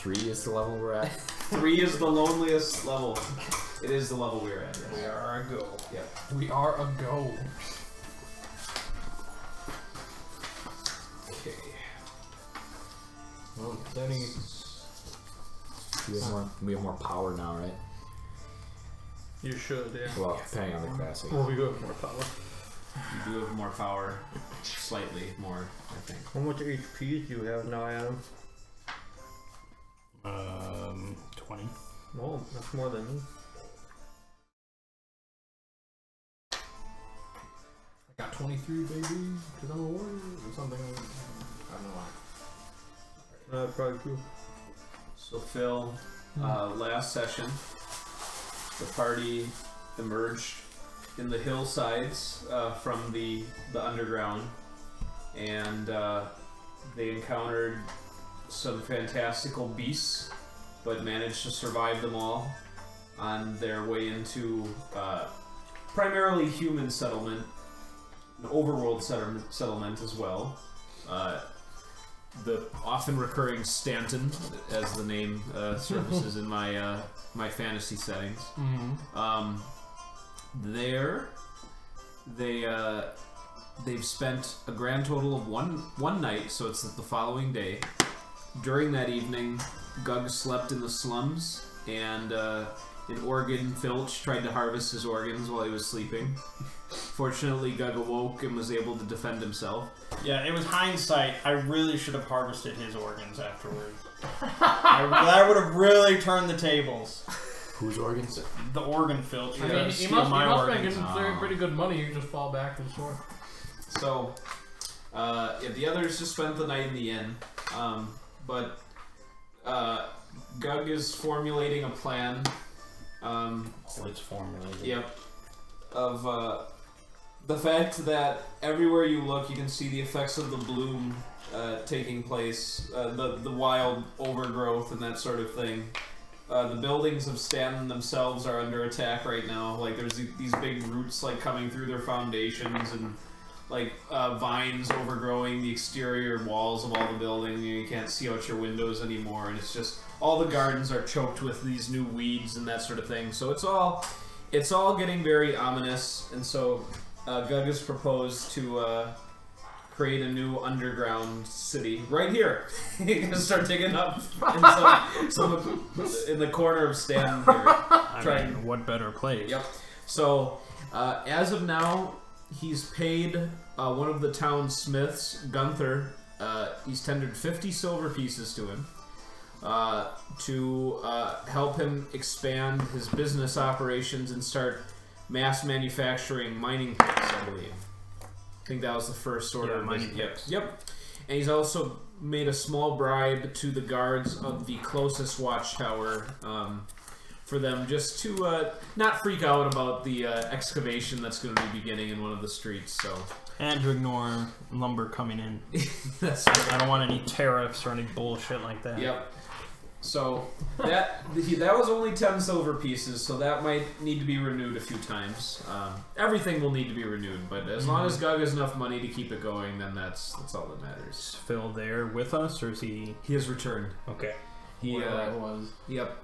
3 is the level we're at? 3 is the loneliest level. It is the level we're at. Yes. We are a go. Yep. We are a go. Okay. Well, Danny. We have more power now, right? You should, yeah. Well, depending on the capacity. Well, we do have more power. You do have more power. Slightly more, I think. How much HP do you have now, Adam? 20. Oh, that's more than me. I got 23, baby. Because I'm a warrior or something. I don't know why. That's probably true. So Phil, last session, the party emerged in the hillsides from the underground, and they encountered some fantastical beasts, but managed to survive them all on their way into primarily human settlement, an overworld settlement as well. The often recurring Stanton, as the name surfaces in my my fantasy settings. Mm-hmm. There, they've spent a grand total of one night, so it's the following day. During that evening, Gug slept in the slums, and an organ filch tried to harvest his organs while he was sleeping. Fortunately, Gug awoke and was able to defend himself. Yeah, it was hindsight. I really should have harvested his organs afterwards. That would have really turned the tables. Whose organs? The organ filch. I mean, he must be getting pretty good money. You just fall back and forth. So, yeah, the others just spent the night in the inn. But Gug is formulating a plan. It's formulated. Yep. Of the fact that everywhere you look, you can see the effects of the bloom taking place, the wild overgrowth and that sort of thing. The buildings of Stanton themselves are under attack right now. Like there's these big roots like coming through their foundations and like vines overgrowing the exterior walls of all the buildings. You can't see out your windows anymore, and it's just all the gardens are choked with these new weeds and that sort of thing. So it's all getting very ominous, and so Gug has proposed to create a new underground city right here. He's gonna start digging up in the corner of Stanton here. I mean, what better place? Yep. So as of now, he's paid one of the town smiths, Gunther. He's tendered 50 silver pieces to him to help him expand his business operations and start mass manufacturing mining picks, I believe. I think that was the first order. Yeah, mining picks. Yep. And he's also made a small bribe to the guards of the closest watchtower for them just to not freak out about the excavation that's going to be beginning in one of the streets. So. And to ignore lumber coming in. That's right. I don't want any tariffs or any bullshit like that. Yep. So that was only 10 silver pieces, so that might need to be renewed a few times. Everything will need to be renewed, but as long as Gug has enough money to keep it going, then that's all that matters. Is Phil there with us, or is he? He has returned. Okay. He was. Yep.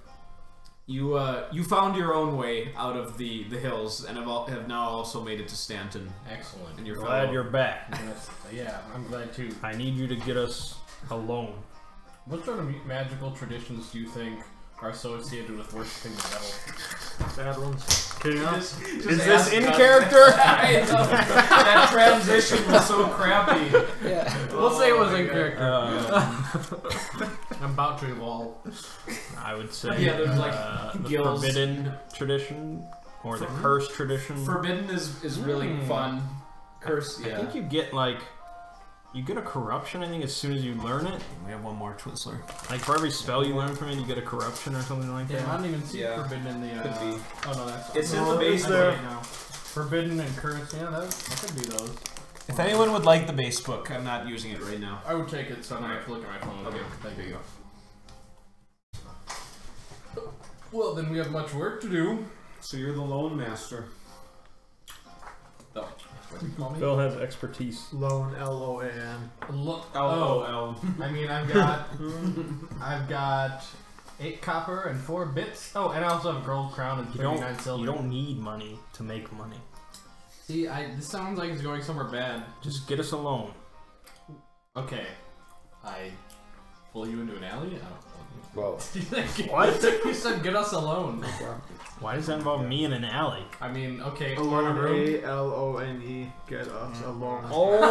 You found your own way out of the hills and have now also made it to Stanton. Excellent. And you're Glad you're back. Yeah, I'm glad too. I need you to get us alone. What sort of magical traditions do you think are associated with worshiping the devil? Bad ones. Just Is this in character? That transition was so crappy. Yeah. We'll say it was in character. I'm about to evolve. I would say Yeah, there's like the guilds. forbidden tradition or the cursed tradition. Forbidden is really fun. Curse, yeah. I think you get like a corruption. I think as soon as you learn it, We have one more Twizzler. like for every spell you learn from it, you get a corruption or something like Yeah, that. I don't even see Yeah. forbidden in the. Could be. Oh no, that's. It's in no, the base I see there. it now. Forbidden and cursed. Yeah, that could be those. If anyone would like the base book, I'm not using it right now. I would take it, so I don't have to look at my phone. Okay, thank you. Well, then we have much work to do. So you're the lone master. Oh. What do you call me? Phil has expertise. Loan, L-O-A-N. L-O-L. I mean, I've got 8 copper and 4 bits. Oh, and I also have a gold crown and 39 silver. You don't need money to make money. See, this sounds like it's going somewhere bad. Just get us a loan. Okay, I pull you into an alley. I don't. Well, What? You said get us a loan. Why does that involve me in an alley? I mean, okay, we're in a Alone, room. A-L-O-N-E. Get us alone. Oh!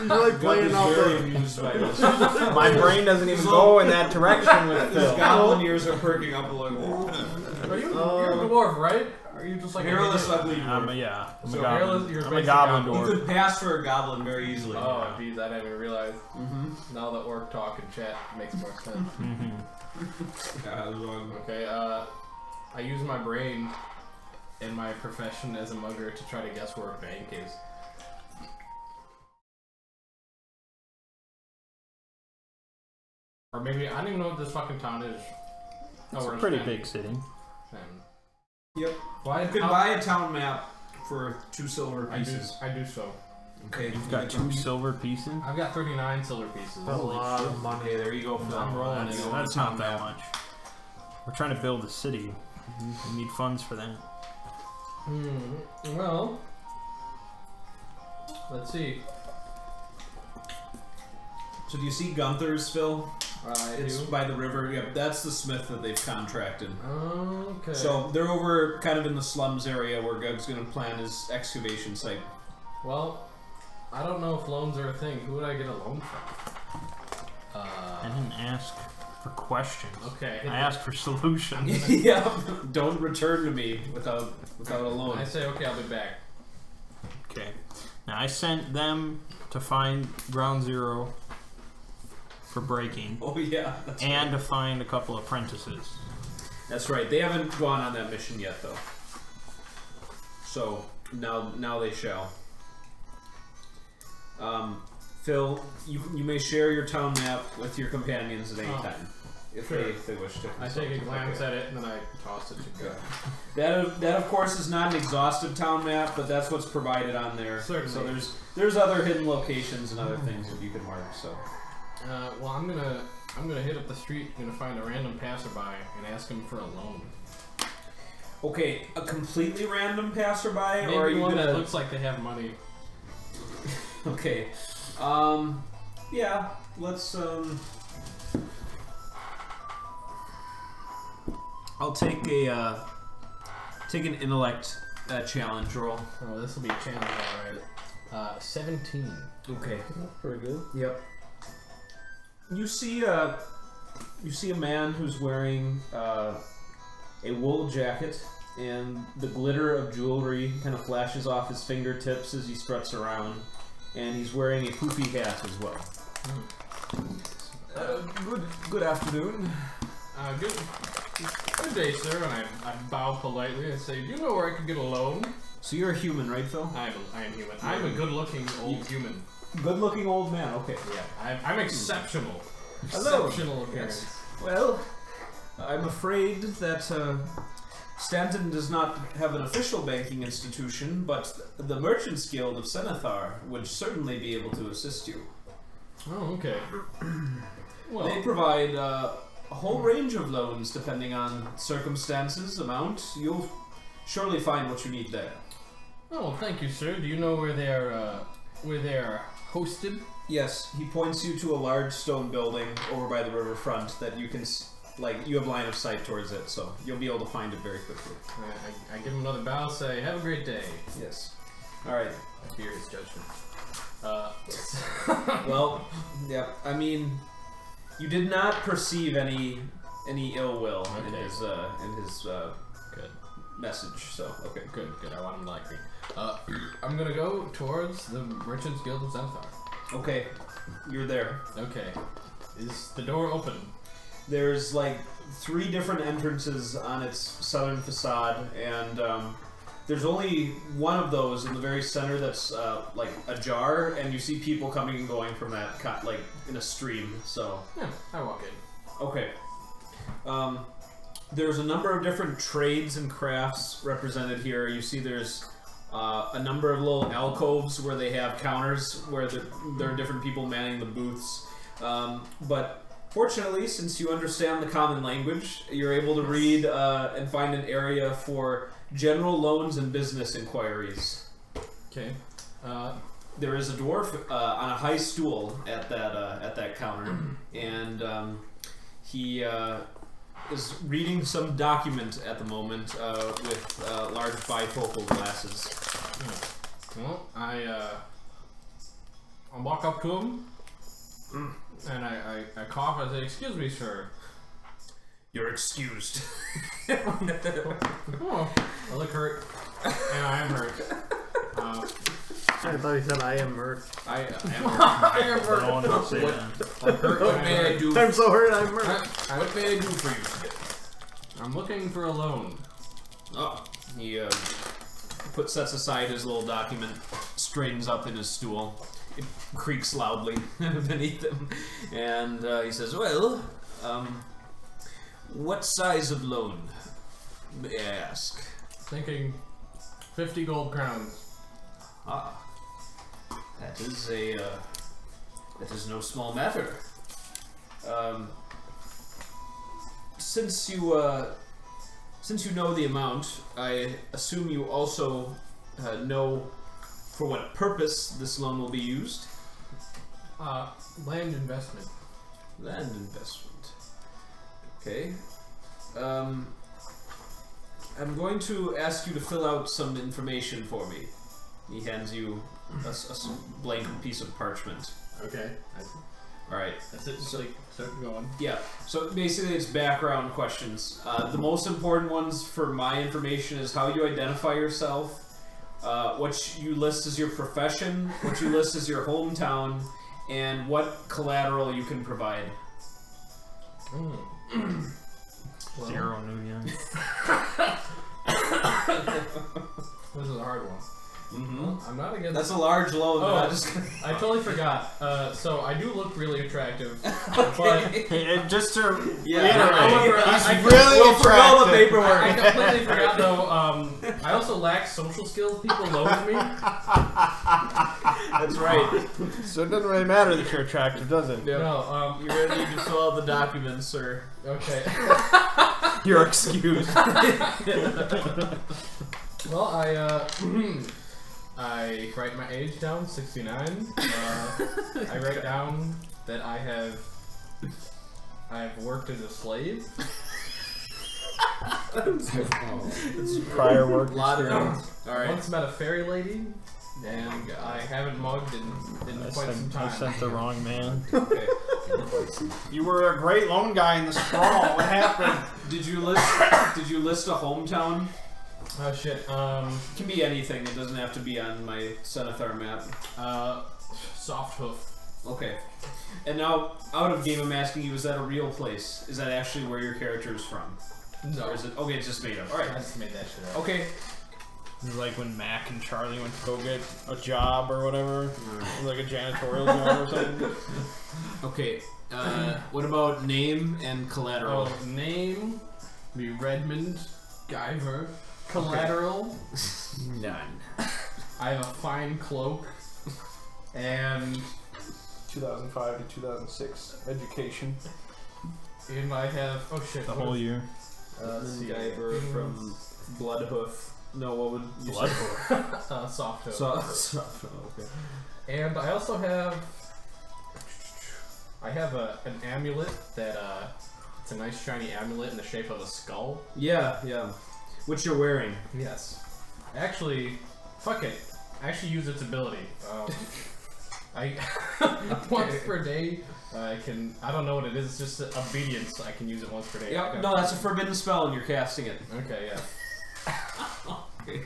He's like playing off very the... amused by this. My brain doesn't even go in that direction with His Phil. goblin ears are perking up a little. Are you? You're a dwarf, right? Are you just like Hairless, a ugly I'm a, dwarf. yeah, I'm So a goblin. hairless, you're I'm a basically goblin You dwarf. could pass for a goblin very easily. Oh, geez, I didn't even realize. Mm-hmm. Now that orc talk and chat makes more sense. Mm-hmm. Okay, I use my brain and my profession as a mugger to try to guess where a bank is. Or maybe, I don't even know what this fucking town is. It's we're a in pretty Stanton. big city. Stanton. Yep. Why? You could buy a town map for 2 silver I do. pieces. I do so. Okay. You've got 2 silver pieces. I've got 39 silver pieces. That's a lot of money. Okay, there you go, Phil. I'm rolling That's- it. That's not that much. We're trying to build a city. We need funds for that. Well, let's see. So do you see Gunther's, Phil? I It's do. by the river. Yep, that's the smith that they've contracted. Okay. So they're over kind of in the slums area where Gug's going to plan his excavation site. Well, I don't know if loans are a thing. Who would I get a loan from? I didn't ask for questions. Okay. I asked for solutions. Yeah, don't return to me without a loan. I say, okay, I'll be back. Okay. Now I sent them to find Ground Zero for breaking, Oh yeah, that's and right. to find a couple apprentices. That's right. They haven't gone on that mission yet, though. So now they shall. Phil, you may share your town map with your companions at any time, if they wish to. I take a glance at it and then I toss it to Go. That of course is not an exhaustive town map, but that's what's provided on there. Certainly. So there's other hidden locations and other things that you can mark. So Well, I'm gonna hit up the street. I'm gonna find a random passerby and ask him for a loan. okay, a completely random passerby, Maybe or are you one gonna? that looks like they have money. Okay. Yeah. Let's I'll take an intellect challenge roll. Oh, this will be a challenge, alright. 17. Okay. Pretty good. Yep. You see a man who's wearing a wool jacket, and the glitter of jewelry kind of flashes off his fingertips as he struts around, and he's wearing a poofy hat as well. Good afternoon. Good day, sir. And I bow politely and say, do you know where I could get a loan? So you're a human, right, Phil? I am human. I'm a good-looking old human. Good-looking old man. Okay. Yeah, I'm exceptional. Hello. Exceptional appearance. Well, I'm afraid that Stanton does not have an official banking institution, but the Merchants Guild of Senethar would certainly be able to assist you. Oh, okay. Well, They provide a whole range of loans depending on circumstances, amount. You'll surely find what you need there. oh, thank you, sir. Do you know where they're hosted? Yes, he points you to a large stone building over by the riverfront that you can, you have line of sight towards it, so you'll be able to find it very quickly. I give him another bow, say, have a great day. Yes. Alright. I fear his judgment. Well, yeah, I mean, you did not perceive any ill will in Okay. his Good. message, so, okay. Good. I want him to like me. I'm gonna go towards the Merchants Guild of Zenthar. Okay, you're there. Okay. Is the door open? There's 3 different entrances on its southern facade, and there's only one of those in the very center that's ajar, and you see people coming and going from that in a stream. So Yeah, I walk in. okay, There's a number of different trades and crafts represented here. You see there's a number of little alcoves where they have counters where there are different people manning the booths. But fortunately, since you understand the common language, you're able to read and find an area for general loans and business inquiries. Okay. There is a dwarf on a high stool at that counter, and he is reading some document at the moment with large bifocal glasses. Well, I walk up to him, and I cough. I say, "Excuse me, sir." You're excused. Oh, I look hurt, and I am hurt. I thought he said I am hurt. I am hurt. I am hurt. No one will say that. I'm hurt. What may I do? I'm so hurt, I'm hurt. What may I do for you? I'm looking for a loan. Oh, he sets aside his little document, straightens up in his stool. It creaks loudly beneath him, and he says, "Well, what size of loan, may I ask?" Thinking 50 gold crowns. Ah, that is no small matter. Since you know the amount, I assume you also know for what purpose this loan will be used. Land investment. Land investment. Okay. I'm going to ask you to fill out some information for me. He hands you a blank piece of parchment. Okay. Alright. That's it. So, start going. Yeah, so basically it's background questions. The most important ones for my information is how you identify yourself, what you list as your profession, what you list as your hometown, and what collateral you can provide. Well, 0 New Yen. this is a hard one. Mm-hmm. I'm not against. That's a large loan. Oh, that I just. I totally forgot. So I do look really attractive, Okay. but Hey, just to Yeah. reiterate, I- he's really We'll forget all the attractive. paperwork. I completely forgot though. I also lack social skills. People loathe me. That's right. So it doesn't really matter that you're attractive, does it? Yeah. No. You ready to fill out the documents, sir? Okay. You're excused. Well, I write my age down, 69. I write down that I have worked as a slave. Prior work. A lot of experience. All right. Once met a fairy lady, and I haven't mugged in quite some I time. sent the wrong man. Okay. You were a great loan guy in the sprawl. What happened? Did you list a hometown? Oh shit. It can be anything. It doesn't have to be on my Senathar map. Soft hoof. Okay. And now, out of game, I'm asking you: is that a real place? Is that actually where your character is from? No. Or is it? Okay, it's just made up. All I right. just made that shit up. Okay. It was like when Mac and Charlie went to go get a job or whatever, like a janitorial job or something. Okay. What about name and collateral? Oh, name be Redmond Guyver. Collateral. None. I have a fine cloak. And 2005 to 2006 education. I have The whole year. Guyver from Bloodhoof. No, what would you Bloodhoof. soft hoof. Okay. And I also have an amulet that it's a nice shiny amulet in the shape of a skull. Yeah, yeah. Which you're wearing. Yes. Actually, fuck it. I actually use its ability. I once per day. I don't know what it is. It's just obedience. I can use it once per day. Yeah. No, that's a forbidden spell, and you're casting it. Okay. Yeah. Okay.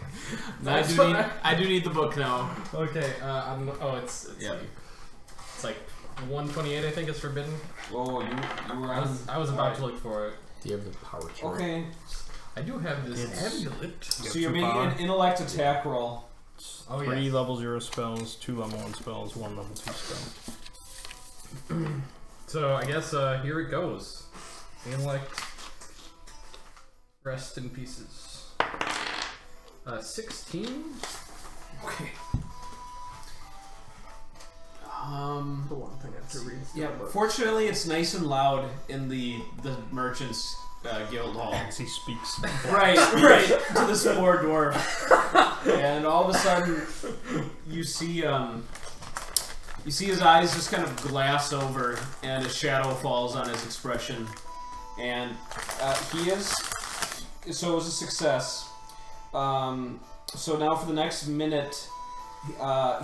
That's I do need the book now. Okay. I don't know. Oh, it's Yeah. It's like 128. I think it's forbidden. Oh, you were on. I was about to look for it. Do you have the power chart? Okay. I do have this amulet. So you're making an intellect attack roll. Oh 3 yeah. level 0 spells, 2 level 1 spells, 1 level 2 spell. So I guess here it goes. Intellect. Rest in pieces. 16. Okay. The one thing I have to read. Yeah. Fortunately, it's nice and loud in the merchants' guild hall. As he speaks. Right, to this poor dwarf. And all of a sudden, you see his eyes just kind of glass over, and a shadow falls on his expression. And so it was a success. So now for the next minute,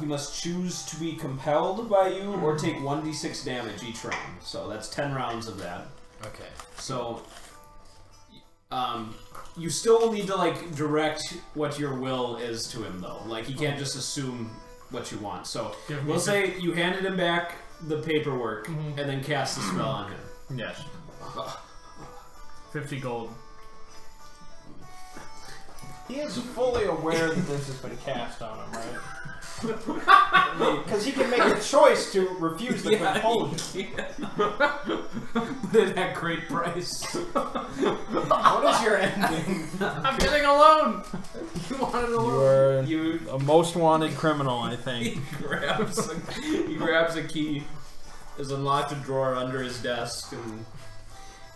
he must choose to be compelled by you or take 1d6 damage each round. So that's 10 rounds of that. Okay. So you still need to like direct what your will is to him though. Like he can't just assume what you want. So we'll say you handed him back the paperwork and then cast the spell on him. Yes. 50 gold. He is fully aware that this has been cast on him, right? Because he can make a choice to refuse the compulsion. But at that great price. What is your ending? I'm getting a loan! You wanted a loan? You are a most wanted criminal, I think. He grabs a key. There's unlocked a drawer under his desk, and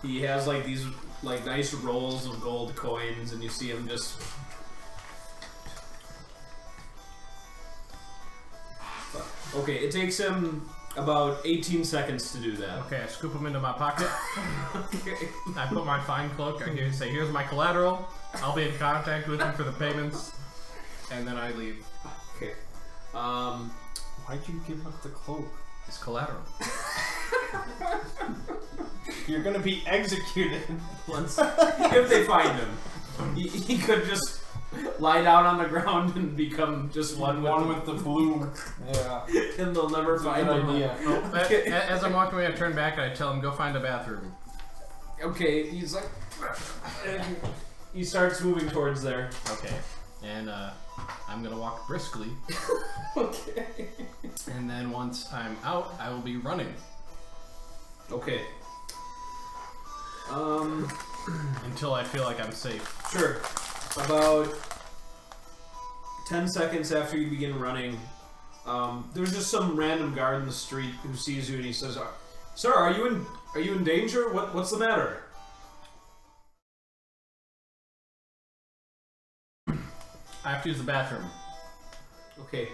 he has like these like nice rolls of gold coins, and you see him just. Okay, it takes him about 18 seconds to do that. Okay, I scoop him into my pocket. Okay. I put my fine cloak. I say, here's my collateral. I'll be in contact with him for the payments. And then I leave. Okay. Why'd you give up the cloak? It's collateral. You're gonna be executed. Once, if they find him, he could just lie down on the ground and become just one with the bloom. Yeah. And they'll never find him. As I'm walking away, I turn back and I tell him, go find a bathroom. Okay, he's like... And he starts moving towards there. Okay. And I'm gonna walk briskly. Okay. And then once I'm out, I will be running. Okay. Until I feel like I'm safe. Sure. About 10 seconds after you begin running, there's just some random guard in the street who sees you and he says, "Sir, are you in danger? What's the matter?" I have to use the bathroom. Okay.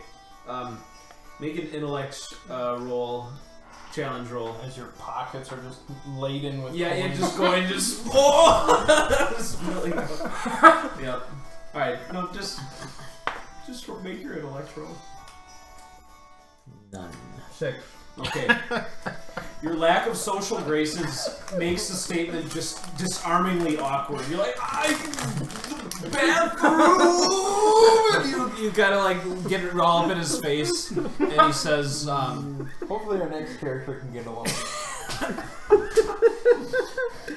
Make an intellect roll, challenge roll. As your pockets are just laden with Yeah, coins. it's just going, just spilling out. Yep. Alright, no, just make your intellect roll. None. 6. Okay. Your lack of social graces makes the statement just disarmingly awkward. You're like, bathroom! And you gotta like get it all up in his face. And he says, Hopefully our next character can get along.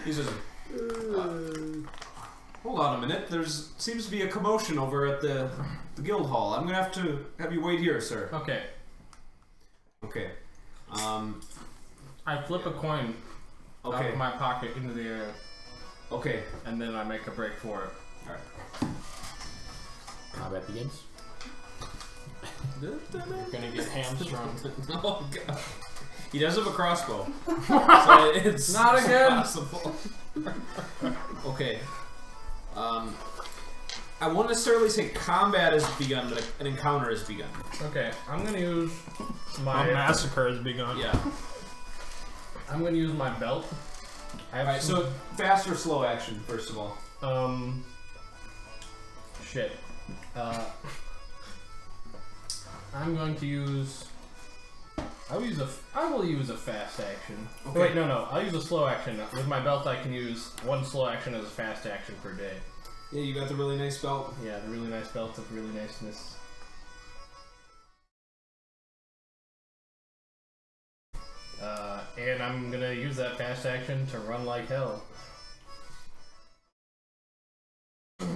he says, hold on a minute. Seems to be a commotion over at the guild hall. I'm gonna have you wait here, sir. Okay. Okay. I flip a coin out of my pocket into the air. Okay. And then I make a break for it. Alright. Combat begins. You're gonna get hamstrung. Oh god. He does have a crossbow. So it's Not again! Possible. Okay. I won't necessarily say combat has begun, but an encounter has begun. Okay, I'm gonna use A my massacre has begun. Yeah. I'm gonna use my belt. Alright, so fast or slow action, first of all? Shit. I'm going to use... I will use a fast action. Okay. Wait, no. I'll use a slow action. With my belt, I can use one slow action as a fast action per day. Yeah, you got the really nice belt. Yeah, the really nice belt of really niceness. And I'm gonna use that fast action to run like hell.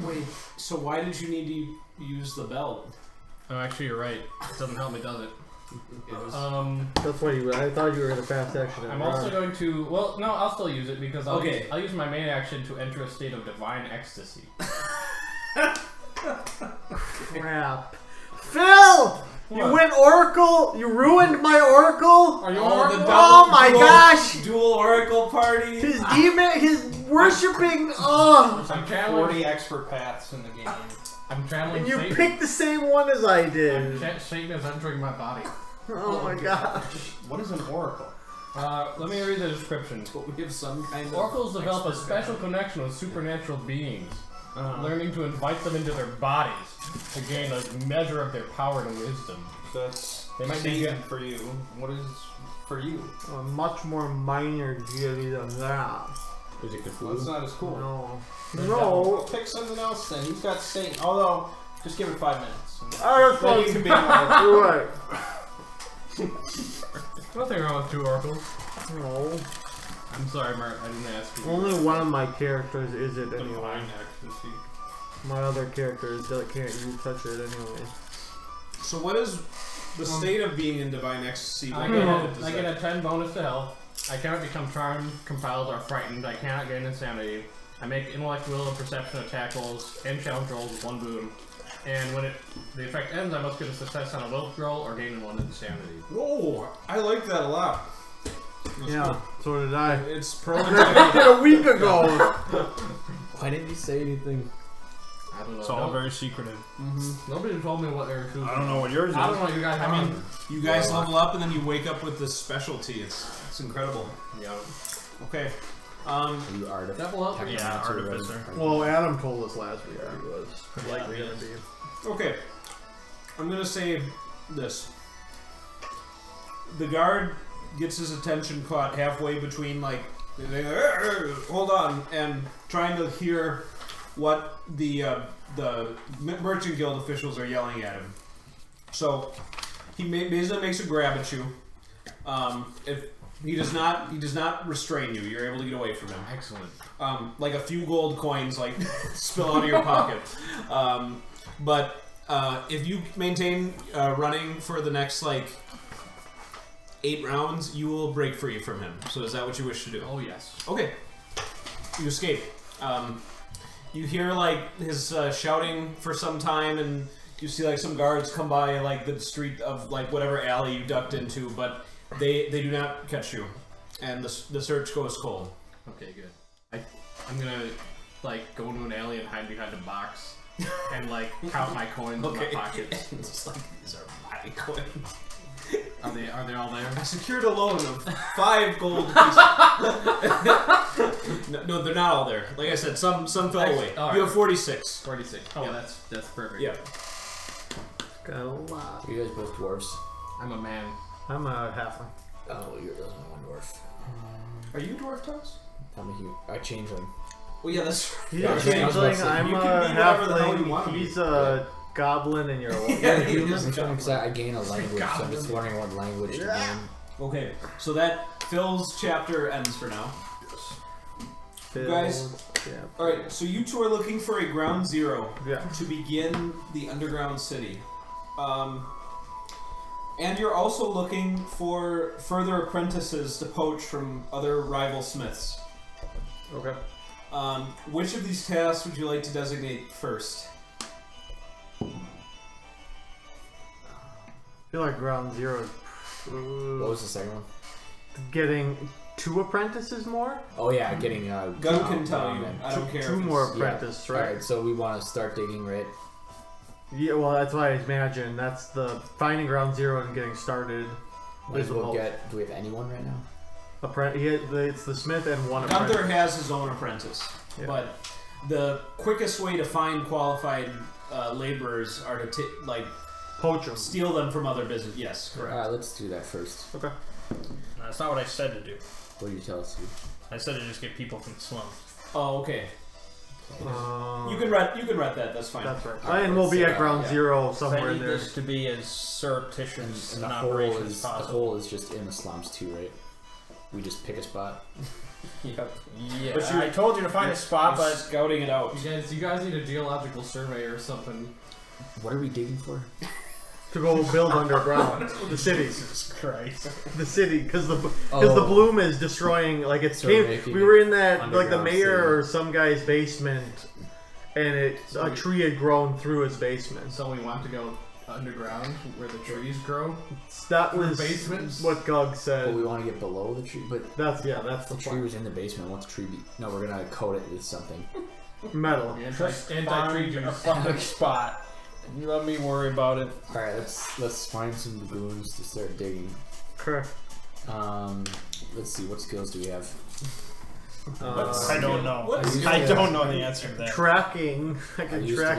Wait, so why did you need to use the belt? Oh, actually, you're right. It doesn't help me, does it? That's why I thought you were gonna fast action. I'm also going to. Well, no, I'll still use it because I'll use my main action to enter a state of divine ecstasy. Crap. Phil! You went Oracle? You ruined my Oracle? Are you Oracle? Oh my gosh! Dual Oracle party! His demon, his worshipping, oh! I'm 40 expert paths in the game. I'm channeling And you Satan. picked the same one as I did. Satan is entering my body. Oh my gosh. What is an oracle? Let me read the description. But we have some kind of Oracles develop a special connection with supernatural beings, learning to invite them into their bodies to gain a measure of their power and wisdom. That's They might be Satan for you. What is for you? A much more minor deity than that. Is it Well, it's Cthulhu? not as cool. No. Well, pick something else then. He's got Satan. Although, just give it 5 minutes. Oh, that's Then you can be more. You're right. Nothing wrong with two oracles. No. I'm sorry, Mark. I didn't ask you. Only one of my characters is it anyway. Divine ecstasy. My other characters can't you touch it anyway. So what is the state of being in divine ecstasy? I get a 10 bonus to health. I cannot become charmed, compelled, or frightened. I cannot gain insanity. I make intellect, will, and perception attack rolls and challenge rolls with 1 boon. And when the effect ends, I must get a success on a will roll or gain 1 insanity. Whoa, I like that a lot. That's Yeah, so did I. cool. It's pro. I did a week ago. Why didn't you say anything? I don't know. It's all very secretive. Nobody told me what they were choosing. I don't know what yours is. I don't know what you guys have. I mean, you guys level up and then you wake up with this specialty. It's incredible. yeah. Okay. Are you artificer? Level up. Yeah, artificer. Well, Adam told us last week he was likely Yeah, gonna be. Okay. I'm gonna say this. The guard gets his attention caught halfway between like, hold on, and trying to hear what the merchant guild officials are yelling at him. So he basically makes a grab at you. If he does not restrain you, you're able to get away from him. Excellent. Like a few gold coins like spill out of your pocket. But if you maintain running for the next like 8 rounds, you will break free from him. So is that what you wish to do? Oh yes. Okay. You escape. You hear like his shouting for some time, and you see like some guards come by like the street of like whatever alley you ducked into, but they do not catch you, and the search goes cold. Okay, good. I'm gonna like go into an alley and hide behind a box and like count my coins in my pockets. It's like these are my coins. Are they all there? I secured a loan of 5 gold pieces. no, they're not all there. Like I said, some fell away. All right. You have 46. 46. Oh, yeah. that's perfect. Yeah. Got a lot. Are you guys both dwarves? I'm a man. I'm a halfling. Oh, you're the only one dwarf. Are you dwarf Toss? I'm a huge. I change them. Well, yeah, that's. He's Yeah, a I was about to changeling. say, I'm you a can be whatever the hell you halfling. want to be. He's a goblin, and you're a Yeah, he human. is. Because I gain a language, so I'm just learning what language to gain. Okay, so that Phil's chapter ends for now. Guys, Yeah. Alright, so you two are looking for a ground zero Yeah. to begin the underground city. And you're also looking for further apprentices to poach from other rival smiths. Okay. Which of these tasks would you like to designate first? I feel like ground zero is What was the second one? getting 2 apprentices more? Oh yeah, getting Gun can tell you. then. I don't care. 2 if more it's- apprentices, right? Alright, so we want to start digging, right? Yeah, well, that's what I imagine. That's the finding ground zero and getting started. Might as Is the well most. get. Do we have anyone right now? It's the smith and 1 Gunther apprentice. has his own apprentice, Yeah. but the quickest way to find qualified laborers are to Poach them. steal them from other business. Yes, correct. Alright, let's do that first. Okay. That's not what I said to do. What do you tell us to do? I said to just get people from the slums. Oh, okay. You can read that. That's fine. That's right. Alright, And we'll be let's at say, ground yeah. zero I somewhere in need there. this to be as surreptitious And an the hole operation as is the possible. hole is just in the slums too, right? We just pick a spot. Yep. Yeah, But you're- I told you to find a spot, You're but scouting it out. You guys need a geological survey or something. What are we digging for? to go build underground. The city. Jesus Christ. The city, because the bloom is destroying. Like it's we were in that like the mayor or some guy's basement, and a tree had grown through his basement. So we want to go underground where the trees grow. That was basements. what Gug said. But we want to get below the tree. But that's the tree plan. was in the basement. What's the tree be? No, we're gonna coat it with something. Metal. Anti-tree Find a fucking spot. You let me worry about it. All right, let's find some lagoons to start digging. Correct. Let's see. What skills do we have? I don't know. I don't know the answer to that. Tracking. I can track.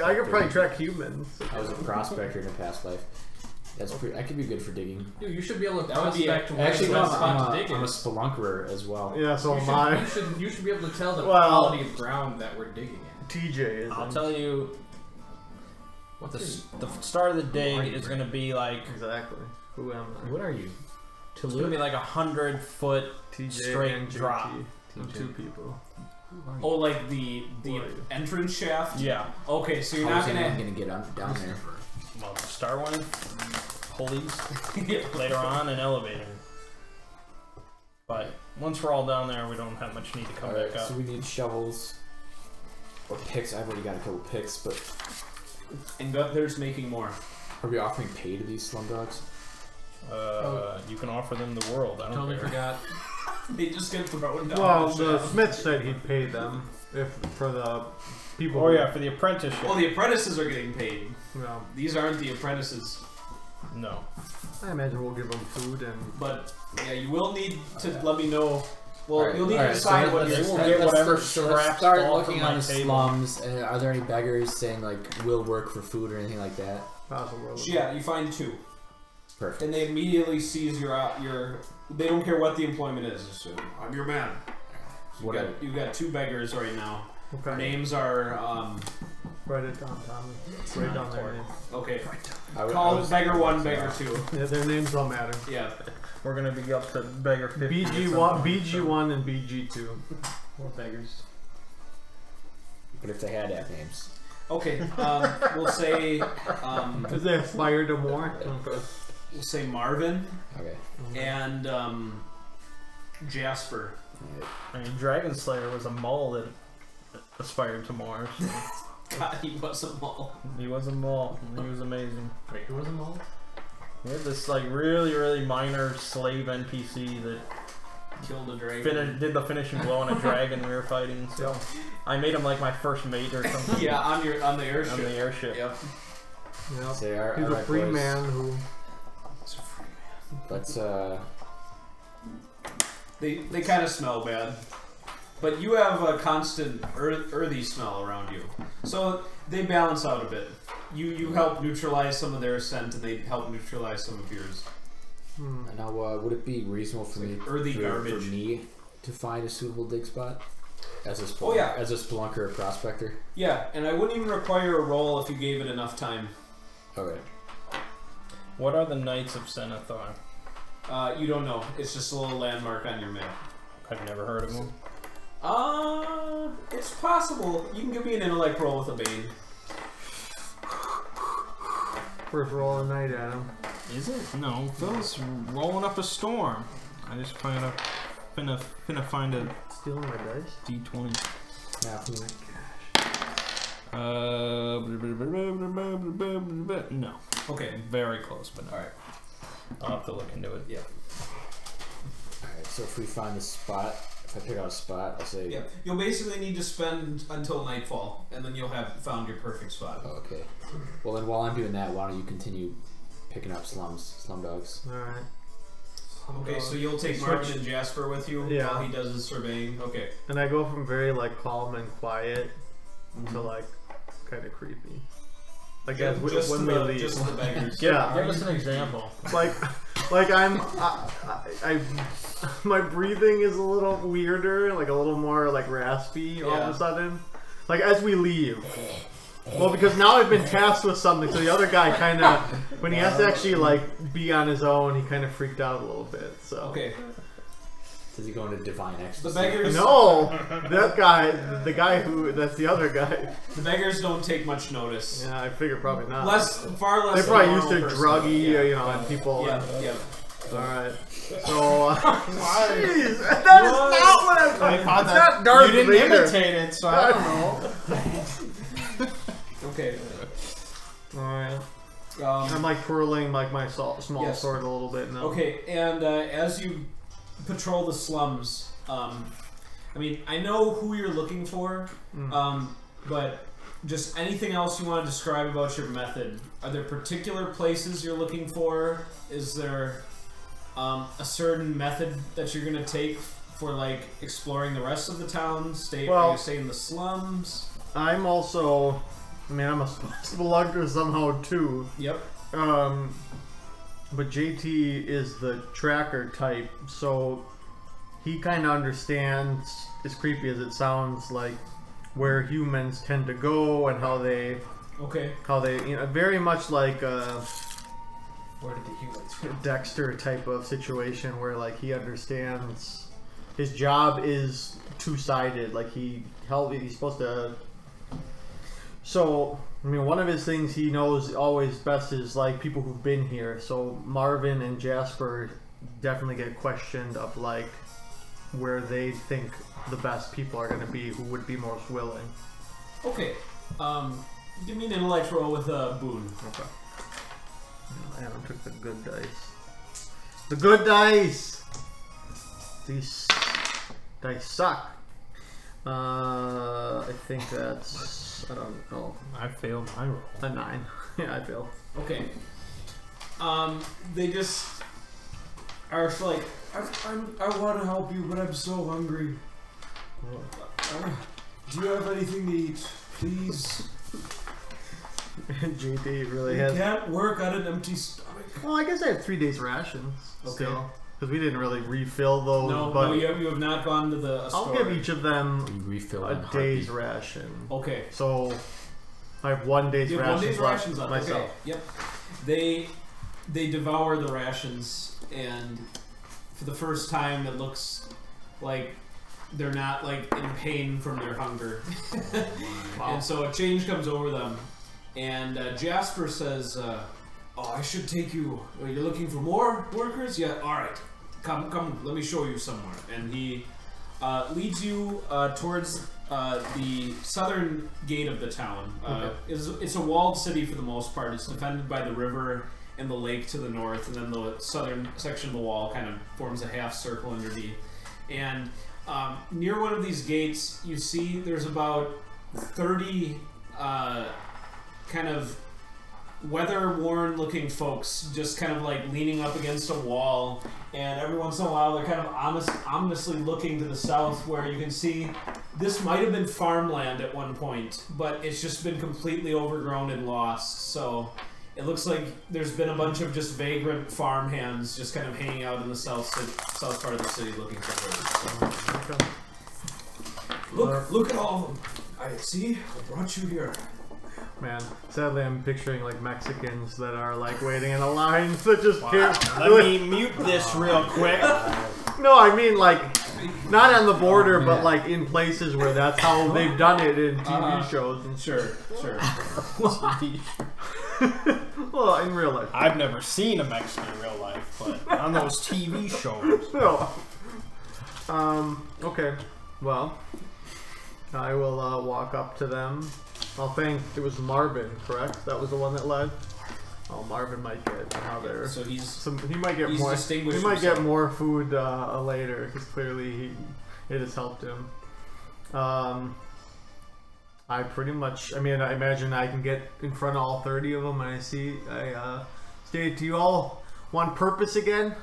I could probably track humans. I was a prospector in a past life. That's pretty. I could be good for digging. Dude, you should be able to That would be prospect where Actually, the no, best spot to dig I'm a is. spelunkerer as well. Yeah, so You am I. you should be able to tell the Well- quality of ground that we're digging in. TJ is. I'll tell you, the start of the dig is going to be like, Exactly. Who am I? What are you? it's going to be like 100-foot TJ straight and JT. drop. I'm two people. Oh, like the Who are you? entrance shaft? Yeah. Okay, so you're How not is anyone gonna... gonna get down there? Well, start one, pulleys, Yeah. later on an elevator. But once we're all down there, we don't have much need to come Alright, back up. so we need shovels or picks. I've already got a couple picks, but And Gunther's making more. are we offering pay to these slum dogs? You can offer them the world. I don't Totally care. forgot. They just get thrown down. Well, the the shaft. Smith said he'd pay them for the people. Oh yeah, for the apprenticeship. Well, the apprentices are getting paid. No. These aren't the apprentices. No. I imagine we'll give them food and. But, yeah, you will need to let me know. Well, Alright, you'll need to alright, decide so what let's- you're... we'll get whatever so let's scraps start fall looking from on my the table. slums. Are there any beggars saying like will work for food or anything like that? Possible. Yeah, you find two. Perfect. And they immediately seize your... They don't care what the employment is. So, I'm your man. You've got two beggars right now. Okay. Names are... Write it down, Tommy. Write down their names. Okay. I Call was beggar thinking one, as beggar well. two. Yeah, their names don't matter. Yeah. We're gonna be up to beggar 50. BG1, BG1, and BG2. More beggars. But if they had to have names, Okay. We'll say... Because they aspire to more. Okay. we'll say Marvin okay. and Jasper. I mean, Dragon Slayer was a mole that aspired to more. So God, he was a mole. he was a mole. And he was amazing. Wait, who was a mole? We had this like really minor slave NPC that Killed a dragon. did the finishing blow on a dragon we were fighting. So I made him like my first mate or something. Yeah, on the airship. On the airship. Yep. Yep. Say our, He's a alright, free boys, man who. It's a free man. Let's They kind of smell bad, but you have a constant earthy smell around you, so they balance out a bit. You help neutralize some of their scent, and they help neutralize some of yours. now would it be reasonable for me earthy for garbage. me to find a suitable dig spot as a Oh, yeah. as a spelunker or prospector? Yeah, and I wouldn't even require a roll if you gave it enough time. Okay. What are the Knights of Senathar? You don't know. It's just a little landmark on your map. I've never heard of them. It's possible. You can give me an intellect roll with a Bane. First roll of the night, Adam. Is it? No, Phil's rolling up a storm. I just finna find a Stealing my dice? D20. Yeah. No. Okay. Very close, but no. All right. I'll have to look into it. Yeah. Alright, so if we find a spot, if I pick out a spot, I'll say. Yeah. You'll basically need to spend until nightfall, and then you'll have found your perfect spot. Oh, okay. Well, then while I'm doing that, why don't you continue picking up slum dogs? Alright. Okay, so you'll take Marvin and Jasper with you Yeah. while he does his surveying. Okay. And I go from very like calm and quiet to like kind of creepy. Like as just when the, we leave. just the beggars. Give Yeah. us an example. like I'm my breathing is a little weirder, like a little more like raspy all of a sudden. Like as we leave. Well, because now I've been tasked with something, so the other guy kind of, when he has to actually like be on his own, he kind of freaked out a little bit. So Okay. Does he go into divine The ecstasy? beggars. No, that guy, the guy that's the other guy. The beggars don't take much notice. Yeah, I figure probably not. Far less. They're probably than a used to normal person. druggy, Yeah. you know, and people. Yeah, yeah. All right. So, jeez, that is not what I'm talking about. It's not Darth You didn't Vader. imitate it, so I don't know. Okay. All right. I'm like twirling like my small Yes. sword a little bit now. Okay, and as you patrol the slums, I mean, I know who you're looking for, but just anything else you want to describe about your method? Are there particular places you're looking for? Is there a certain method that you're going to take for, like, exploring the rest of the town? Are you stay in the slums? I'm also, I mean, I'm a spelunker somehow too. Yep. But JT is the tracker type, so he kind of understands, as creepy as it sounds, like where humans tend to go and how they, you know, very much like Where did the humans go? Dexter type of situation where like he understands his job is two-sided. Like he's supposed to. So I mean, one of his things he knows always best is like people who've been here. So Marvin and Jasper definitely get questioned of like where they think the best people are going to be, who would be most willing. Okay. Give me an intellect roll with a boon. Okay. Adam took the good dice. The good dice! These dice suck. I think that's, I don't know, I failed my roll. a 9. Yeah, I failed. Okay. They just are like, I want to help you, but I'm so hungry. Do you have anything to eat, please? JD really You has. can't work on an empty stomach. Well, I guess I have 3 days rations. Okay. Still. Because we didn't really refill those. No, but you have not gone to the store. I'll give each of them You refill a on day's harpies. ration. Okay. So I have 1 day's You have 1 rations day's left rations on. myself. Okay. Yep. They devour the rations, and for the first time, it looks like they're not like in pain from their hunger. Wow. And so a change comes over them, and Jasper says, "Oh, I should take you. You're looking for more workers? Yeah. All right. Come. Let me show you somewhere." And he leads you towards the southern gate of the town. It's a walled city for the most part. It's defended by the river and the lake to the north, and then the southern section of the wall kind of forms a half circle underneath. And near one of these gates, you see there's about 30 kind of weather-worn looking folks just kind of like leaning up against a wall, and every once in a while they're kind of ominously looking to the south, where you can see this might have been farmland at one point, but it's just been completely overgrown and lost. So it looks like there's been a bunch of just vagrant farm hands just kind of hanging out in the south part of the city looking for birds. So. Look at all of them. I see. I brought you here. Man, sadly I'm picturing like Mexicans that are like waiting in a line to just can't. Let me mute this real quick. No, I mean like not on the border, but like in places where that's how they've done it in TV shows. And Sure. well, in real life. I've never seen a Mexican in real life, but on those TV shows. No. Okay. Well, I will walk up to them. I'll think it was Marvin, correct? That was the one that led. Oh, Marvin might get another. So he might get he's more. distinguished He might himself. get more food later because clearly it has helped him. I pretty much. I mean, I imagine I can get in front of all 30 of them, and I state, do you all want purpose again?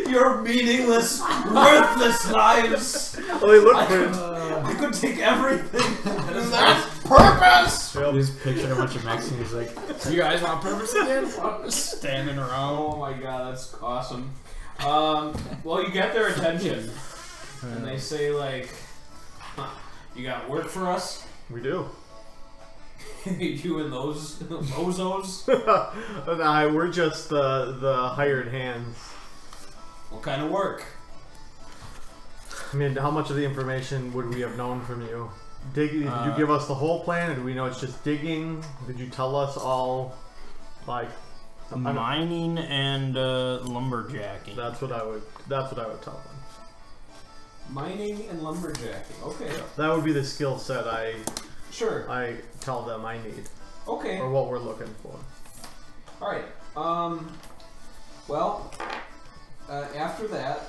Your meaningless, worthless lives. Oh, they look good. I could take everything. That's purpose! You just picture a bunch of Mexicans like, you guys want purpose again? Standing around. Oh my god, that's awesome. Well, you get their attention, and they say like, "You got work for us? We do. You and those bozos?" Nah, we're just the hired hands. What kind of work? I mean, how much of the information would we have known from you? Did you give us the whole plan, or do we know it's just digging? Did you tell us all, like mining and lumberjacking? That's what I would tell them. Mining and lumberjacking. Okay. That would be the skill set I tell them I need. Okay. Or what we're looking for. All right. Well, after that,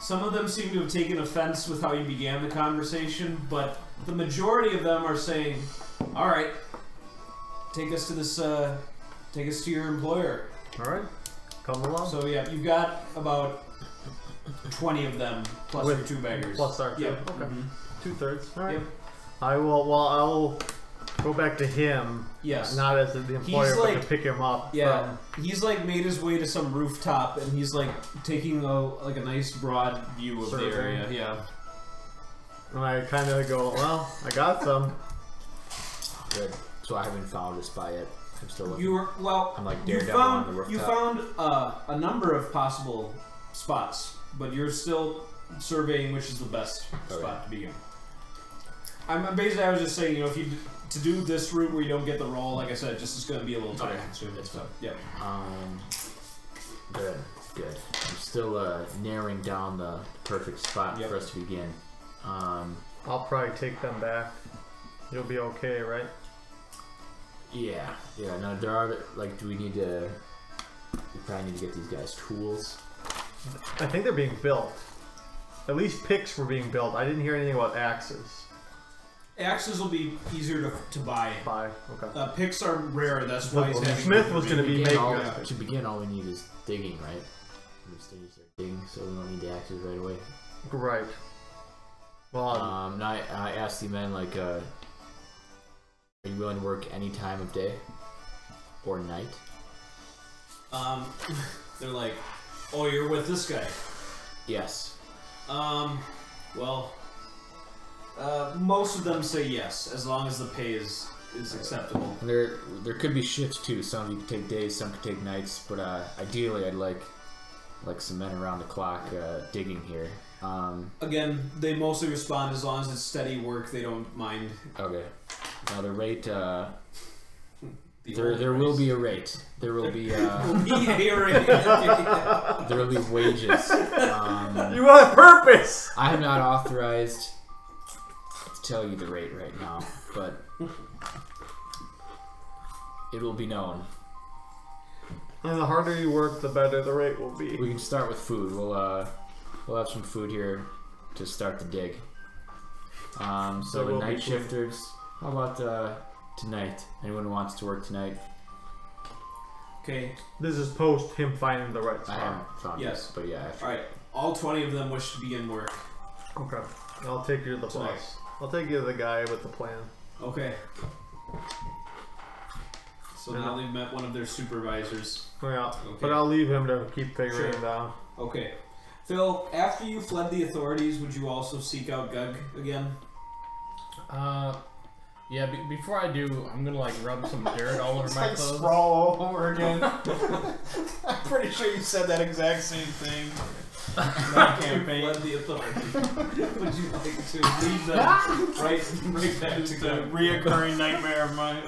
some of them seem to have taken offense with how you began the conversation, but the majority of them are saying, "All right, take us to your employer." All right, come along. So yeah, you've got about 20 of them plus your 2 beggars. Plus our 2. Yep. Okay. 2/3. All right. Yep. I will. Well, I'll go back to him. Yes. Not as the employer, but to pick him up. Yeah. He's like made his way to some rooftop, and he's like taking a nice broad view of the area. Yeah. And I kind of go, well, I got some. Good. So I haven't found a spot yet. I'm still looking. I'm like Daredevil on the rooftop. You found a number of possible spots, but you're still surveying which is the best spot to begin. I was just saying, if you to do this route where you don't get the roll, like I said, it's going to be a little time consuming. So yeah. Good. I'm still narrowing down the perfect spot for us to begin. I'll probably take them back. You'll be okay, right? Yeah. No, there are do we need to? We probably need to get these guys tools. I think they're being built. At least picks were being built. I didn't hear anything about axes. Axes will be easier to buy. Okay. Picks are rare. That's why Smith was going to be making. To begin, all we need is digging, right? We just need to start digging, so we don't need the axes right away. Right. Well, now I asked the men, are you willing to work any time of day or night? They're like, oh, you're with this guy. Yes. Most of them say yes, as long as the pay is acceptable. And there could be shifts too. Some of you could take days, some could take nights. But ideally, I'd like some men around the clock digging here. Again, they mostly respond as long as it's steady work. They don't mind. Okay. Now the rate. There will be a rate. There will be. There will be wages. You have purpose. I am not authorized to tell you the rate right now, but it will be known. And the harder you work, the better the rate will be. We can start with food. We'll have some food here to start the dig. So the night shifters. How about tonight? Anyone who wants to work tonight? Okay. This is post him finding the right spot. I haven't found it, but yeah. All right. All 20 of them wish to begin work. Okay. I'll take you to the boss. I'll take you to the guy with the plan. Okay. So now they've met one of their supervisors. Yeah. Okay. But I'll leave him to keep figuring it out. Okay. Phil, after you fled the authorities, would you also seek out Gug again? Yeah, before I do, I'm gonna rub some dirt all over my clothes. Sprawl all over again. I'm pretty sure you said that exact same thing. That campaign. Fled the authorities. Would you like to leave them right back to the reoccurring nightmare of mine?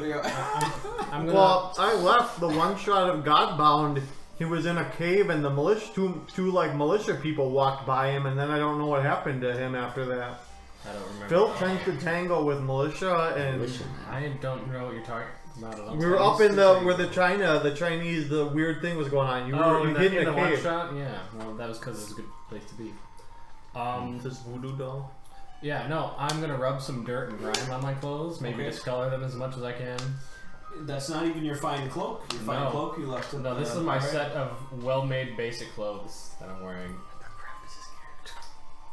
Well, I left the one shot of Godbound. He was in a cave, and the two militia people walked by him, and then I don't know what happened to him after that. I don't remember. Phil tends to tangle with militia, and I don't know what you're talking about. We were up in where the Chinese, the weird thing was going on. You hid in a cave. One shot? Yeah. Well, that was because it was a good place to be. This voodoo doll. Yeah. No, I'm gonna rub some dirt and grime on my clothes. Maybe discolor them as much as I can. That's not even your fine cloak. Your fine cloak you left. No, this is my set of well-made basic clothes that I'm wearing.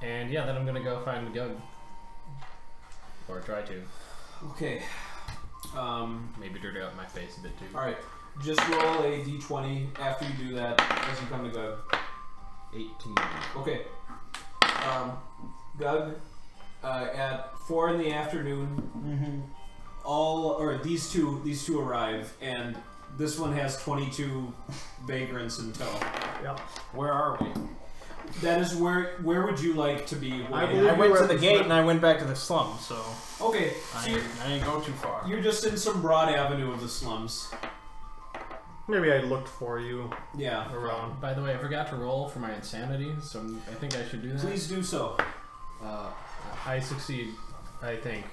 And yeah, then I'm gonna go find Gug. Or try to. Okay. Maybe dirty out my face a bit too. Alright. Just roll a d20 after you do that as you come to Gug. 18. Okay. Gug, at 4 in the afternoon, these two arrive, and This one has 22 vagrants in tow. Yep. Where are we? That is where would you like to be? I I believe went were to at the the gate front. and I went back to the slums, so Okay, so I didn't go too far. you're just in some broad avenue of the slums. Maybe I looked for you Yeah. around. By the way, I forgot to roll for my insanity, so I think I should do that. Please do so. I succeed, I think.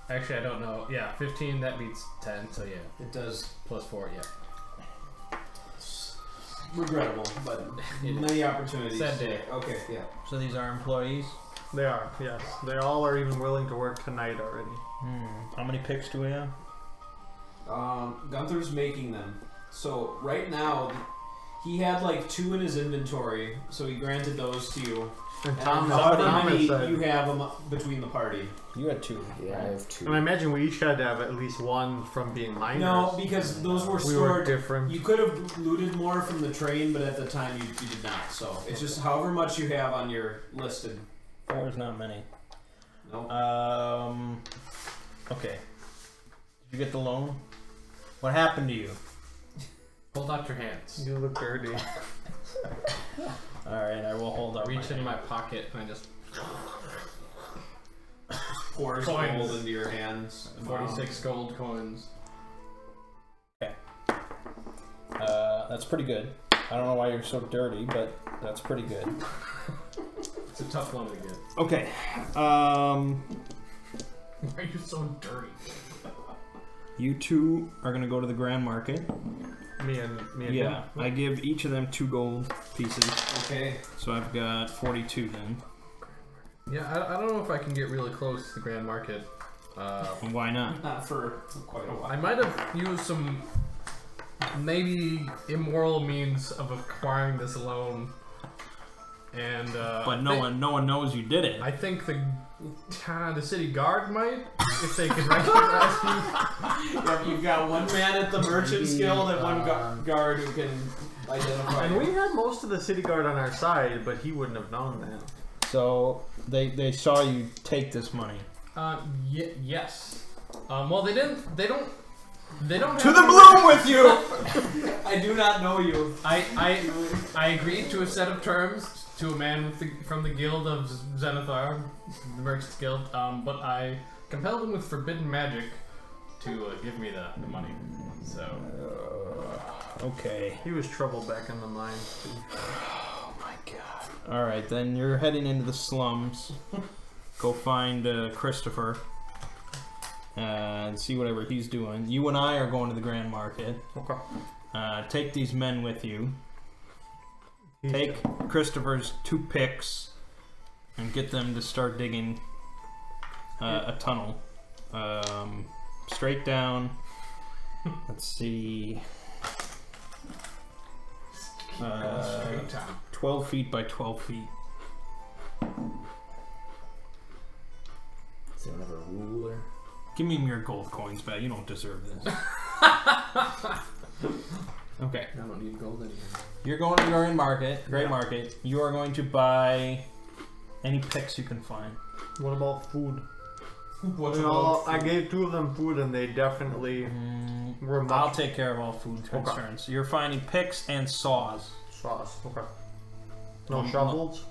Actually, I don't know. Yeah, 15, that beats 10, so yeah. It does. Plus 4, yeah. Regrettable, but many opportunities. Sad day. Okay, yeah. So these are employees? They are, yes. They all are even willing to work tonight already. How many picks do we have? Gunther's making them. So right now, he had like 2 in his inventory, so he granted those to you. And And Thomas, how Thomas many said, you have them between the party? You had 2. Yeah, I have 2. and I imagine we each had to have at least one from being minors. No, because those were we were stored. different. You could have looted more from the train, but at the time you did not. So it's just however much you have on your listed. 4 is not many. Nope. Okay. Did you get the loan? What happened to you? Hold out your hands. You look dirty. Alright, I will hold up. Reach into my pocket and I just... Pours Coins. gold into your hands. 46 gold coins. That's pretty good. I don't know why you're so dirty, but that's pretty good. It's a tough loan to get. Okay. Why are you so dirty? You 2 are gonna go to the Grand Market. Me and Yeah, him. I give each of them 2 gold pieces, Okay. so I've got 42 then. Yeah, I don't know if I can get really close to the Grand Market. And why not? Not for quite a while. I might have used some maybe immoral means of acquiring this loan, and But no one knows you did it. I think the city guard might, if they can recognize me. Yep, you've got one man at the Merchant's Guild and one guard who can identify. And we had most of the city guard on our side, but he wouldn't have known that. So they saw you take this money. Yes. Well, they don't. To the Bloom with you! I do not know you. I agreed to a set of terms to a man from the Guild of Zenithar, the Merchants Guild, but I compelled him with forbidden magic to give me the money. So. Okay. He was trouble back in the mines, too. Oh my god. Alright, then you're heading into the slums. Go find Christopher. And see whatever he's doing. You and I are going to the Grand Market. Okay. Take these men with you. Take Christopher's 2 picks and get them to start digging a tunnel. Straight down. Let's see. 12 feet by 12 feet. Does anyone have a ruler? Give me your gold coins back. You don't deserve this. Okay. I don't need gold anymore. You're going to the Grand Market. Great Market. You are going to buy any picks you can find. What about food? What's I gave 2 of them food, and they definitely were much I'll take care of all food concerns. You're finding picks and saws. sauce. Okay. No shovels?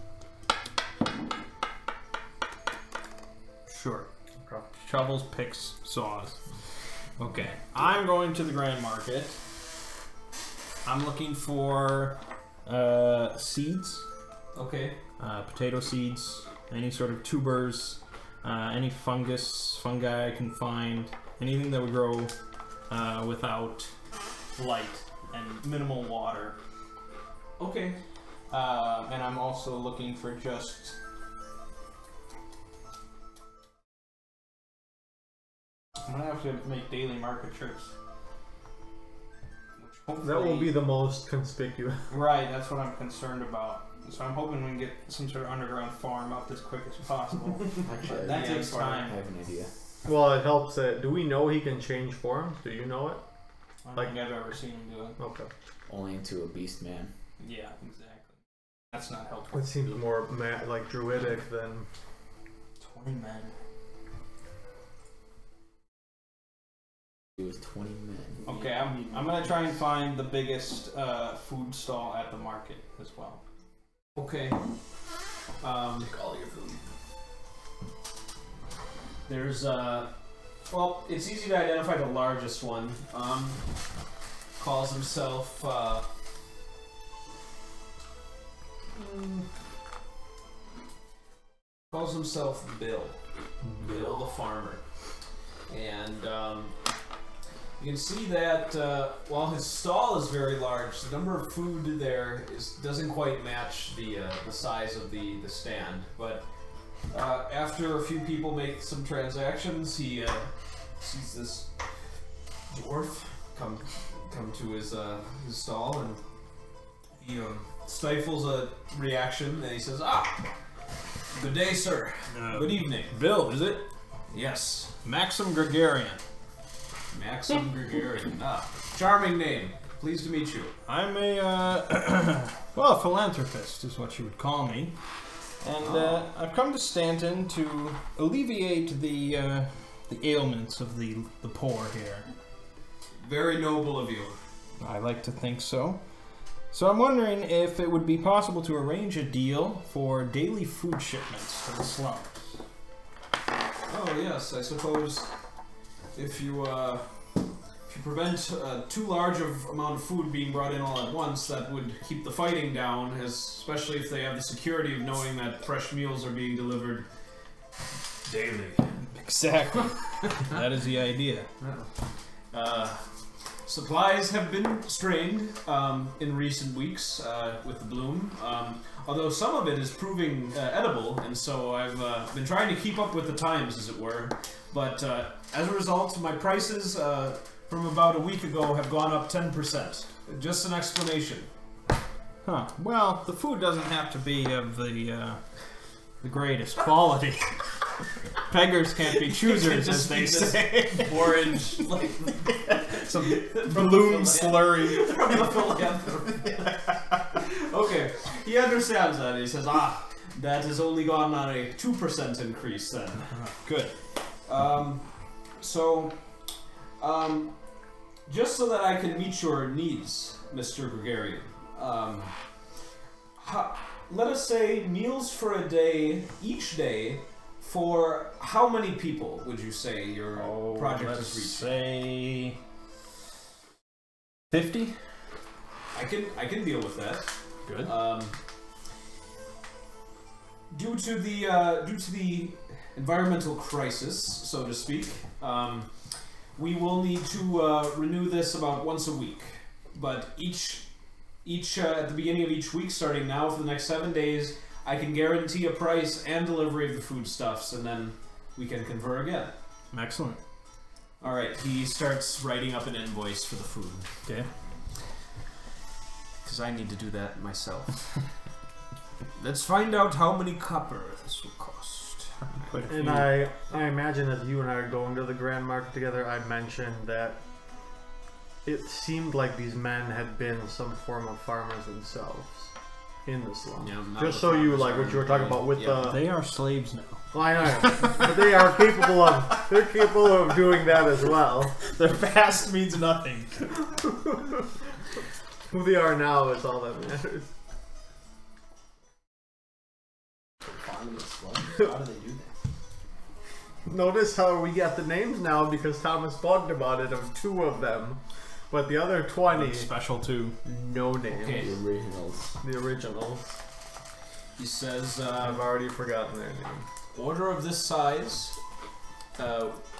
Sure. Okay. Shovels, picks, saws. Okay. I'm going to the Grand Market. I'm looking for seeds. Okay. Potato seeds, any sort of tubers, any fungi I can find, anything that would grow without light and minimal water. Okay. And I'm also looking for just I'm gonna have to make daily market trips. That will be the most conspicuous. Right, that's what I'm concerned about. So I'm hoping we can get some sort of underground farm up as quick as possible. Actually, That yeah, takes I time. have an idea. Well, it helps that. Do we know he can change forms? Do you know it? I don't think I've ever seen him do it. Okay. Only into a beast man. Yeah, exactly. That's not helpful. It seems more like druidic than. 20 men. It was 20 men. Okay, I'm gonna try and find the biggest food stall at the market as well. Okay. Take all your food. There's well, it's easy to identify the largest one. Calls himself Bill. Bill the farmer. And you can see that while his stall is very large, the number of food there doesn't quite match the size of the stand. But after a few people make some transactions, he sees this dwarf come to his stall, and he stifles a reaction, and he says, good day, sir. Good evening. Bill, is it? Yes. Maxim Gregarian. Maxim Gregarian. Charming name. Pleased to meet you. I'm a, well, a philanthropist is what you would call me. And I've come to Stanton to alleviate the ailments of the poor here. Very noble of you. I like to think so. So I'm wondering if it would be possible to arrange a deal for daily food shipments to the slums. Oh yes, I suppose if you prevent too large of amount of food being brought in all at once, that would keep the fighting down, especially if they have the security of knowing that fresh meals are being delivered daily. Exactly. That is the idea. Supplies have been strained in recent weeks with the bloom, although some of it is proving edible, and so I've been trying to keep up with the times, as it were. But as a result, my prices from about a week ago have gone up 10%. Just an explanation. Huh. Well, the food doesn't have to be of the greatest quality. Beggars can't be choosers, as they say. Orange, like some bloom slurry from the philanthropy. Okay, he understands that. He says, that has only gone on a 2% increase then. Good. Just so that I can meet your needs, Mr. Gregarian, let us say meals for a day, each day, for how many people would you say your project has reached? Say 50. I can deal with that. Good. Due to the environmental crisis, so to speak, we will need to renew this about once a week. But each at the beginning of each week, starting now for the next 7 days, I can guarantee a price and delivery of the foodstuffs, and then we can confer again. Excellent. All right. He starts writing up an invoice for the food. Okay. Because I need to do that myself. Let's find out how many copper this will cost. And I imagine that you and I are going to the Grand Market together. I mentioned that it seemed like these men had been some form of farmers themselves in the slum. Yeah, just so you like what you were talking about with the. They are slaves now. Well, I know, but they are capable of. They're capable of doing that as well. Their past means nothing. Who they are now is all that matters. How do they do that? Notice how we got the names now because Thomas bugged about it of 2 of them, but the other 20 special 2. no names. Okay. The originals. The originals. He says, I've already forgotten their name. order of this size,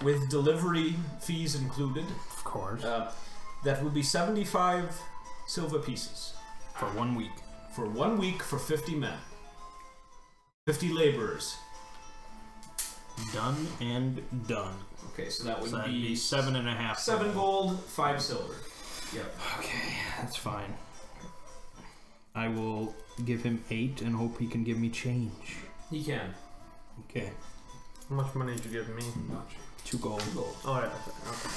with delivery fees included, Of course. that will be 75 silver pieces. For 1 week. For 1 week for 50 men. 50 laborers. Done and done. Okay, so that would So that'd be be 7.5. 7 gold, 5 silver. Yep. Okay, that's fine. I will give him 8 and hope he can give me change. He can. Okay. How much money did you give me? 2 gold. 2 gold. Oh yeah. Okay.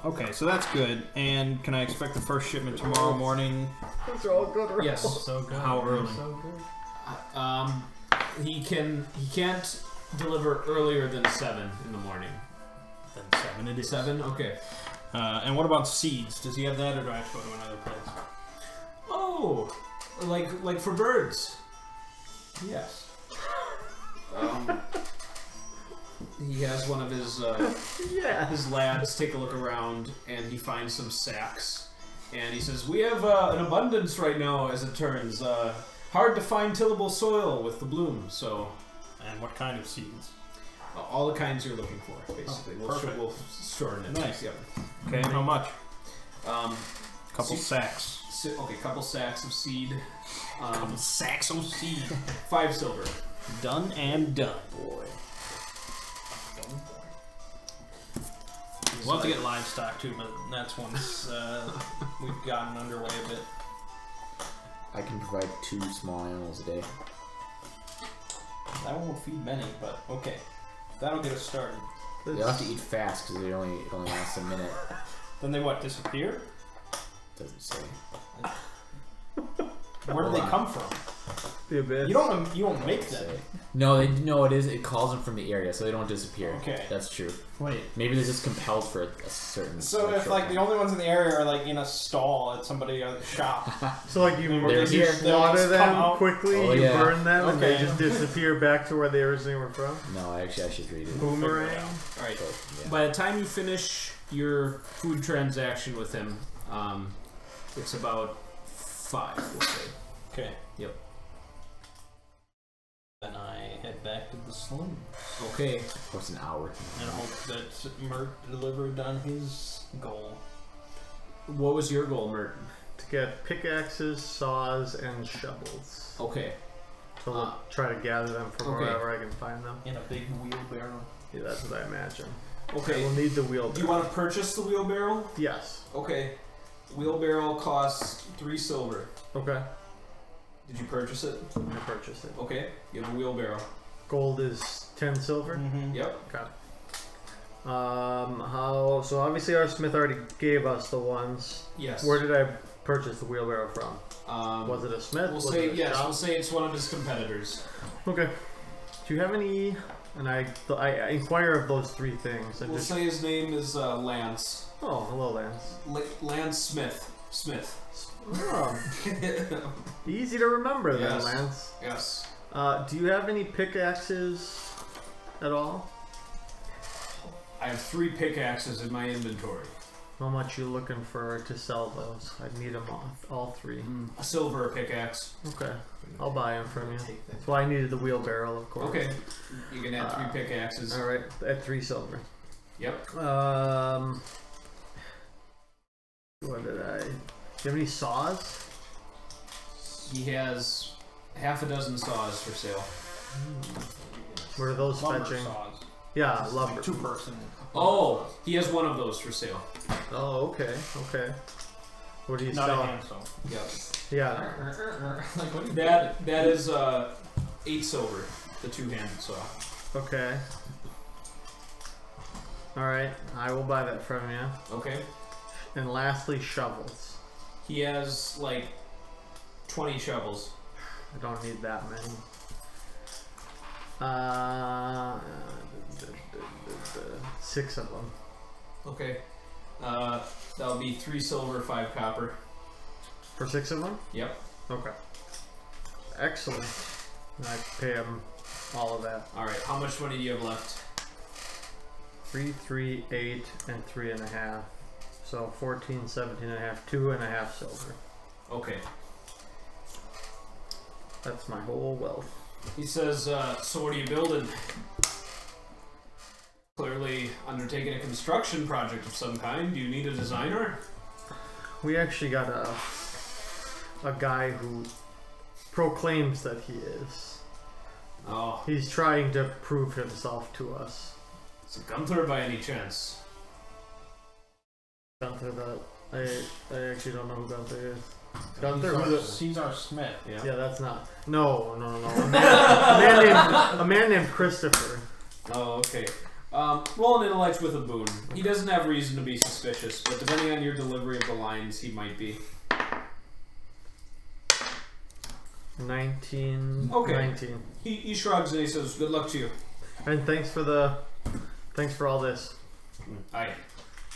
Okay, so that's good. And can I expect the first shipment tomorrow morning? Those are all good rolls. Yes. So good. How early? So good. He can't deliver earlier than 7 in the morning. Then 7 it is. 7. Okay. And what about seeds? Does he have that, or do I have to go to another place? Oh, like for birds. Yes. He has one of his his lads take a look around, and he finds some sacks, and he says, "We have an abundance right now, as it turns. Hard to find tillable soil with the bloom, so." And what kind of seeds? All the kinds you're looking for, basically. Perfect. We'll shorten it. Nice. Yep. Okay, how much? See- Couple sacks. Okay, couple sacks of seed. Couple sacks of seed. 5 silver. Done and done. Boy. We'll have to get livestock too, but that's once we've gotten underway a bit. I can provide 2 small animals a day. That won't feed many, but okay. That'll get us started. They'll have to eat fast because it only lasts a minute. Then they what, disappear? Doesn't say. Where do they come from? The abyss. You don't make them. Say. No, it is. It calls them from the area, so they don't disappear. Okay. That's true. Wait. Maybe they're just compelled for a certain. So if short like time. the only ones in the area are like in a stall at somebody else's shop. So like you They're here. slaughter They'll come them out. quickly, Oh, you yeah. burn them, and they Okay. just disappear back to where they originally were from. No, actually, I should read it. Boomerang. All right. But, yeah. By the time you finish your food transaction with him, it's about 5, we'll say. Okay. Yep. Then I head back to the saloon Okay. Of course, an hour. and hope that Mert delivered on his goal. What was your goal, Merton? To get pickaxes, saws, and shovels. Okay. So we'll try to gather them from Okay. wherever I can find them. In a big wheelbarrow. Yeah, that's what I imagine. Okay. We'll need the wheelbarrow. Do you want to purchase the wheelbarrow? Yes. Okay. Wheelbarrow costs 3 silver. Okay. Did you purchase it? I purchased it. Okay. You have a wheelbarrow. Gold is 10 silver. Mm-hmm. Yep. Okay. How? So obviously our smith already gave us the ones. Yes. Where did I purchase the wheelbarrow from? Was it a smith? We'll Was say it a yes. shop? We'll say it's one of his competitors. Okay. Do you have any? And I inquire of those 3 things. And We'll just say his name is Lance. oh, hello, Lance. Lance Smith. Smith. Oh, easy to remember then, Yes. Lance. Yes. Do you have any pickaxes at all? I have 3 pickaxes in my inventory. How much you looking for to sell those? I'd need them all 3. A silver pickaxe. Okay, I'll buy them from you. That's why I needed the wheelbarrow, of course. Okay. You can add 3 pickaxes. All right, at 3 silver. Yep. What did I? Do you have any saws? He has half a dozen saws for sale. Where are those Lumber fetching? saws. Yeah, It's lumber. like 2-person. Oh, he has one of those for sale. Oh, okay, okay. What do you Not a sell? hand saw. Yep. Yeah. Like what do you That is 8 silver, the 2-handed saw. Okay. All right, I will buy that from you. Okay. And lastly, shovels. He has like 20 shovels. I don't need that many. 6 of them. Okay. That'll be 3 silver, 5 copper. For 6 of them? Yep. Okay. Excellent. I pay him all of that. All right. How much money do you have left? 3, 3, 8, and 3.5. So 14, 17 and a half, 2.5 silver. Okay. That's my whole wealth. He says, so what are you building? Clearly undertaking a construction project of some kind. Do you need a designer? We actually got a guy who proclaims that he is. Oh, He's trying to prove himself to us. is it Gunther by any chance? Gunther, I actually don't know who Gunther is. Gunther, who the, Caesar Smith. yeah, that's not. No. A man named Christopher. Oh, okay. Roll an intellect with a boon. He doesn't have reason to be suspicious, but depending on your delivery of the lines, he might be. 19. Okay. 19. He shrugs and he says, good luck to you. And thanks for all this. Aye.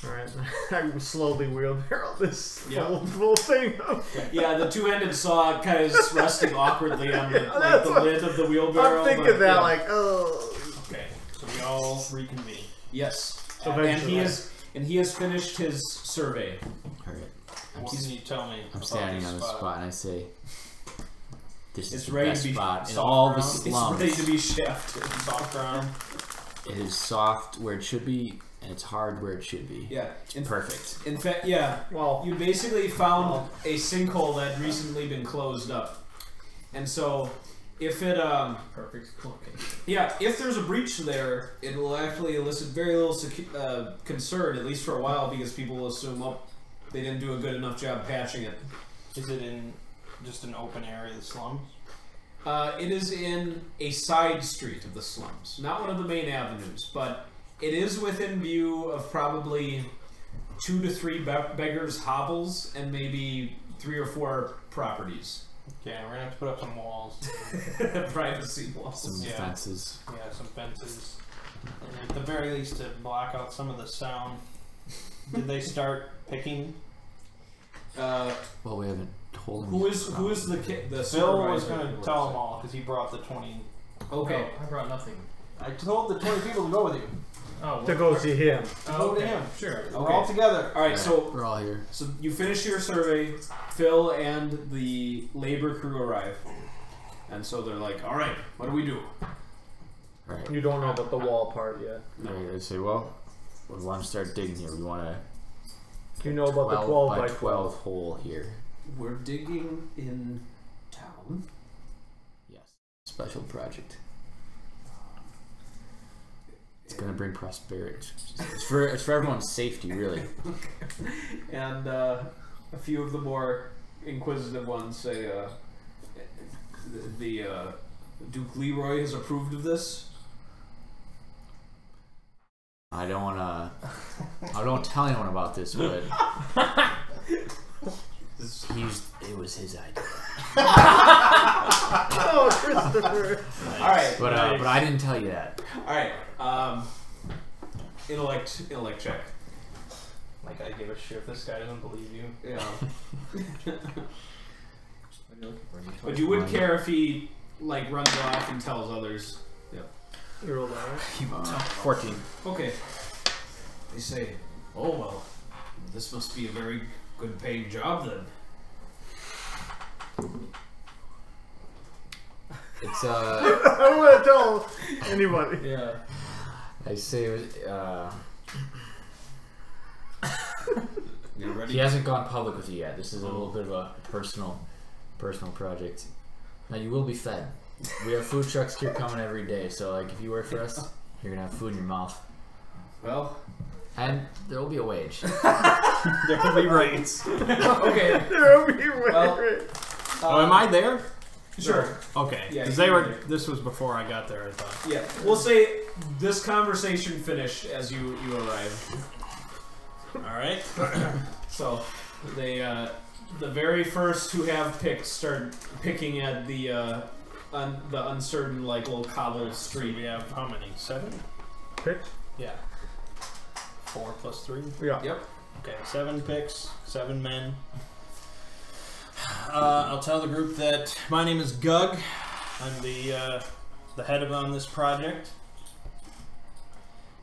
Alright. I slowly wheelbarrow this Yeah. full thing up. Yeah, the two-handed saw kind of is resting awkwardly on the, like, the lid of the wheelbarrow. I'm thinking but, that yeah. like, oh. Okay, so we all reconvene. Yes. Eventually. And he has finished his survey. Alright. What can you tell me? I'm about standing this on the spot and I say, this It's is the ready best to be spot in soft all the ground. It's slums. ready to be shafted. Soft ground. It is soft where it should be, and it's hard where it should be. Yeah. It's perfect. In fact, yeah. Well, You basically found a sinkhole that had recently been closed up. And so, if it, Perfect location. yeah, if there's a breach there, it will actually elicit very little concern, at least for a while, because people will assume, oh, they didn't do a good enough job patching it. Is it in just an open area of the slums? It is in a side street of the slums, not one of the main avenues, but it is within view of probably 2 to 3 beggars' hovels and maybe 3 or 4 properties. Okay, we're gonna have to put up some walls. Privacy walls. Some Yeah. fences. Yeah, some fences. And at the very least to block out some of the sound. Did they start picking? Well, we haven't told him. Who yet. is the Phil supervisor was gonna who works tell them there? all because he brought the 20. Okay. Oh, I brought nothing. I told the 20 people to go with you. Oh, to go see him. Oh, Go to okay. him. Sure. We're all together. All right. So We're all here. you finish your survey. Phil and the labor crew arrive, and so they're like, "All right, what do we do?" Alright. You don't know about the wall part yet. Alright, I say, well, we want to start digging here. We want a You know about the 12 by 12. hole here. We're digging in town. Yes. Special project. It's gonna bring prosperity. It's for everyone's safety, really. And a few of the more inquisitive ones say, the Duke Leroy has approved of this. I don't tell anyone about this, but it was his idea. Oh, Christopher. All right, But I didn't tell you that. all right. Intellect check. Like, I give a shit if this guy doesn't believe you. Yeah. But you wouldn't care if he like runs off and tells others. You rolled that, right? 14. Okay. They say, "Oh well, this must be a very good paying job then." It's I don't want to tell anybody. Yeah. I say it was, You ready? he hasn't gone public with you yet. This is a little bit of a personal project. Now you will be fed. We have food trucks here coming every day, so like if you work for us, you're gonna have food in your mouth, Well, and there will be a wage. There will be rates. okay. There will be Well, Oh, am I there? Sure. Okay, Yeah, because you they were were. there. This was before I got there. I thought. Yeah. We'll say this conversation finished as you arrive. All right. So they the very first who have picks start picking at the uncertain like little cobble So street. we have how many? 7? Picks? Yeah. 4 plus 3. Yeah. Yep. Okay, 7 picks, 7 men. I'll tell the group that my name is Gug. I'm the head on this project.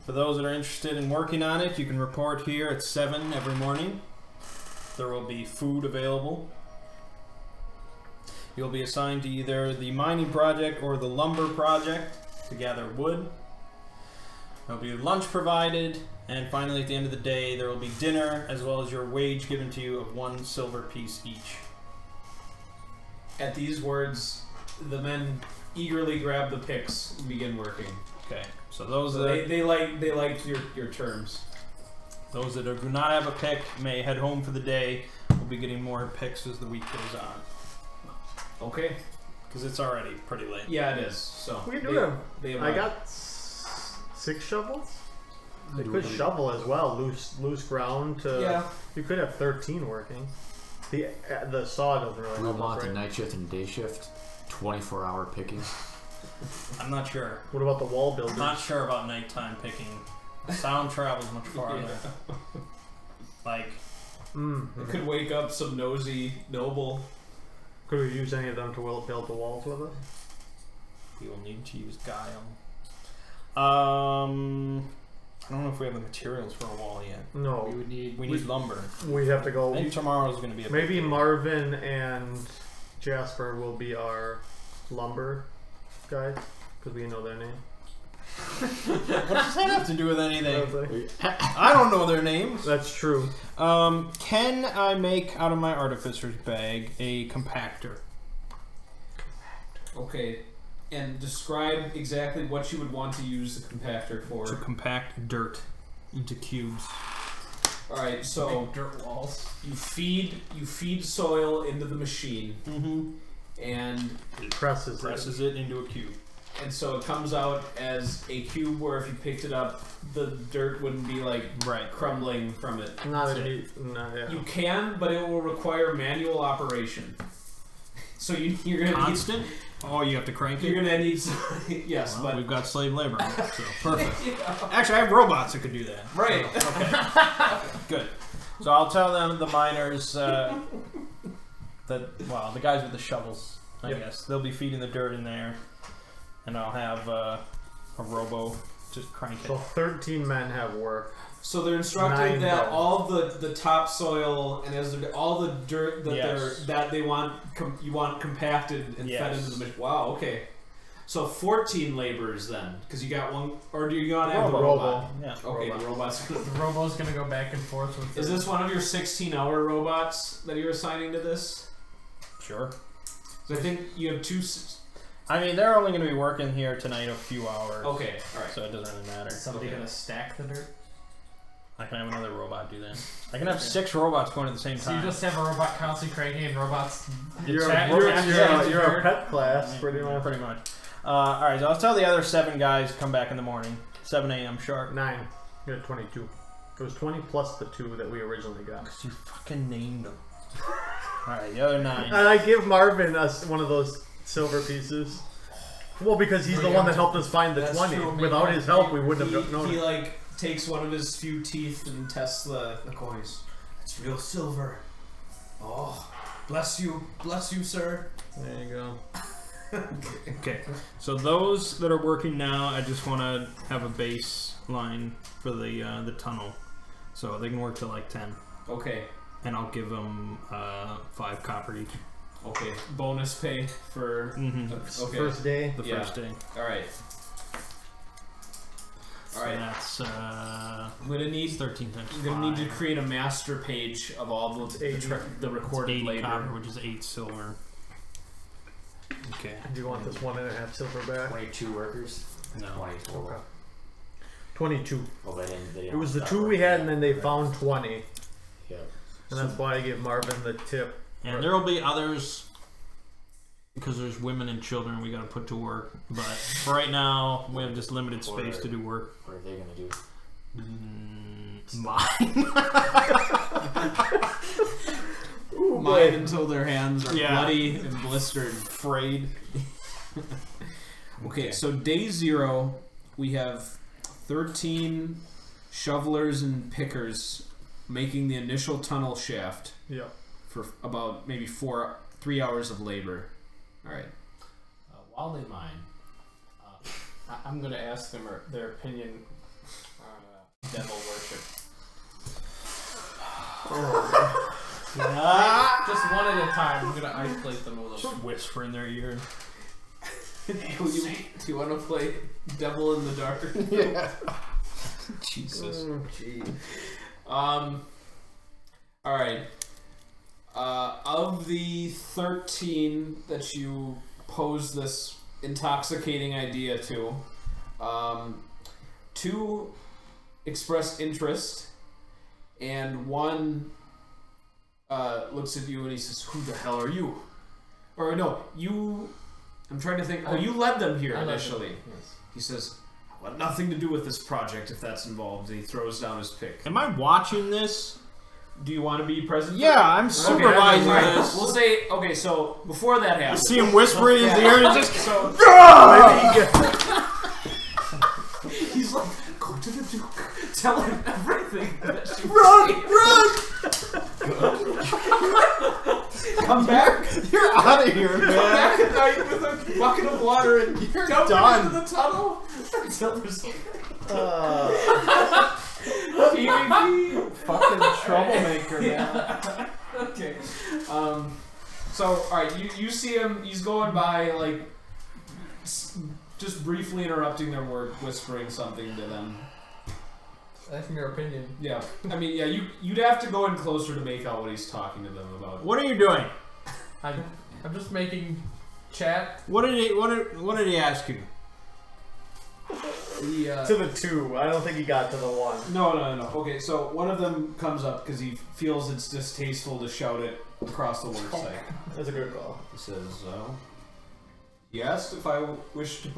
For those that are interested in working on it, you can report here at 7 every morning. There will be food available. You'll be assigned to either the mining project or the lumber project to gather wood. There'll be lunch provided, and finally at the end of the day there will be dinner as well as your wage given to you of 1 silver piece each. At these words, the men eagerly grab the picks and begin working. Okay, so those So that they like your terms. those that do not have a pick may head home for the day. We'll be getting more picks as the week goes on Okay. because it's already pretty late. Yeah, it is. So We can do them. They I got 6 shovels. They could shovel as well, loose ground to. Yeah. You could have 13 working. The saw doesn't really We help want us, the right? night shift and day shift, 24-hour picking. I'm not sure. What about the wall building? Not sure about nighttime picking. Sound travels much farther. Yeah. Like, It could wake up some nosy noble. Could we use any of them to build the walls with us? we will need to use guile. I don't know if we have the materials for a wall yet. No. We need lumber. We have to go. Maybe tomorrow's going to be a Maybe big day. Marvin and Jasper will be our lumber guys because we know their name. What does that have to do with anything? Nothing. I don't know their names. That's true. Can I make out of my artificer's bag a compactor? Okay. And describe exactly what you would want to use the compactor for. To compact dirt into cubes. Alright, so Big dirt walls. you feed soil into the machine, and It presses Presses it into a cube. so it comes out as a cube where if you picked it up, the dirt wouldn't be like Right. crumbling from it. Not a neat. Not, yeah. You can, but it will require manual operation. So you're gonna Constant? Oh, you have to crank it? you're gonna need some, yes, Well, but we've got slave labor. So perfect. yeah. Actually, I have robots that could do that. Right. Good. So I'll tell them, the miners, that, well, the guys with the shovels, I guess, they'll be feeding the dirt in there. And I'll have a robo just crank it. So 13 men have work. So they're instructed 9 that go. all the topsoil and all the dirt that Yes. that they want you want compacted and fed into the machine. Wow. Okay. So 14 laborers then, because you got one, or do you want to have the robot? Yeah. Okay, Robot. the robot's. The robo's gonna go back and forth with. Is this one of your 16-hour robots that you're assigning to this? Sure. So I think you have two. I mean, they're only going to be working here tonight a few hours. Okay. All right. So it doesn't really matter. Is somebody gonna stack the dirt? I can have another robot do that. I can have 6 robots going at the same So time. you just have a robot constantly cranking and robots. You're Attack- a pet class, pretty much. Pretty much. Alright, so I'll tell the other 7 guys to come back in the morning. 7 a.m. sharp. 9. You got 22. It was 20 plus the 2 that we originally got. Because you fucking named them. Alright, the other 9. And I give Marvin us one of those silver pieces. Well, because he's the one that helped us find the That's 20. true. Without his help, we wouldn't have known. He like takes one of his few teeth and tests the coins. It's real silver. Oh, bless you, sir. There you go. Okay, so those that are working now, I just want to have a baseline for the tunnel. So they can work till like 10. Okay. And I'll give them 5 copper each. Okay. Bonus pay for. Okay. First day. The first day. All right. So that's I'm gonna need 13 times. I'm gonna need to create a master page of all the recorded 80 labor. copper, which is 8 silver. Okay. Do you want this 1.5 silver back? 22 workers? No. 20 total. 22. Well, they didn't It was the start 2 we working had, yet. and then they found 20. Yeah. And that's why I gave Marvin the tip. And there will be others, because there's women and children we got to put to work. But for right now, we have just limited space to do work. What are they going to do? Mine. Ooh, Mine until their hands are Yeah. bloody and blistered. Frayed. Okay, so day 0, we have 13 shovelers and pickers making the initial tunnel shaft Yeah. for about maybe 3 hours of labor. All right. While they mine, I'm gonna ask them their opinion on devil worship. Just one at a time. I'm gonna isolate them a little. Just whisper in their ear. Do you want to play Devil in the Dark? Yeah. Jesus. Oh, gee. All right. Of the 13 that you pose this intoxicating idea to, 2 expressed interest, and 1 looks at you and he says, "Who the hell are you?" Or no, you. I'm trying to think. Oh, you led them here initially. Yes. He says, "I want nothing to do with this project if that's involved." And he throws down his pick. Am I watching this? Do you want to be present? Yeah, I'm supervising Okay, this. We'll say, okay, so before that I happens. see him whispering in his ear and just. So, he's like, "Go to the Duke. tell him everything that you Run! Come back. You're out of here, Come man. back at night with a bucket of water and You're dump done. it into the tunnel until there's PvP. Fucking troublemaker, man. Yeah. Okay. So, alright, you see him, he's going by, like, just briefly interrupting their work, whispering something to them. That's your opinion. Yeah. I mean, yeah, you'd have to go in closer to make out what he's talking to them about. What are you doing? I'm just making chat. What did he ask you? To the 2. I don't think he got to the 1. No. Okay, so one of them comes up because he feels it's distasteful to shout it across the work site. That's a good call. He says, he asked if I wish to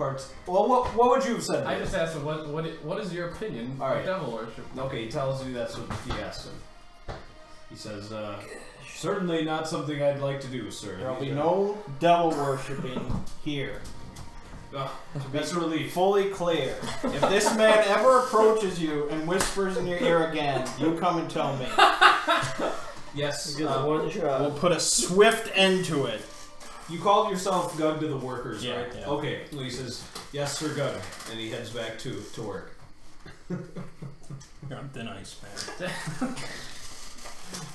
Well, what would you have said? I just asked him what is your opinion All right. of devil worship? Okay, he tells you that's what he asked him. He says, certainly not something I'd like to do, sir. There'll be no devil worshipping here. That's a relief. Fully clear. If this man ever approaches you and whispers in your ear again, you come and tell me. Yes. One shot. We'll put a swift end to it. You called yourself Gug to the workers, Yeah, right? yeah. Okay. Well, he says, yes, sir, Gug. And he heads back to work. You're on thin ice, man.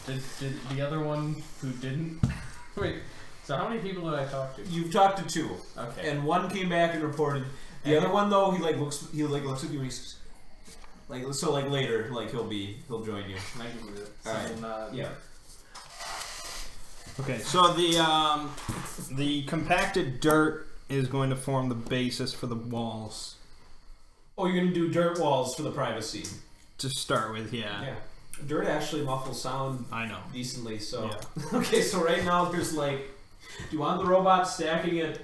Did the other one who didn't? Wait. So how many people did I talk to? You've talked to 2. Okay. And one came back and reported. The other one though, he looks at you and he says, later, he'll join you. Alright. Yeah. Okay, so the compacted dirt is going to form the basis for the walls. Oh, you're gonna do dirt walls for the privacy. To start with, yeah. Dirt actually muffles sound I know. decently, so Yeah. okay, so right now there's do you want the robot stacking it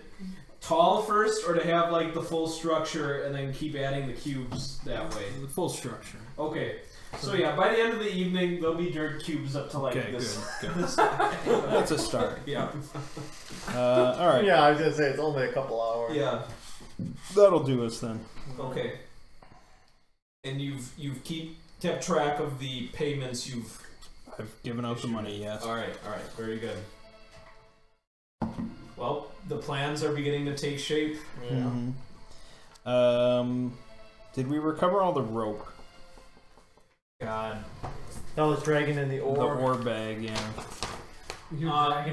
tall first, or to have the full structure and then keep adding the cubes that way? The full structure. Okay. So yeah, by the end of the evening there'll be dirt cubes up to this. Good. This That's a start. Yeah. Alright. Yeah, I was gonna say it's only a couple hours. Yeah. That'll do us then. Okay. And you've kept track of the payments I've given out the money, yes. Alright, very good. Well, the plans are beginning to take shape. Yeah. Mm-hmm. Did we recover all the rope? God. That was dragging in the ore. The ore bag, yeah.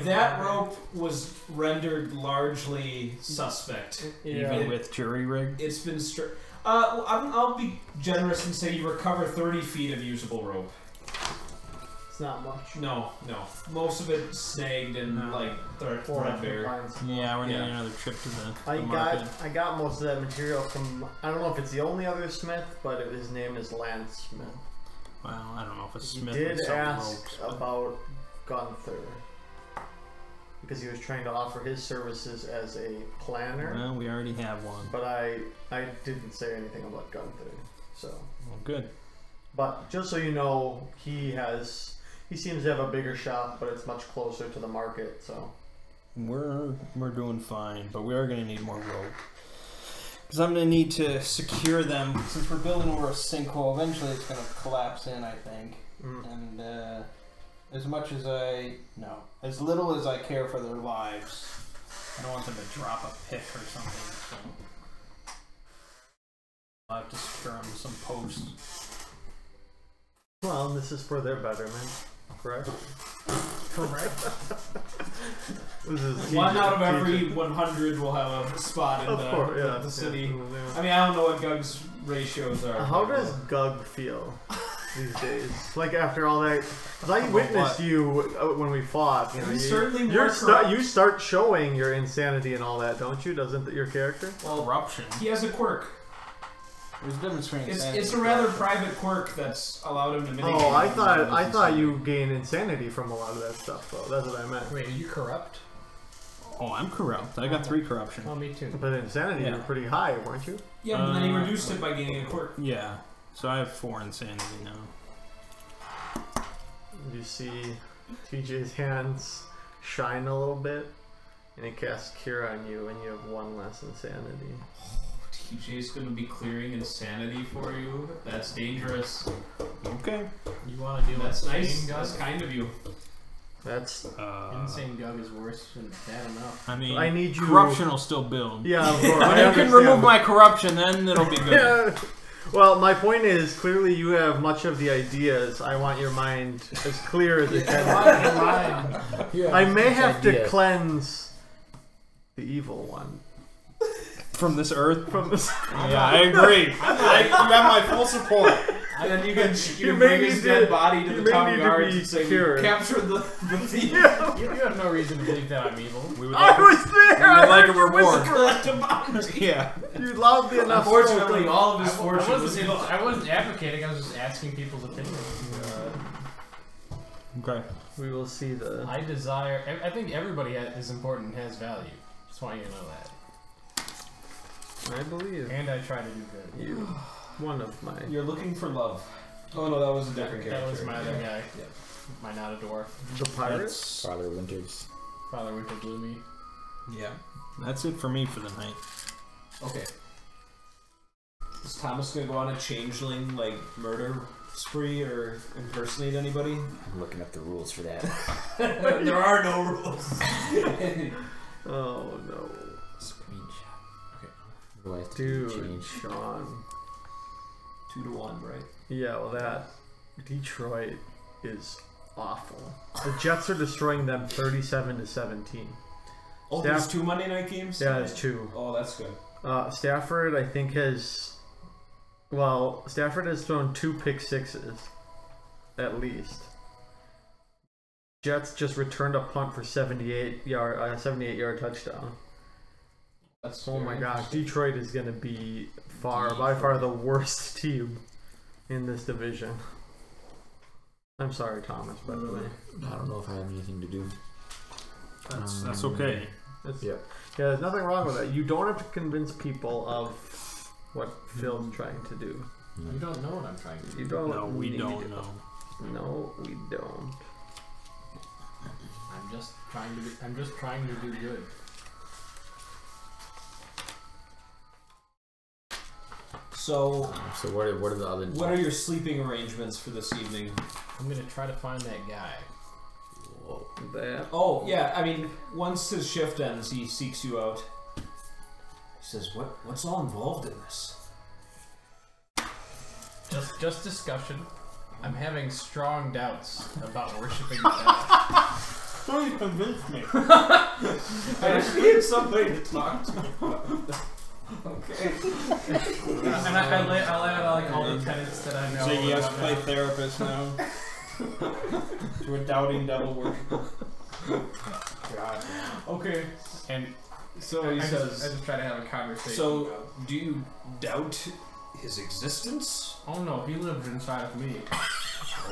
That rope was rendered largely suspect. Yeah. Even with jury rig? It's been I'll be generous and say you recover 30 feet of usable rope. It's not much. No. Most of it snagged and threadbare. Yeah, we're needing Yeah. another trip to the I market. got most of that material from, I don't know if it's the only other smith, but his name is Lance Smith. Well, I don't know if a He smith did would sell ask ropes. But about Gunther because he was trying to offer his services as a planner, well, we already have one. but I didn't say anything about Gunther. So, Well, good. but just so you know, he seems to have a bigger shop, but it's much closer to the market. So We're doing fine, but we are going to need more rope. Because I'm going to need to secure them. Since we're building over a sinkhole, eventually it's going to collapse in, I think. And as little as I care for their lives, I don't want them to drop a pit or something. So I'll have to secure them some posts. well, this is for their betterment, correct? Correct. This is One out of every 100 will have a spot in Of course, yeah, the city. yeah. I mean, I don't know what Gug's ratios are. How does Gug feel these days? Like after all that, because I witnessed you when we fought. You know, He's certainly more you start showing your insanity and all that, don't you? Doesn't your character? Well, Corruption. he has a quirk. There's a difference between It's insanity a and rather corruption. private quirk that's allowed him to mitigate. Oh, I thought insanity. you gained insanity from a lot of that stuff, though. That's what I meant. Wait, are you corrupt? Oh, I'm corrupt. I got 3 corruption. Oh, me too. But insanity, Yeah. you were pretty high, weren't you? Yeah, but then he reduced it by gaining a quirk. Yeah. So I have 4 insanity now. You see TJ's hands shine a little bit, and he casts Cure on you, and you have 1 less insanity. TJ's gonna be clearing insanity for you. That's dangerous. Okay. You want to deal That's with nice. insane That's Gug? kind of you. That's. Insane Gug is worse than bad enough. I mean, I need you. corruption will still build. Yeah, of course. When I you can understand. remove my corruption, then it'll be good. Yeah. Well, my point is, clearly you have much of the ideas. I want your mind as clear as it can. I may have to cleanse the evil one. From this earth? From this. Yeah, I agree. You have my full support. And then you can may bring need his to- dead body to you the may town need to guards be and say, cured. we captured the thief. Yeah. You have no reason to believe that I'm evil. We would I like, was there! we would like a I reward. Collect a bounty. Yeah. You loudly enough. Unfortunately, spoke. all of his fortune was gone. I wasn't advocating. I was just asking people's opinions. Okay. We will see the. I desire. I think everybody is important and has value. Just want you to know that. I believe And I try to do good. you. One of my. You're looking for love. Oh no, that was a different character. That was my other guy. Yeah. My not a dwarf. The pirates. Father Winters. Father Winter Gloomy. Yeah. That's it for me for the night. Okay. Is Thomas gonna go on a changeling like murder spree or impersonate anybody? I'm looking up the rules for that. There are no rules. Oh no. Screenshot. Okay. What do I have to Dude, change? Sean. 2-1, right? Yeah, well, that. Detroit is awful. The Jets are destroying them 37-17. Oh, Staff- there's 2 Monday night games? Yeah, there's 2. Oh, that's good. Stafford, I think, has. Well, Stafford has thrown 2 pick sixes. At least. Jets just returned a punt for 78-yard touchdown. That's Oh my very gosh, interesting. Detroit is going to be by far the worst team in this division. I'm sorry, Thomas, by the way. I don't know if I have anything to do. That's okay. Yeah. Yeah, there's nothing wrong with that. You don't have to convince people of what Phil's trying to do. You don't know what I'm trying to do. You don't. No, we need don't to. know. No, we don't. I'm just trying to do good. So, So what are the other? what are your sleeping arrangements for this evening? I'm gonna try to find that guy. Whoa. That. Oh, yeah, I mean, once his shift ends, he seeks you out. He says, what's all involved in this? Just discussion. I'm having strong doubts about worshiping the devil. So you convinced me. I just need somebody to talk to. Okay. And I lay out like all the tenets that I know. So he has to about play that. therapist now. To a doubting devil worshiper. God. Okay. And So he I says, just try to have a conversation. so do you doubt his existence? Oh no, he lives inside of me.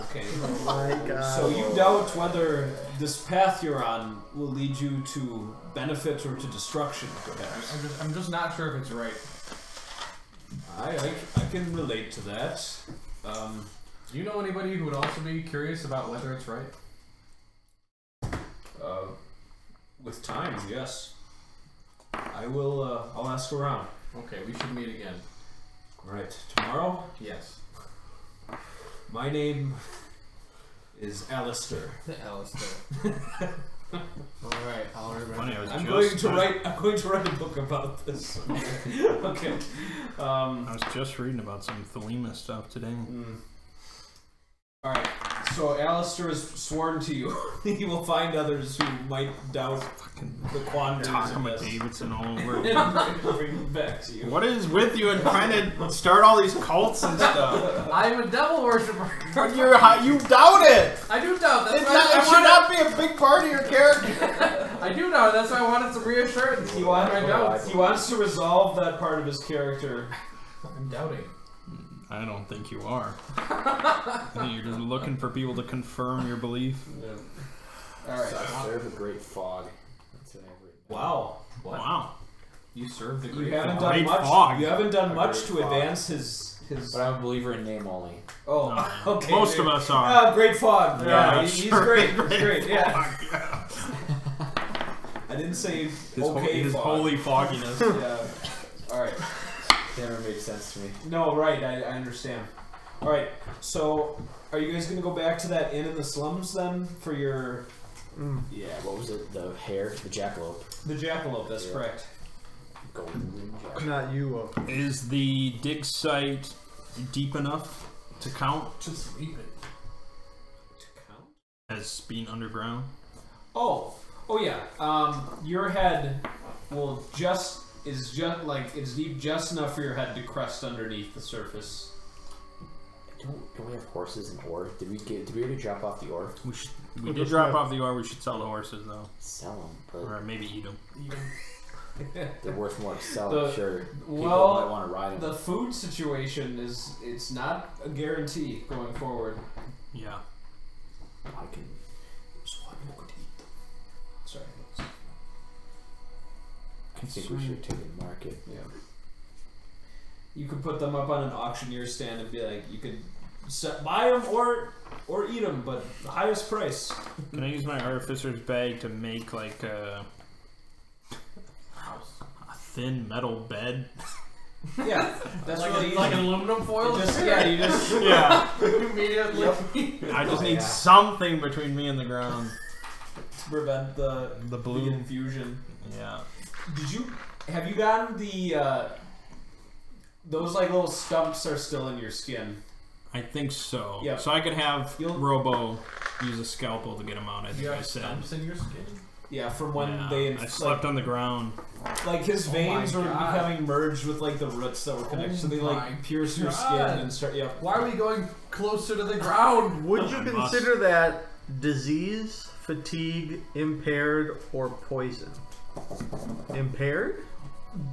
Okay. Oh my god. So you doubt whether this path you're on will lead you to benefit or to destruction, perhaps. I'm just not sure if it's right. I can relate to that. Do you know anybody who would also be curious about whether it's right? With time, yes. I will. I'll ask around. Okay, we should meet again. All right, tomorrow. Yes. My name is Alistair. The Alistair. Alright, I'll remember. Funny, I was I'm just- going to write a book about this. Okay. I was just reading about some Thelema stuff today. Alright, so Alistair has sworn to you. He will find others who might doubt the quandaries of Takama this. Davidson all over. And bring them back to you. What is with you and trying to start all these cults and stuff? I'm a devil worshiper. You doubt it! I do doubt. That's It why should not be a big part of your character. I do doubt. That's why I wanted some reassurance. He wants, I doubt. he wants to resolve that part of his character. I'm doubting. I don't think you are. I think you're just looking for people to confirm your belief. Alright. Serve a great fog. That's what I've written. Wow. What? Wow. You served the You great haven't fog. done Great much. fog. You haven't done A much great to fog. advance his. But I'm a believer in name only. Oh, No. okay. Most of us are. Great fog. Yeah, he's sure. great. He's great. Yeah. I didn't say His, okay. his fog. holy fogginess. Yeah. All right. Never made sense to me. No, right, I understand. Alright, so are you guys gonna go back to that inn in the slums then for your Yeah, what was it? The hare? The jackalope. the jackalope, that's correct. Golden jackalope. Not you. Is the dig site deep enough to count Just leave it. To count? as being underground? Oh yeah. Your head will is just like it's deep just enough for your head to crest underneath the surface. Don't we have horses and ore? Did we already drop off the ore? We did drop off the ore. We should sell the horses though, Sell them, but or maybe eat them. they're worth more to sell. The- Sure, people well, might want to ride them. The food situation it's not a guarantee going forward. Yeah. I can. So I'm not going to eat them. Sorry. I think we should take it to market. Yeah. You could put them up on an auctioneer stand and be like, you could buy them or eat them, but the highest price. Can I use my artificer's bag to make like a thin metal bed? Yeah, that's Like, really like easy. aluminum foil? You just Yeah. Immediately. I just need yeah. something between me and the ground. to prevent the blue. infusion. Yeah. Have you gotten the those like little stumps are still in your skin? I think so. Yeah. So I could have You'll- Robo use a scalpel to get him out. I think You I have said. stumps in your skin? Yeah, from when Yeah, I slept on the ground. like his Oh veins my were God. becoming merged with like the roots that were connected, so they my like pierce your skin God. and start. Yeah. Why are we going closer to the ground? Would you I must. consider that disease, fatigue, impaired, or poison? Impaired?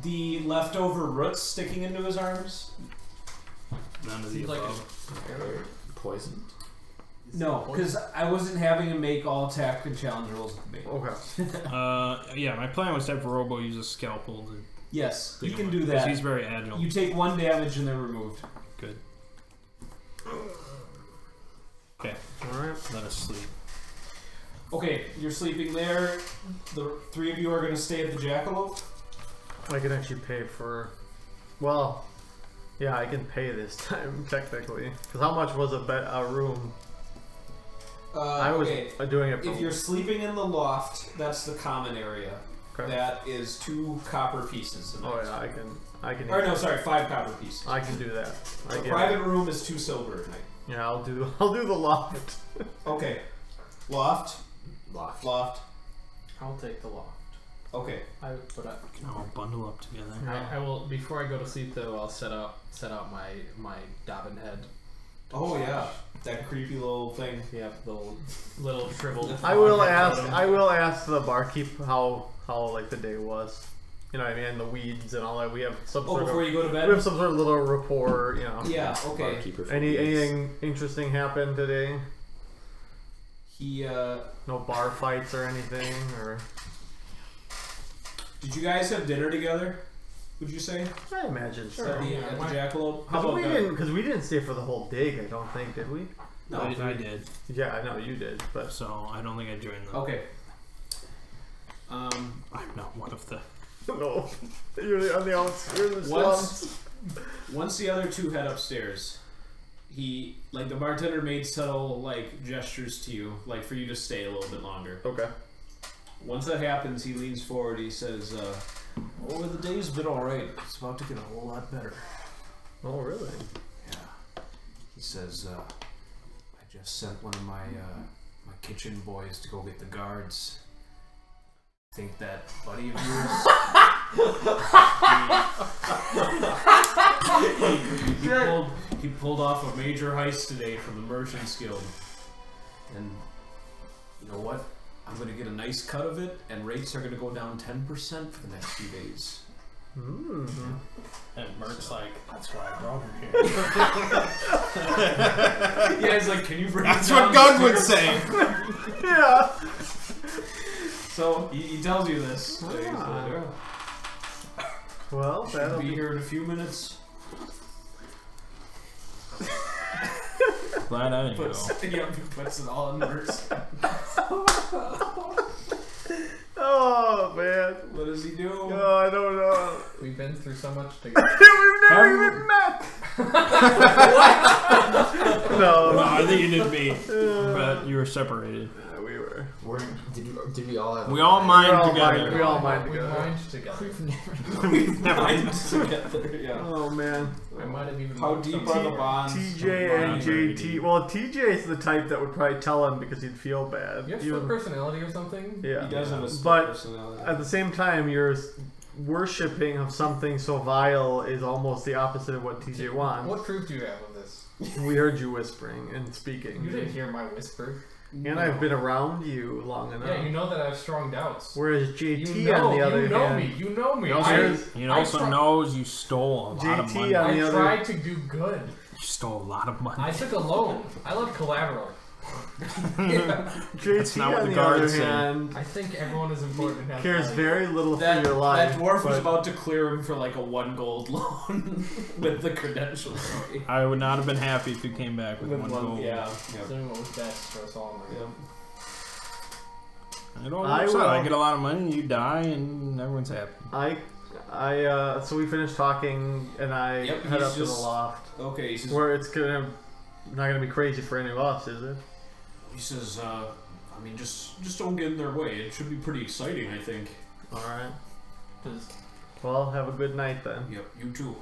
The leftover roots sticking into his arms? None of the Seems like above. Poisoned. No, because I wasn't having him make all attack and challenge rolls with me. Okay. Yeah, my plan was to have Robo use a scalpel to Yes, he dig can him do up, 'cause that. He's very agile. You take 1 damage and they're removed. Good. Okay, Alright. let us sleep. Okay, you're sleeping there. The 3 of you are going to stay at the jackalope. I can actually pay for. Well, yeah, I can pay this time, technically. Because how much was a room? I was okay. doing it for. If you're sleeping in the loft, that's the common area. Okay. That is 2 copper pieces. Oh yeah, I can. Or no, sorry, 5 copper pieces. I can do that. I The get private it. room is 2 silver at night. Yeah, I'll do the loft. Okay. Loft. Loft. Loft. I'll take the loft. Okay. We can all bundle up together. I will. Before I go to sleep, though, I'll set out my Dobbin head. Oh yeah, that creepy little thing. Yeah, the little shriveled. I will frog head ask. totem. I will ask the barkeep how like the day was. You know what I mean? And the weeds and all that. We have some Oh, sort before of. you go to We bed. have some sort of little rapport. You know. Yeah. Okay. Barkeeper for Anything interesting happened today? He. No bar fights or anything, or Did you guys have dinner together? Would you say I imagine so. at the jackalope? How Because about we that? didn't. Because we didn't stay for the whole dig. I don't think, did we? No. I did, Yeah, I know you did, but so I don't think I joined them. Okay. I'm not one of the. no. You're on the outs. You're in the slums. Once the other 2 head upstairs, he the bartender made subtle gestures to you, for you to stay a little bit longer. Okay. Once that happens, he leans forward. He says, "Oh, the day's been all right. It's about to get a whole lot better." Oh, really? Yeah. He says, "I just sent one of my my kitchen boys to go get the guards. I think that buddy of yours, he pulled off a major heist today from the Merchants Guild, and you know what? I'm going to get a nice cut of it, and rates are going to go down 10% for the next few days." Mm. And Merc's like, that's why I brought him here. Yeah, he's like, "Can you bring That's it down what God the would stairs?" say. Yeah. So he tells you this. So he's like, Ah. "Oh, Well, that'll be be. here in a few minutes." Glad I didn't go. Puts it all in words. Oh man. What does he do? Oh, I don't know. We've been through so much together. We've never even met. No. No, I think you did meet, but you were separated. We were. Did we all have? We all mined together. We all mined We together. mined together. We've never. Mined together, yeah. Oh man. I might have even. How moved deep some are the more. bonds? TJ and Mine very JT. deep. Well, TJ's the type that would probably tell him because he'd feel bad. You have split personality or something? Yeah. He does have a split But personality. at the same time, your worshipping of something so vile is almost the opposite of what TJ wants. What proof do you have of this? We heard you whispering and You speaking. didn't hear my whisper. And I've been around you long enough. Yeah, you know that I have strong doubts. Whereas JT, You know, on the other you know hand, me. You know me. He also knows you stole a lot of JT money. on the I other. tried to do good. You stole a lot of money. I took a loan. I love collateral. JT not what on the the other guards say. hand I think everyone is important. and has cares value. very little That, for your life. that dwarf was but about to clear him for like a 1 gold loan with the credentials. I would not have been happy if you came back with, one gold. Yeah. Doing what was best for us all. Yeah. It all I works out. will- I get a lot of money, you die, and everyone's happy. So we finished talking, and I Yep, head he's up to the just- loft, Okay, he says, where it's not gonna be crazy for any of us, is it? I mean, just don't get in their way. It should be pretty exciting, I think. All right. Does- Well, have a good night then. Yep, you too.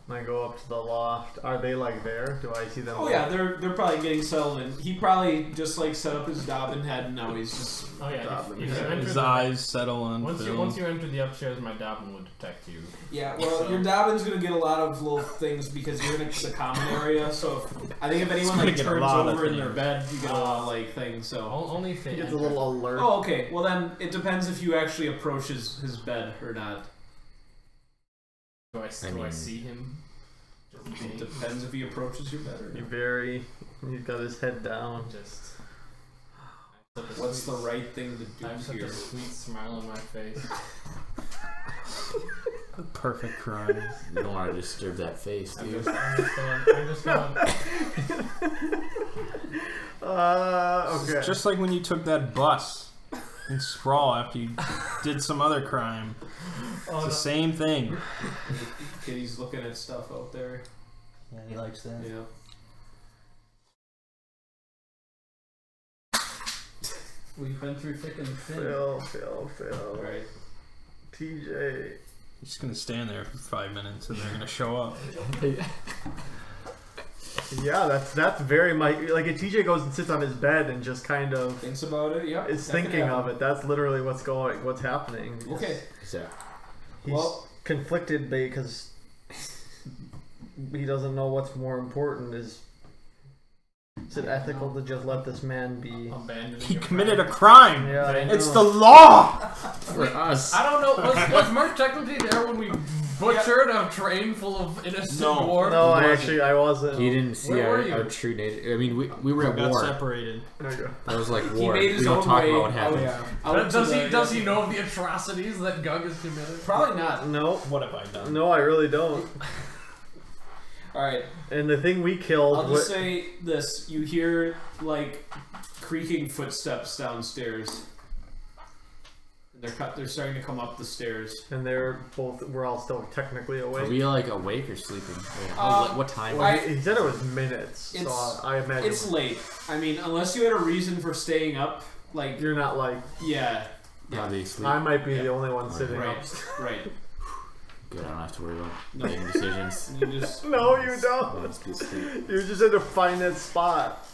And I go up to the loft. Are they like there? Do I see them? Oh yeah, they're probably getting settled in. He probably just like set up his Dobbin head and now he's just Oh yeah. Dobbin. If you Yeah, enter His the- eyes settle on Once Phil. you enter the upstairs, my Dobbin would detect you. yeah. Well, So- your Dobbin's gonna get a lot of little things because you're in the common area. So I think if anyone gonna like get a turns lot of over in their things. bed, you get a lot of like things. So Only if they He gets a enter. little alert. oh okay. Well then it depends if you actually approach his bed or not. Do I mean- see him? It depends if he approaches your bed or not. He's got his head down. Just. What's the right thing to I have do such here? a sweet smile on my face. Perfect crime. You don't want to disturb that face, I'm dude. just going. Okay. It's just like when you took that bus in Sprawl after you did some other crime. It's the same thing. Kitty's looking at stuff out there. Yeah, he likes that. Yeah. We've been through thick and thin. Phil. Right. TJ. He's just gonna stand there for 5 minutes and they're gonna show up. Yeah, that's very like if TJ goes and sits on his bed and just kind of Thinks about it. Yeah. is thinking of it. That's literally what's happening. Okay. So, He's Well- conflicted because he doesn't know what's more important. Is it ethical to just let this man be? Abandoning He your committed a friend. crime! Yeah, I It's know. the law! for us, I don't know. Was Mark technically there when we butchered a train full of innocent dwarves? No, wasn't. I wasn't. he didn't see Where were you? our true native. I mean, we were at Got war. separated. There you go. That was like He war. made his We don't own talk way about what happened. out Does to he the- does he know of the atrocities that Gug has committed? Probably not. No, What have I done? no, I really don't. All right. And the thing we killed. I'll just say this: you hear like creaking footsteps downstairs. They're starting to come up the stairs. and we're all still technically Are awake. we like awake or sleeping? Wait, what time? Well, he said it was minutes, so It's- I imagine It's late. I mean, unless you had a reason for staying up, like you're not like yeah, Probably sleep. I might be Yeah. the only one sitting right, up. right. Good. I don't have to worry about No. making decisions. You just No, you I'll don't. just be asleep. You just had to find that spot.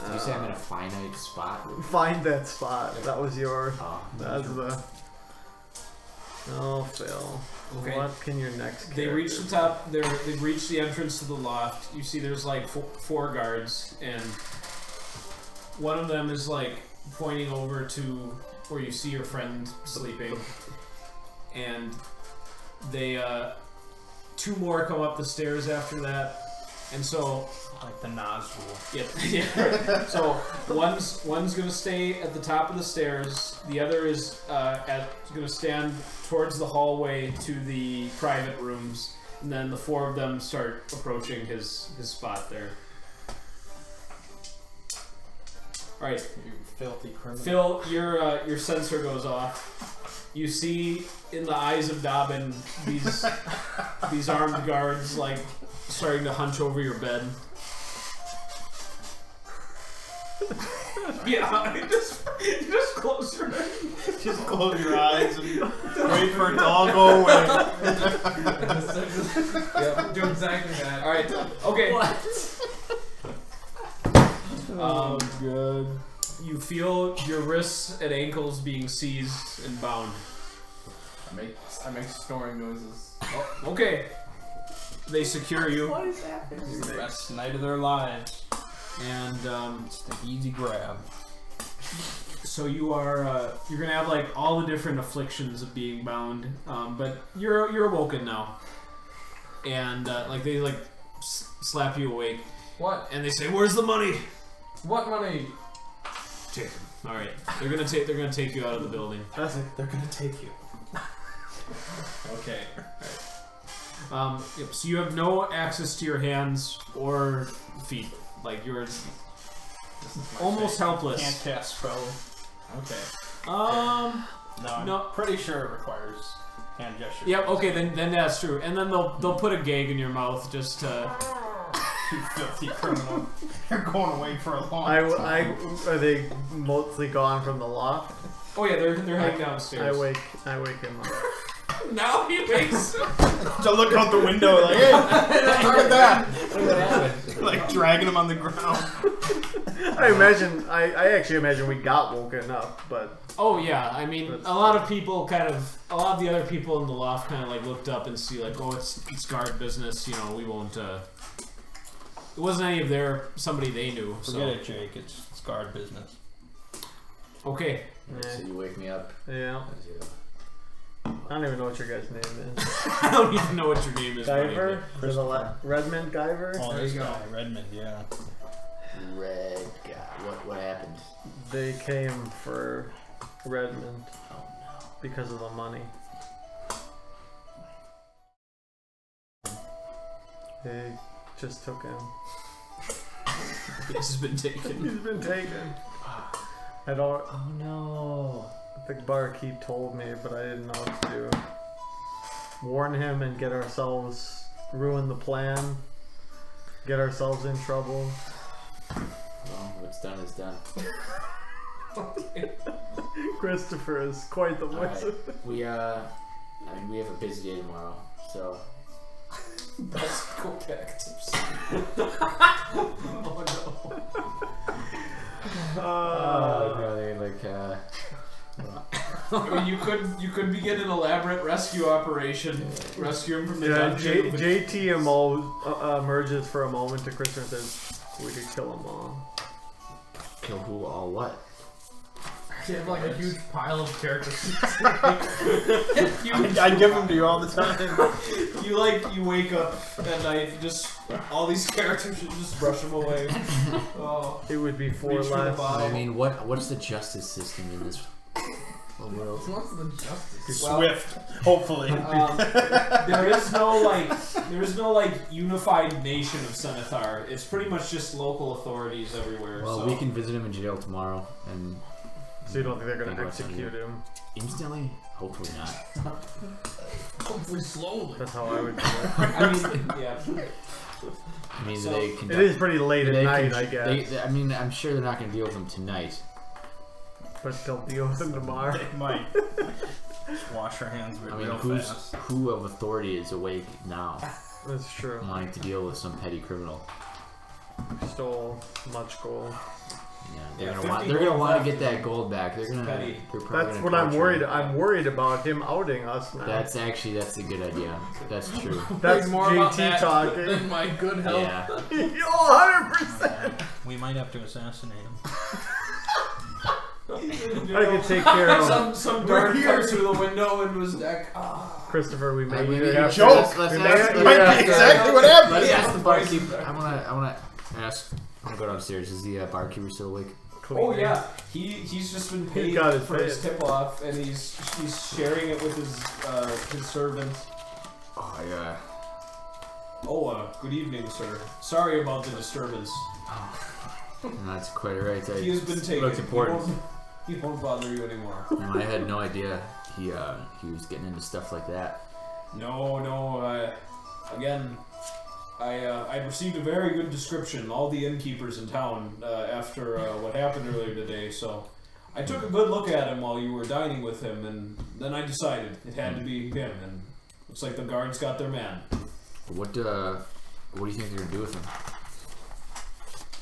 Did you say I'm in a finite spot? Find that spot. That was your. Oh, That's the. Oh, Phil. Okay. What can your next? They reach the character- top. They've reached the entrance to the loft. You see, there's like four guards, and one of them is like pointing over to where you see your friend sleeping, and they two more come up the stairs after that, and so Like the Nazgul. yeah. So one's gonna stay at the top of the stairs. The other is gonna stand towards the hallway to the private rooms, and then the four of them start approaching his spot there. All right. Filthy criminal. Phil, your sensor goes off. You see in the eyes of Dobbin these armed guards like starting to hunch over your bed. Yeah, you just close your eyes. Just close your eyes and wait for it to all go away. Yeah, do exactly that. All right. Okay. Good. You feel your wrists and ankles being seized and bound. I make snoring noises. Oh, okay. They secure you. What is happening? The best night of their lives. And It's the easy grab. so you are you're gonna have like all the different afflictions of being bound, but you're awoken now. And like they like slap you awake. What? And they say, "Where's the money?" What money? Take them. All right. They're gonna take you out of the building. That's it. They're gonna take you. Okay. Yep, so you have no access to your hands or feet. Like you're almost helpless. Can't cast spell. Okay. No, I'm No. pretty sure it requires hand gesture. Yep. Okay. Then that's true. And then they'll put a gag in your mouth just to. You filthy criminal. You're going away for a long time. Are they mostly gone from the loft? Oh yeah, they're hanging downstairs. I wake him up. Now he wakes. To look out the window like, hey, look at that. Like dragging him on the ground. I actually imagine we got woken up, but Oh yeah, I mean, a lot of the other people in the loft kind of like looked up and see like, oh, it's guard business. You know, we won't. It wasn't any of somebody they knew. Forget it, Jake. It's guard business. Okay. So you wake me up. yeah. I don't even know what your guy's name is. I don't even know what your name is. Guyver? Christopher. Redmond Guyver? Oh, There this you go. guy, Redmond, yeah. Red guy. What happened? They came for Redmond Oh no. because of the money. They just took him. This has been taken. He's been taken. I don't. Oh no. The barkeep told me, but I didn't know what to do. Warn him and get ourselves ruin the plan. Get ourselves in trouble. Well, what's done is done. Christopher is quite the voice. Alright. We we have a busy day tomorrow, so Let's go back to Oh no. no, like I mean, you could begin an elaborate rescue operation, rescue him from the Yeah, dungeon. JTMO emerges for a moment to Christopher and says, "We could kill them all." kill who, all what? You have like a huge pile of characters. I give them to you all the time. You wake up at night, just all these characters, you just brush them away. Oh, It would be 4 Reach for the less. bottom. I mean, what's the justice system in this world? What's the justice? Well, Swift, hopefully. there is no unified nation of Cenithar. It's pretty much just local authorities everywhere. Well, so. we can visit him in jail tomorrow, and So you don't think they're going Think to what's on execute him? instantly. Hopefully not. Hopefully slowly. That's how I would do it. I mean, yeah. I mean, So- they It conduct. is pretty late at they night, con- I guess. I mean, I'm sure they're not going to deal with him tonight. But they'll deal with him tomorrow. They might. Just wash our hands of it I mean, real fast. who of authority is awake now, That's true. wanting to deal with some petty criminal? Stole much gold. Yeah, Yeah, they're 50 gonna gold want to left get that is gold back. They're gonna. petty. They're probably That's gonna what I'm torture worried. him. I'm worried about him outing us now. That's a good idea. That's true. That's more about JT that talking. than my good health. Yeah. Oh, 100%. We might have to assassinate him. I can take care of Some dart comes through the window and was like, Christopher. We may I mean, either you have joke. Let's we ask may- the- we may Might have be to- exactly what happened. Let's Yeah. ask the barkeep. I wanna ask. I'm gonna go downstairs. Is the barkeeper still awake? oh yeah, he's just been paid got his for his pay. tip off, and he's sharing it with his servants. Oh yeah. Oh, good evening, sir. Sorry about the disturbance. That's quite right. He has been taken. Looks important. He won't bother you anymore. I had no idea he was getting into stuff like that. No. Again, I received a very good description. All the innkeepers in town after what happened earlier today. So I took a good look at him while you were dining with him, and then I decided it had to be him. And looks like the guards got their man. What do you think they're gonna do with him?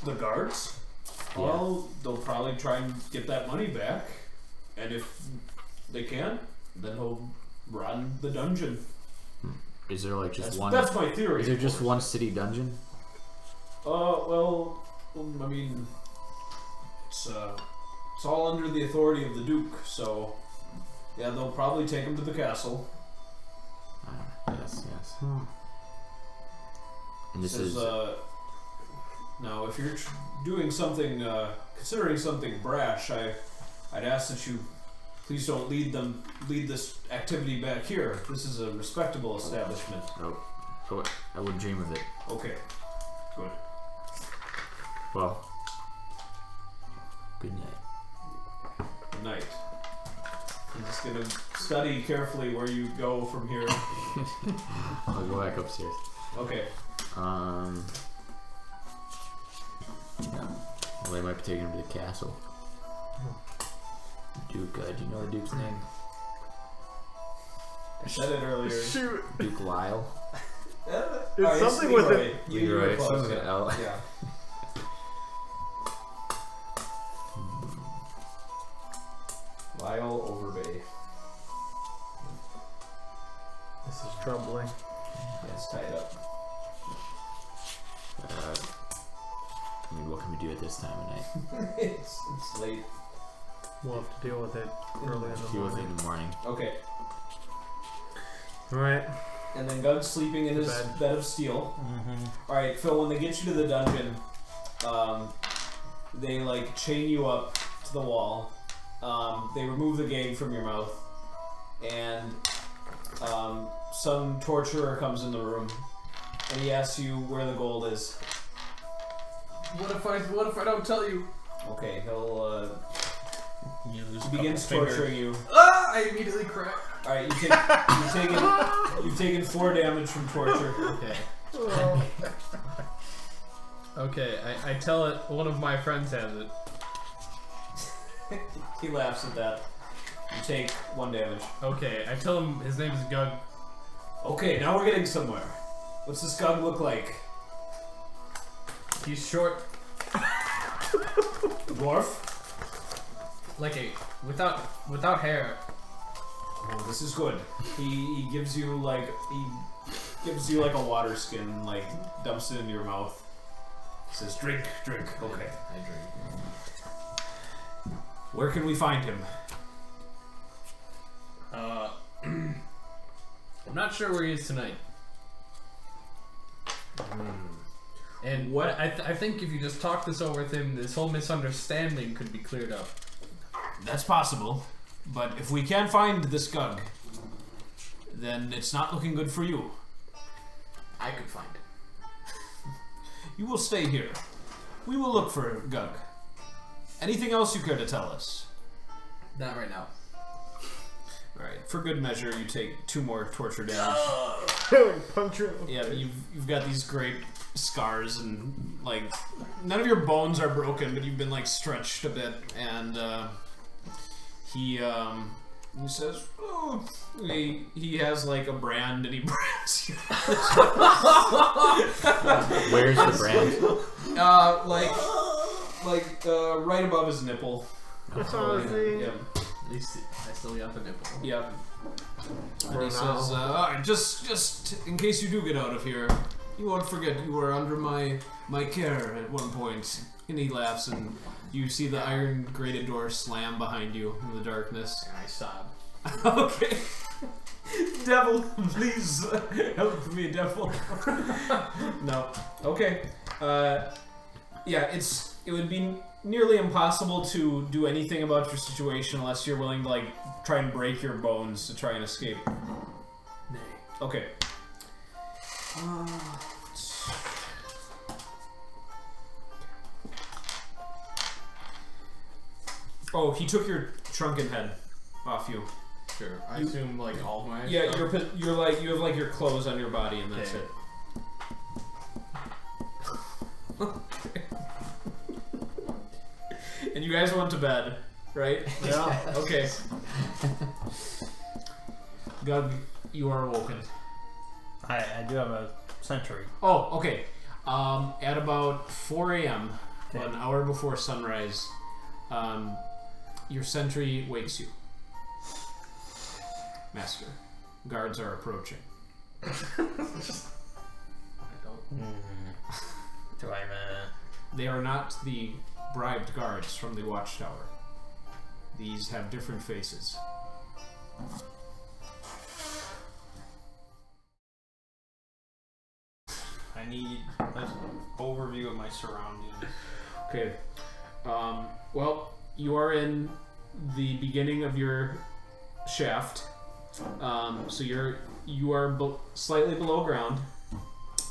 The guards? Yeah. Well, they'll probably try and get that money back, and if they can, then he'll run the dungeon. Is there like just one? That's my theory. Is there just one city dungeon? Well, I mean, it's all under the authority of the Duke, so yeah, they'll probably take him to the castle. Yes. And this is now, if you're doing something, considering something brash, I'd ask that you please don't lead this activity back here. This is a respectable establishment. Oh, I wouldn't dream of it. Okay, good. Well, good night. Good night. I'm just gonna study carefully where you go from here. I'll go back upstairs. Okay. Well, they might be taking him to the castle. Duke, do you know the Duke's name? I said it earlier. Shoot. Duke Lyle? It's something with it. Leroy, close, something yeah. with L. Yeah. Lyle Overbay. This is troubling. Yeah, it's tied up. I mean, what can we do at this time of night? it's late. We'll have to deal with it early in the Deal with it morning. in the morning. Okay. Alright. And then Gug's sleeping in his bed of steel. Alright, Phil, when they get you to the dungeon, they like chain you up to the wall. They remove the gag from your mouth, and some torturer comes in the room, and he asks you where the gold is. What if I don't tell you? Okay, he'll You lose a he begins couple fingers. torturing you. Ah! I immediately crack. All right, you've taken 4 damage from torture. Okay. Okay, I tell it. One of my friends has it. He laughs at that. You take 1 damage. Okay, I tell him his name is Gug. Okay, now we're getting somewhere. What's this Gug look like? He's short, Dwarf? like a without hair. Oh, this is good. He gives you like a water skin, like dumps it into your mouth. Says drink. Okay. I drink. Where can we find him? I'm not sure where he is tonight. And what I think if you just talk this over with him, this whole misunderstanding could be cleared up. That's possible, but if we can't find this Gug, then it's not looking good for you. I could find it. You will stay here. We will look for Gug. Anything else you care to tell us? Not right now. Alright, for good measure, you take 2 more torture damage. Punch her. Yeah, but you've got these great scars, and like none of your bones are broken, but you've been like stretched a bit. And he says, "Oh, he has like a brand, and he brands you." Where's the brand? Right above his nipple. Yeah. At least I still got the nipple. Yep. And he says, just in case you do get out of here, you won't forget you were under my care at one point. And he laughs, and you see the iron grated door slam behind you in the darkness. And I sob. Okay. Devil, please help me, devil. No. Okay. Yeah, it would be nearly impossible to do anything about your situation unless you're willing to like try and break your bones to try and escape. Nay. Okay. Oh, he took your shrunken head off you. Sure. I assume like all of my. Yeah, stuff? you're like you have like your clothes on your body and that's Okay. it. And you guys went to bed, right? Yeah. Okay. Gug, you are awoken. I do have a sentry. Oh, okay. At about 4 a.m., Okay. an hour before sunrise, your sentry wakes you. Master, guards are approaching. I don't. Do I They are not the bribed guards from the watchtower. These have different faces. I need an overview of my surroundings. Okay. Well, you are in the beginning of your shaft. So you are slightly below ground.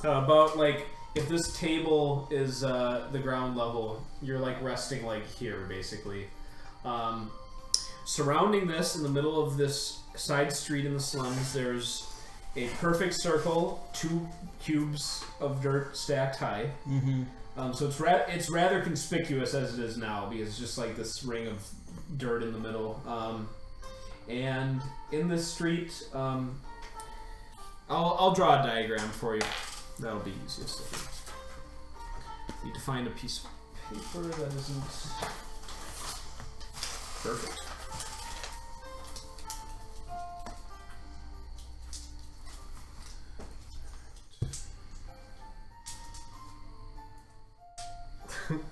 About like if this table is the ground level, you're like resting like here basically. Surrounding this, in the middle of this side street in the slums, there's a perfect circle, 2 cubes of dirt stacked high. Mm-hmm. So it's rather conspicuous as it is now because it's just like this ring of dirt in the middle. And in this street, I'll draw a diagram for you. That'll be easiest. I think. Need to find a piece of paper that isn't perfect.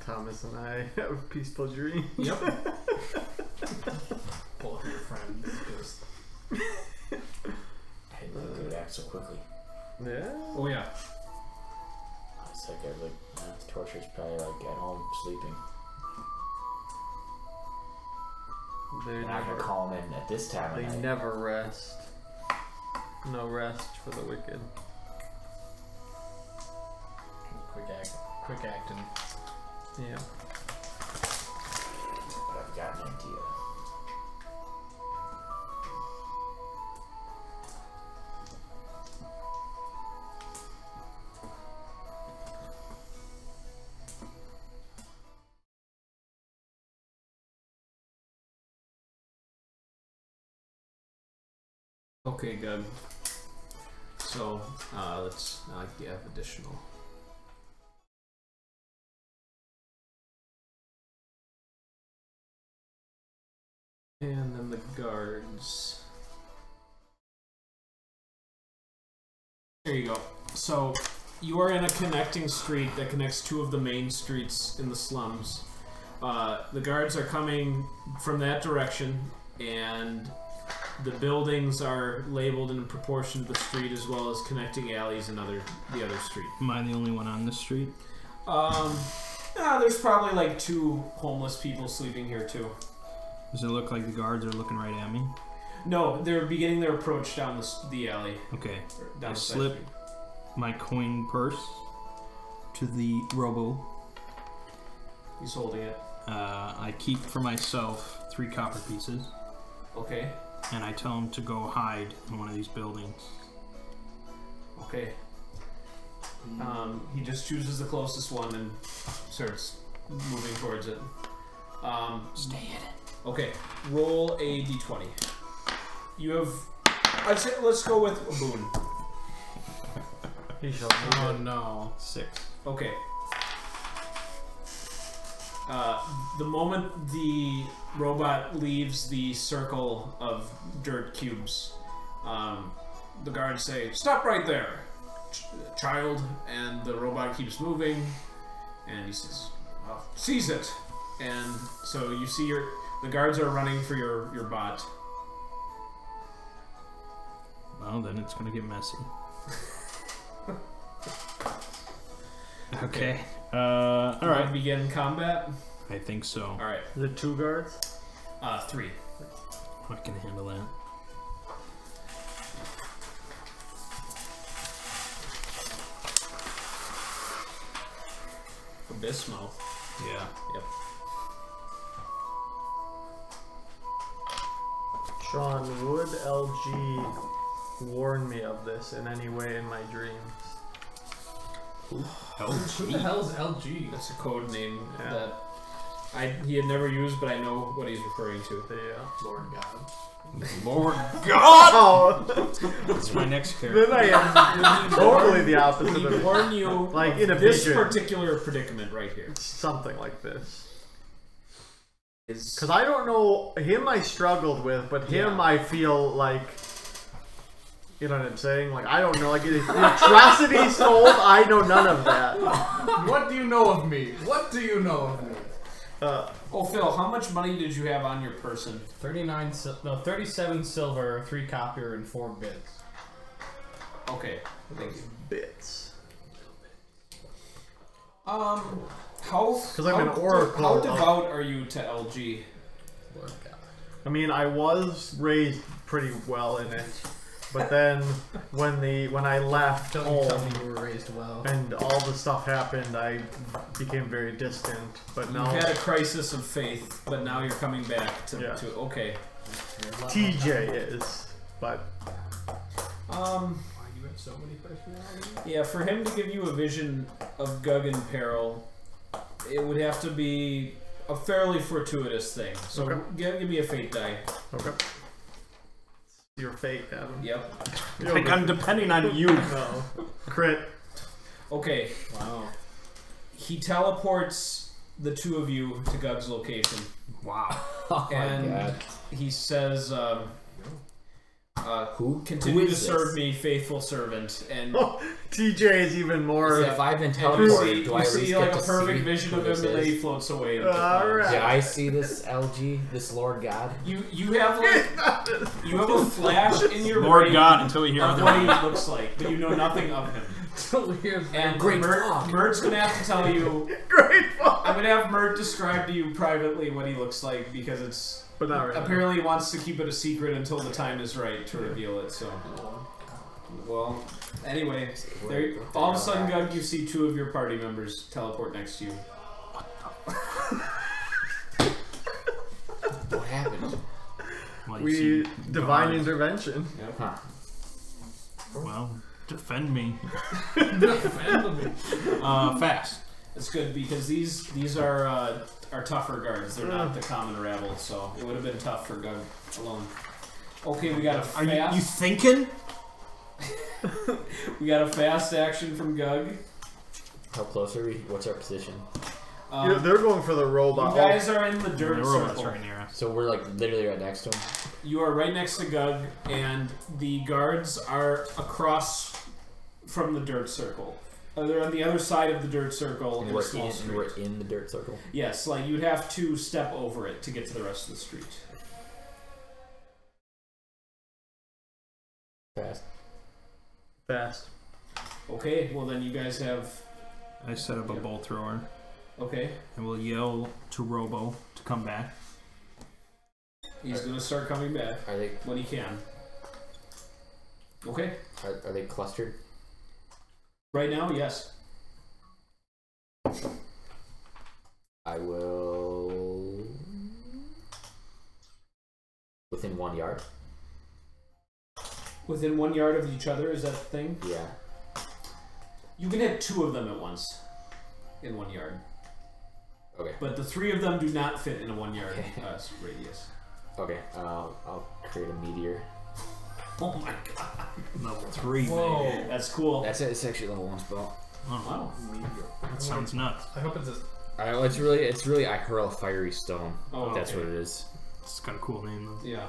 Thomas and I have a peaceful dream. Yep. Pull up your friend. Just I didn't think they would act so quickly. Yeah. Oh yeah. It's like the torture's probably like at home sleeping. They They're not gonna call them in at this time of They night. never rest. No rest for the wicked. quick acting. Yeah. But I've got an idea. Okay, good. So let's have additional. And then the guards. There you go. So you are in a connecting street that connects 2 of the main streets in the slums. The guards are coming from that direction, and the buildings are labeled in proportion to the street, as well as connecting alleys and the other street. Am I the only one on this street? There's probably like 2 homeless people sleeping here too. Does it look like the guards are looking right at me? No, they're beginning their approach down the alley. Okay. Or down I the side slip street. my coin purse to the robo. He's holding it. I keep for myself 3 copper pieces, Okay. and I tell him to go hide in one of these buildings. Okay. He just chooses the closest one and starts moving towards it. Stay in it. Okay, roll a d20. You have. I'd say let's go with a boon. He shall Oh move no. 6. Okay. The moment the robot leaves the circle of dirt cubes, the guards say, "Stop right there, child," and the robot keeps moving, and he says, "Seize it." And so you see the guards are running for your bot. Well, then it's gonna get messy. Okay. All right. Begin combat. I think so. All right. The 2 guards? 3. I can handle that. Abysmal. Yeah. Yep. Sean, would LG warn me of this in any way in my dreams? Who the hell is LG? That's a code name Yeah. that he had never used, but I know what he's referring to. Yeah. Lord God. Lord God! Oh! That's my next character. Then I am totally the opposite Would of he it. warn you Like of in a this vision. particular predicament right here? Something like this. Is Because I don't know, him I struggled with, but him I feel like, you know what I'm saying? Like, I don't know, like, the atrocities told, I know none of that. What do you know of me? What do you know of me? Oh, Phil, how much money did you have on your person? 37 silver, 3 copper, and 4 bits. Okay, thank you. Bits. How? Because I'm an oracle. How devout are you to LG? Lord God. I mean, I was raised pretty well in it, but then when I left Tell home me you were raised well. and all the stuff happened, I became very distant. But You now had a crisis of faith, but now you're coming back to. Yeah. Okay. TJ is, but Why do you have so many personalities? Yeah, for him to give you a vision of Gug in peril, it would have to be a fairly fortuitous thing. So Okay. give me a fate die. okay. Your fate, Adam. Yep. I think I'm depending on you. No. Crit. Okay. Wow. He teleports the two of you to Gug's location. Wow. Oh And my god. he says, Who continue to is serve this? me, faithful servant. And TJ is even more. If I've been you teleported, do I at see least like get a to perfect see vision who of him, this and then he is? floats away. Alright. Did I see this LG, this Lord God? You have like you have a flash in your Lord brain God until we hear of other what he ones. looks like, but you know nothing of him. And Great Mert, talk. Mert's gonna have to tell you. Great fuck. I'm gonna have Mert describe to you privately what he looks like because it's But not right apparently he wants to keep it a secret until the time is right to reveal it. So, well, anyway, there, all of a sudden, Gug, you see two of your party members teleport next to you. What happened? Well, now. you We see divine guards. intervention. Huh. Well, defend me. Defend Fast. That's good because these are tougher guards. They're not the common rabble, so it would have been tough for Gug alone. Okay, we got a Are fast. you thinking? We got a fast action from Gug. How close are we? What's our position? Yeah, they're going for the robot. You guys are in the The dirt robot's circle. right near us. So we're like literally right next to him. You are right next to Gug, and the guards are across from the dirt circle. They're on the other side of the dirt circle And in a small we're street. in the dirt circle. Yes, like you'd have to step over it to get to the rest of the street. Fast. Fast. Okay, well then you guys have. I set up a bolt thrower, Okay, and we'll yell to Robo to come back. he's gonna start coming back Are they when he can. Okay, are they clustered? right now, yes. I will within 1 yard. Within 1 yard of each other, is that the thing? Yeah. You can hit two of them at once in 1 yard. Okay. But the three of them do not fit in a 1 yard Okay. radius. Okay. I'll create a meteor. Oh my god. Level 3. Whoa. baby. That's cool. That's it. It's actually level 1 spell. Oh, Wow. that sounds nuts. I hope it's a. It's really I hurl a fiery stone. Oh, That's okay. what it is. It's got a cool name though. Yeah.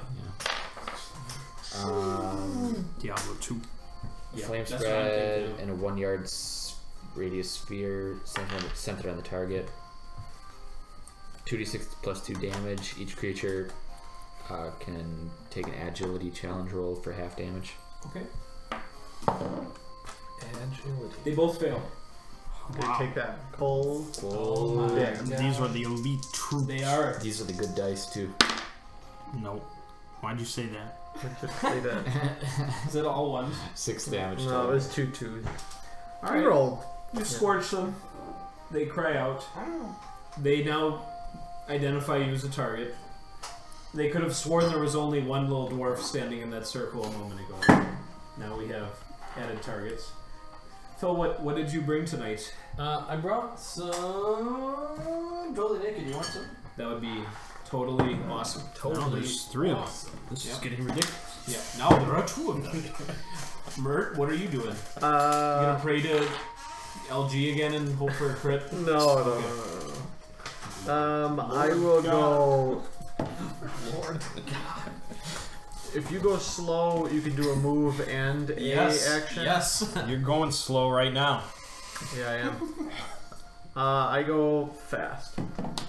Diablo 2. Yeah, Flame that's what I'm spread thinking in a 1 yard radius sphere centered on the target. 2d6 plus 2 damage. Each creature can take an agility challenge roll for half damage. Okay. Agility. They both fail. Okay, take that. Cold. Whoa. Yeah. These are the elite troops. They are. These are the good dice too. Nope. Why'd you say that? I should say that. Is it all ones? 6 damage. No, total. it was 2 twos. All You right. rolled. You scorch them. They cry out. They now identify you as a target. They could have sworn there was only one little dwarf standing in that circle a moment ago. Now we have added targets. Phil, what did you bring tonight? I brought some Jolly Naked. You want some? That would be totally awesome. Now there's 3 of them. This is Yep. getting ridiculous. Yeah, now there are 2 of them. Mert, what are you doing? You gonna pray to LG again and hope for a crit? No. I will go. Lord God. If you go slow, you can do a move and a action. Yes. You're going slow right now. Yeah, I am. I go fast.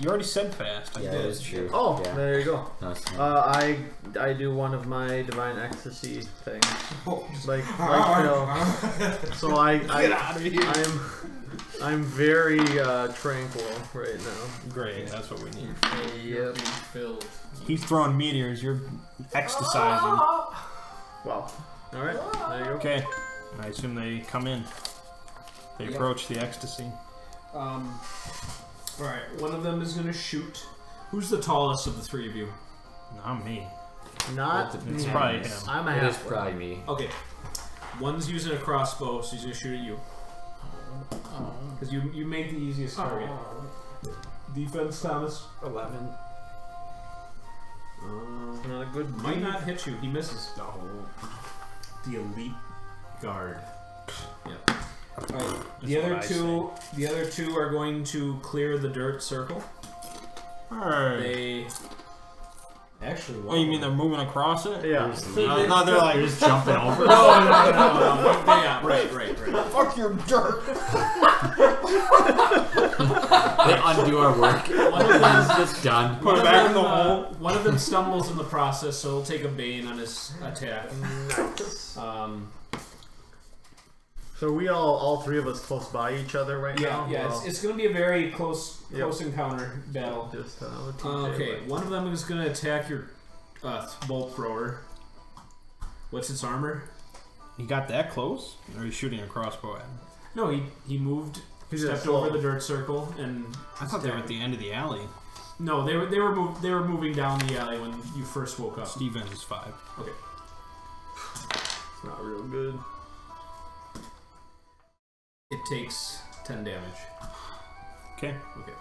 You already said fast. Yeah, that is true. Oh, yeah. there you go. No, it's not. I do one of my divine ecstasy things, Oh, like Phil. So Get out of here. I'm very tranquil right now. Great, that's what we need. You're being filled. He's throwing meteors, you're ecstasizing. Wow. All right, there you go. Okay, I assume they come in. They Yep. approach the ecstasy. Alright, one of them is gonna shoot. Who's the tallest of the 3 of you? Not me. Not It's me. probably him. I'm a It is halfway. probably me. Okay. One's using a crossbow, so he's gonna shoot at you. Because you made the easiest target. Defense, Thomas? 11. Not a good. Might not hit you. He misses. No. The elite guard. Yep. Alright. The That's other two are going to clear the dirt circle. Alright. They actually. Oh, you mean they're moving across it? Yeah. No, they're like just jumping over. No. Yeah, right. fuck your dirt. They undo our work. One of them It's just done. Put it back in the hole. One of them stumbles in the process, so he'll take a bane on his attack. Nice. So we all 3 of us close by each other right now. Yeah. Well, It's going to be a very close encounter battle. just Okay, one of them is going to attack your bolt thrower. What's its armor? He got that close? Or he's shooting a crossbow at him? No, he moved, He's stepped slow. over the dirt circle, and I thought they were at the end of the alley. no, they were moving down the alley when you first woke up. Stevens is 5. Okay. It's not real good. It takes 10 damage. Okay. Okay.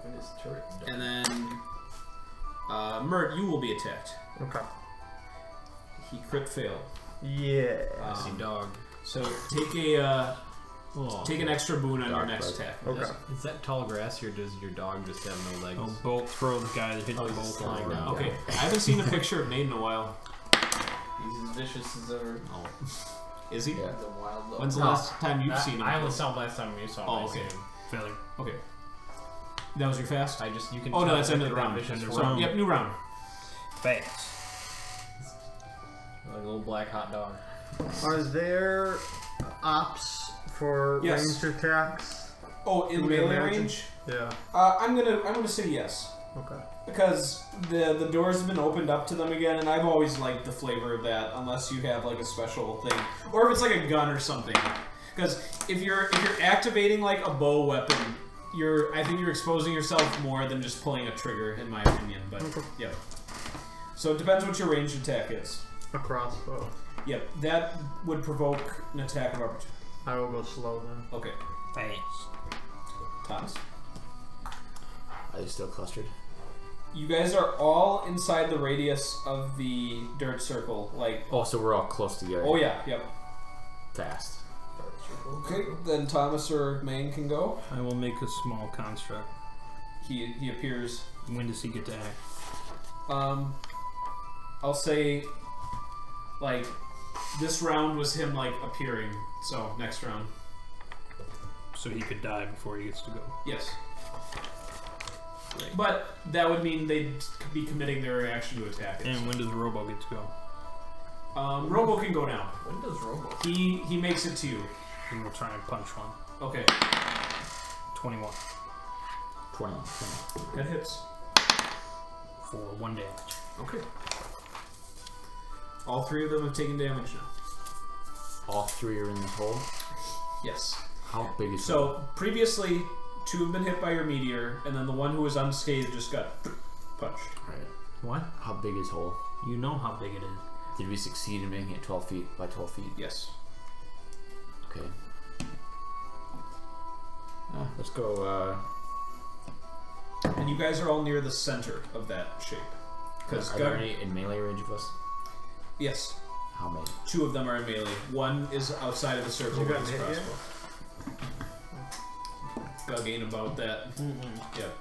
When is turret done? And then Mert, you will be attacked. Okay. He crit failed. Yeah. I see dog. So take an extra boon on your Dog next bite. attack. Okay. Is that tall grass or does your dog just have no legs? I'll bolt throw the guy that hit Oh, the he's bolt lying thrower. down. Okay, I haven't seen a picture of Nate in a while. He's as vicious as ever. Oh. Is he? Yeah. He's a wild dog. When's the last time you've seen him? I only saw him last time you saw him. Oh, I okay. seen him. Failure. Okay. That was your fast? You can. Oh no, tell that's that end of the they're round. vicious End of for the round. Yep, new round. Fast. like a little black hot dog. Are there ops for Yes. ranged attacks? Oh, in Do we melee imagine? range? Yeah. I'm gonna say yes. Okay. Because the doors have been opened up to them again, and I've always liked the flavor of that, unless you have like a special thing, or if it's like a gun or something. Because if you're activating like a bow weapon, I think you're exposing yourself more than just pulling a trigger, in my opinion. But yeah. So it depends what your ranged attack is. A crossbow. Yep, that would provoke an attack of opportunity. I will go slow then. Okay, Fast. Thomas. Are they still clustered? You guys are all inside the radius of the dirt circle. Like, Oh, so we're all close together. oh yeah, yep. Fast. Okay, then Thomas or Mang can go. I will make a small construct. He appears. When does he get to act? I'll say, like, this round was him like appearing. So next round, So he could die before he gets to go. yes. But that would mean they'd be committing their reaction to attack. And when does Robo get to go? Robo can go now. When does Robo? He makes it to you. And we'll try and punch one. Okay, 21 21. that hits. for 1 damage. Okay. All 3 of them have taken damage now. All 3 are in this hole. Yes. How big is So previously, 2 have been hit by your meteor, and then the one who was unscathed just got punched. Alright. What? How big is hole? You know how big it is. Did we succeed in making it 12 feet by 12 feet? Yes. Okay. Let's go. And you guys are all near the center of that shape. Are there any in melee range of us? Yes. How many? 2 of them are in melee. 1 is outside of the circle You with got his hit crossbow. Doug ain't about that. Yep.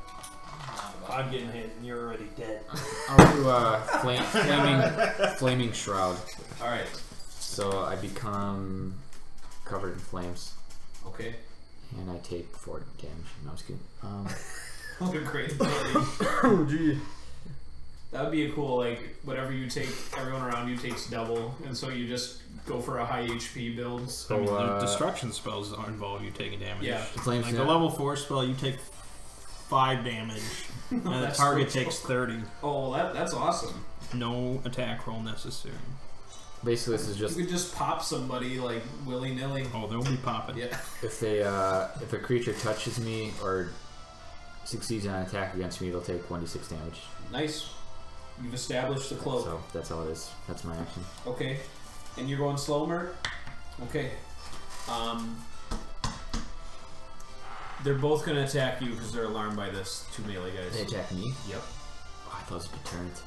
I'm getting hit and you're already dead. I'll do flaming shroud. Alright. So I become covered in flames. Okay. And I take 4 damage. No, I was kidding. What a great ability. Oh, gee. That would be a cool, like, whatever you take, everyone around you takes double, and so you just go for a high HP build. So, I mean, the destruction spells are involved you taking damage. Yeah. Flames Like a level 4 spell, you take 5 damage, and the That's target so takes 30. Oh, that's awesome. No attack roll necessary. Basically, this is just You could just pop somebody, like, willy-nilly. Oh, they'll be popping. Yeah. if a creature touches me or succeeds on an attack against me, they'll take 1d6 damage. Nice. You've established the cloak. So that's all it is. That's my action. Okay. And you're going slow, Mert? Okay. They're both going to attack you because they're alarmed by this. 2 melee guys. They attack me? Yep. Oh, I thought it was a deterrent.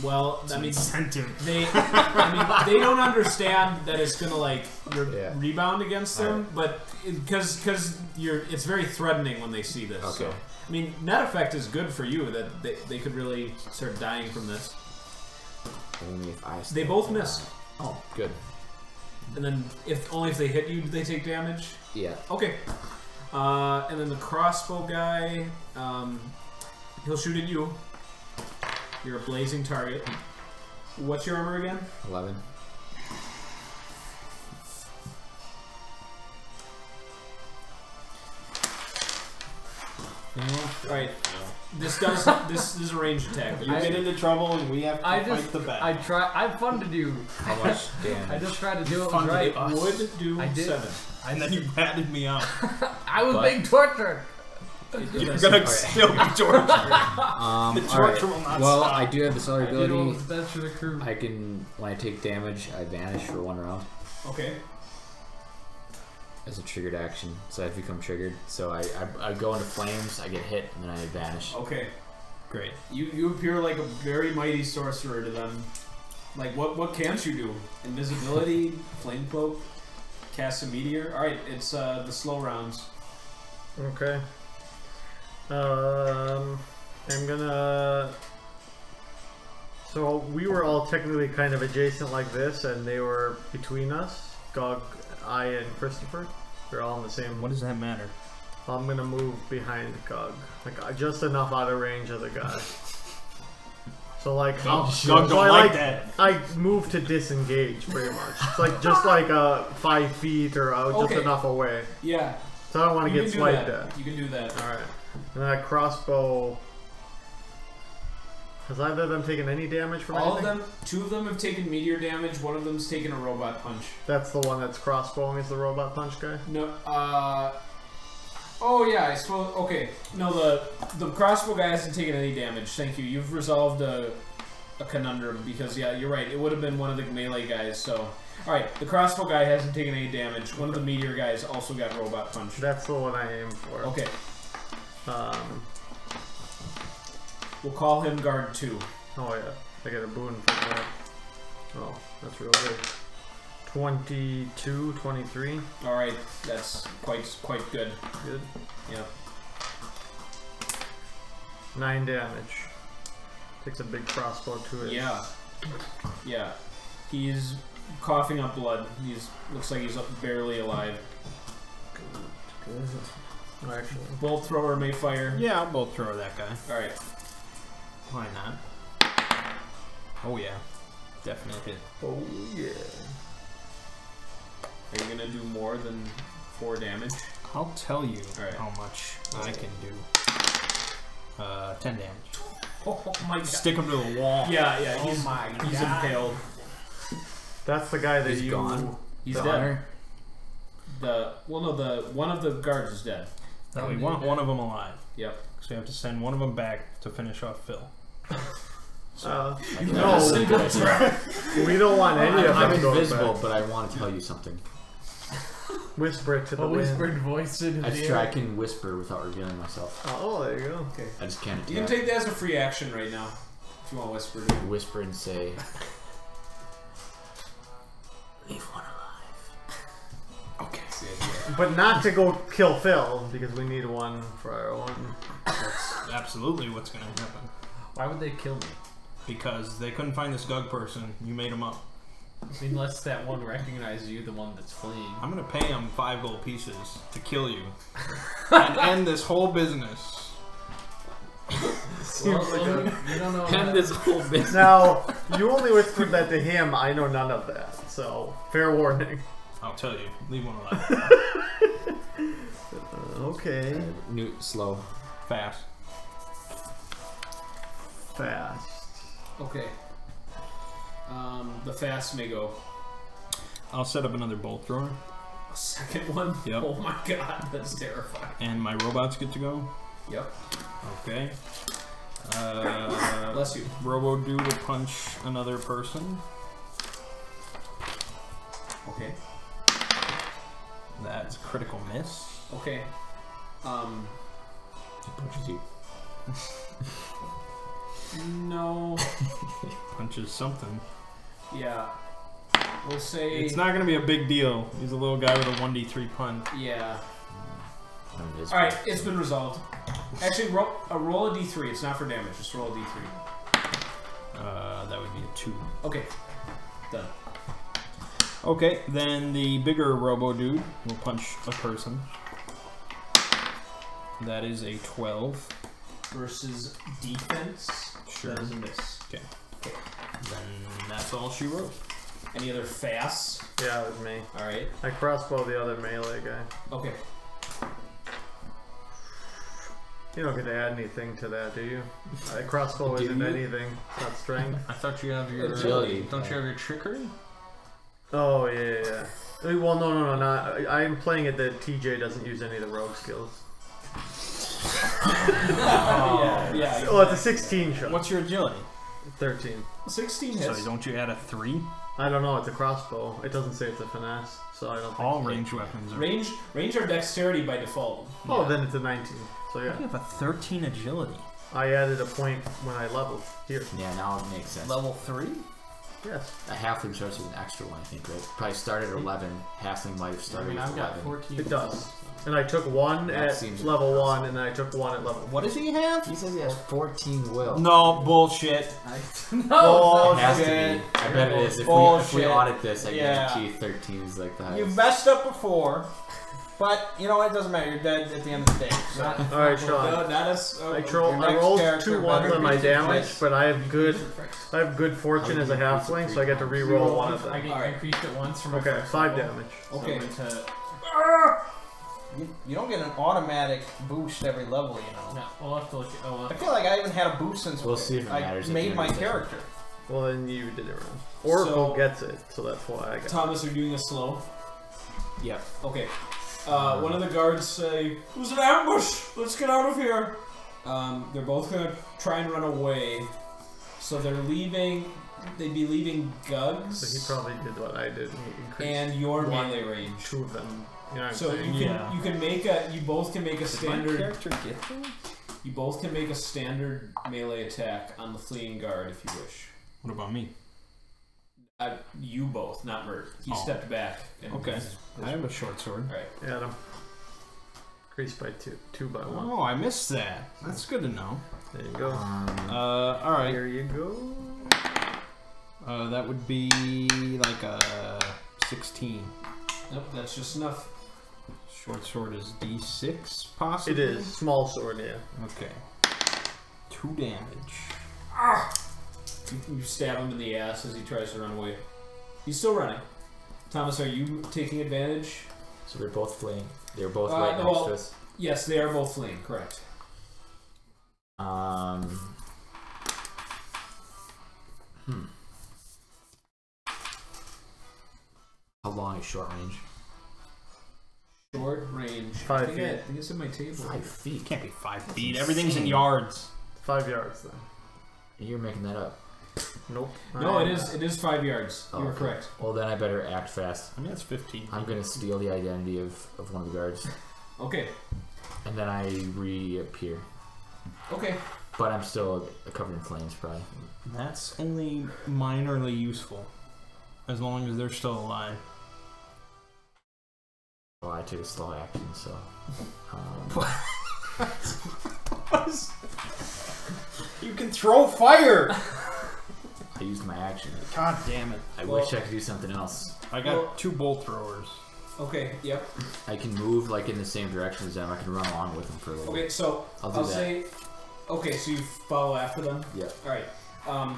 Well, It's I an mean, incentive. they don't understand that it's gonna like rebound against them, but because it's very threatening when they see this. Okay. So, I mean, net effect is good for you that they could really start dying from this. Only if I They stay both alive. miss, Oh, good. and then only if they hit you do they take damage. Yeah. Okay. And then the crossbow guy, he'll shoot at you. You're a blazing target. What's your armor again? 11. Alright. This is a ranged attack. You get into trouble and we have to fight the battle. I'm fun to do. How much damage? I just tried to do it Fun to right. do. Would do I did. 7. And then you batted me out. I was But- being tortured. You're gonna still be tortured. The torture will not well, stop. I do have this other I did what ability. was best for the crew. I can, when I take damage, I vanish for 1 round Okay. as a triggered action. So I've become triggered. So I go into flames, I get hit, and then I vanish. Okay. Great. You appear like a very mighty sorcerer to them. Like what can't you do? Invisibility, flame cloak, cast a meteor. All right, it's the slow rounds. Okay. I'm gonna. So we were all technically kind of adjacent like this, and they were between us. Gog, I, and Christopher. We're all in the same. What does that matter? I'm gonna move behind Gog, like just enough out of range of the guy. So like, Gog don't like that. I move to disengage pretty much. It's like just like 5 feet or just Okay. enough away. Yeah. So I don't want to You get can do swiped that. at. You can do that. All right. And that crossbow. Has either of them taken any damage from All of anything? them. 2 of them have taken meteor damage. 1 of them's taken a robot punch. That's the one that's crossbowing is the robot punch guy? No. Oh yeah, I suppose. Okay. No, the crossbow guy hasn't taken any damage. Thank you. You've resolved a conundrum because yeah, you're right. It would have been one of the melee guys. So, all right, the crossbow guy hasn't taken any damage. One of the meteor guys also got robot punch. That's the one I aim for. Okay, Oh we'll call him guard 2. yeah. I get a boon for that. Oh, that's real good. 22, 23. All right, that's quite good. Good. Yeah. 9 damage. Takes a big crossbow to it. Yeah. Yeah. He's coughing up blood. Looks like he's barely alive. Good. Oh, actually. Bolt thrower may fire. Yeah, I'll both throw that guy. All right. Why not? Oh yeah, definite hit. Oh yeah. Are you gonna do more than 4 damage? I'll tell you Alright. how much I can do. 10 damage. Oh my god. Stick him to the wall. Yeah, Oh he's my he's God. impaled. That's the guy that He's you. gone. He's The dead. hunter? One of the guards is dead. No, we want one of them alive. Yep. So we have to send one of them back to finish off Phil. No, Okay. we don't want any of I'm them going invisible, back. but I want to tell you something. Whisper it to the A wind. whispered voice in That's the true. I air. can whisper without revealing myself. Oh, there you go. Okay. I just can't You can attack. take that as a free action right now. If you want to whisper to Whisper and say, "Leave one alive." Okay. That's the idea. But not to go kill Phil, because we need one for our own. That's absolutely what's going to happen. Why would they kill me? Because they couldn't find this Gug person. You made him up. Unless that one recognizes you, the one that's fleeing. I'm going to pay him 5 gold pieces to kill you. And end this whole business. Well, you don't know. End this whole business. Now, you only whispered that to him. I know none of that. So, fair warning. I'll tell you. Leave one alive. Okay. New, slow. Fast. Fast. Okay. The fast may go. I'll set up another bolt thrower. A second one? Yep. Oh my god, that's terrifying. And my robots get to go. Yep. Okay. Bless you. Robo Dude will punch another person. Okay. That's a critical miss. Okay. He punches you. No. Punches something. Yeah. We'll say. It's not going to be a big deal. He's a little guy with a 1d3 punch. Yeah. It's Alright, it's been resolved. Actually, roll a d3. It's not for damage. Just roll a d3. That would be a 2. Okay. Done. Okay, then the bigger Robo Dude will punch a person. That is a 12. Versus defense. Sure. That is a miss. Okay. Then that's all she wrote. Any other fasts? Yeah, it was me. Alright. I crossbow the other melee guy. Okay. You don't get to add anything to that, do you? Crossbow Do isn't you? anything. It's not strength. I thought you have your Agility. Don't you have your trickery? Oh, yeah. Well, no, not. I'm playing it that TJ doesn't use any of the rogue skills. Yeah. Oh, it's a 16 shot. What's your agility? 13. 16 hits. So don't you add a 3? I don't know, it's a crossbow. It doesn't say it's a finesse, so I don't think. All ranged weapons are. Range or dexterity by default. Oh, then it's a 19. So You yeah. have a 13 agility. I added a point when I leveled. Here. Yeah, now it makes sense. Level 3? Yes. A halfling starts with an extra one, I think, right? Probably started at 11. Halfling might have I started mean, with I've got 11. 14. It does. And I took one That at seems level impossible. 1, and then I took one at level What does he have? He says he has 14 will. No, bullshit. Oh, It has to Bullshit. be. I bet it is. If we Bullshit. audit this, I Yeah. guarantee 13 is like the highest. You've messed up before, but you know what? It doesn't matter. You're dead at the end of the day. So. Alright, Sean. No, not us. I Your next rolled character 2 ones better on my be damage, different. but I have good fortune as a halfling, so I get to re-roll one of I them. get Alright. increased it once for my Okay, first 5 level. damage. Okay. So into, You don't get an automatic boost every level, you know. no, we'll have to look at. Oh, I feel like I haven't had a boost since We'll see if it I matters at the made end my of the session. character. Well, then you did it wrong. Oracle gets it, so that's why I got it. Thomas, are you doing this slow? Yeah. Okay. One of the guards say, "There's an ambush! Let's get out of here!" They're both gonna try and run away. So they're leaving. They'd be leaving Gugs. So he probably did what I did. He increased and your one. melee range. 2 of them. You know what I'm So saying? you can make a. You both can make a Did my standard. character get them? You both can make a standard melee attack on the fleeing guard if you wish. What about me? You both, not Mert. He Oh. stepped back. And Okay. I have a short sword. Alright. Adam. Increased by 2 by 1. Oh, I missed that. That's good to know. There you go. All right. Here you go. That would be like a 16. Nope, that's just enough. Short sword is D6, possibly? It is. Small sword, yeah. Okay. 2 damage. You stab him in the ass as he tries to run away. He's still running. Thomas, are you taking advantage? So they're both fleeing. They're both Uh, right no, next well- to us. Yes, they are both fleeing, correct. How long is short range? Short range. 5 I feet. think it's in my table. 5 feet. Can't be 5 feet. Everything's in yards. 5 yards then. You're making that up. Nope. No, it is 5 yards. You were correct. Well, then I better act fast. I mean, that's 15. I'm gonna steal the identity of one of the guards, Okay. and then I reappear. Okay. But I'm still covered in flames, probably. That's only minorly useful, as long as they're still alive. Well, I took a slow action, so. You can throw fire! I used my action. God damn it. I wish I could do something else. I got 2 bolt throwers. Okay. Yep. I can move like in the same direction as them. I can run along with them for a little. Okay. So I'll say. Okay. So you follow after them. Yep. All right.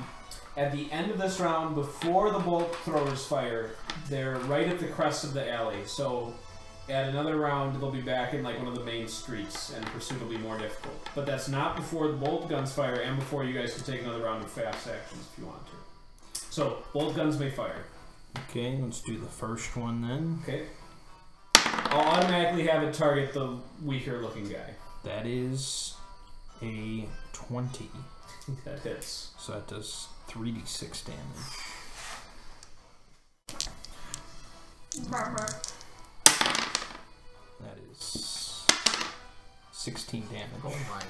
At the end of this round, before the bolt throwers fire, they're right at the crest of the alley. So at another round, they'll be back in like one of the main streets, and pursuit will be more difficult. But that's not before the bolt guns fire, and before you guys can take another round of fast actions if you want to. So bolt guns may fire. Okay, let's do the first one then. Okay. I'll automatically have it target the weaker looking guy. That is a 20. That hits. So that does 3d6 damage. That is 16 damage. Oh my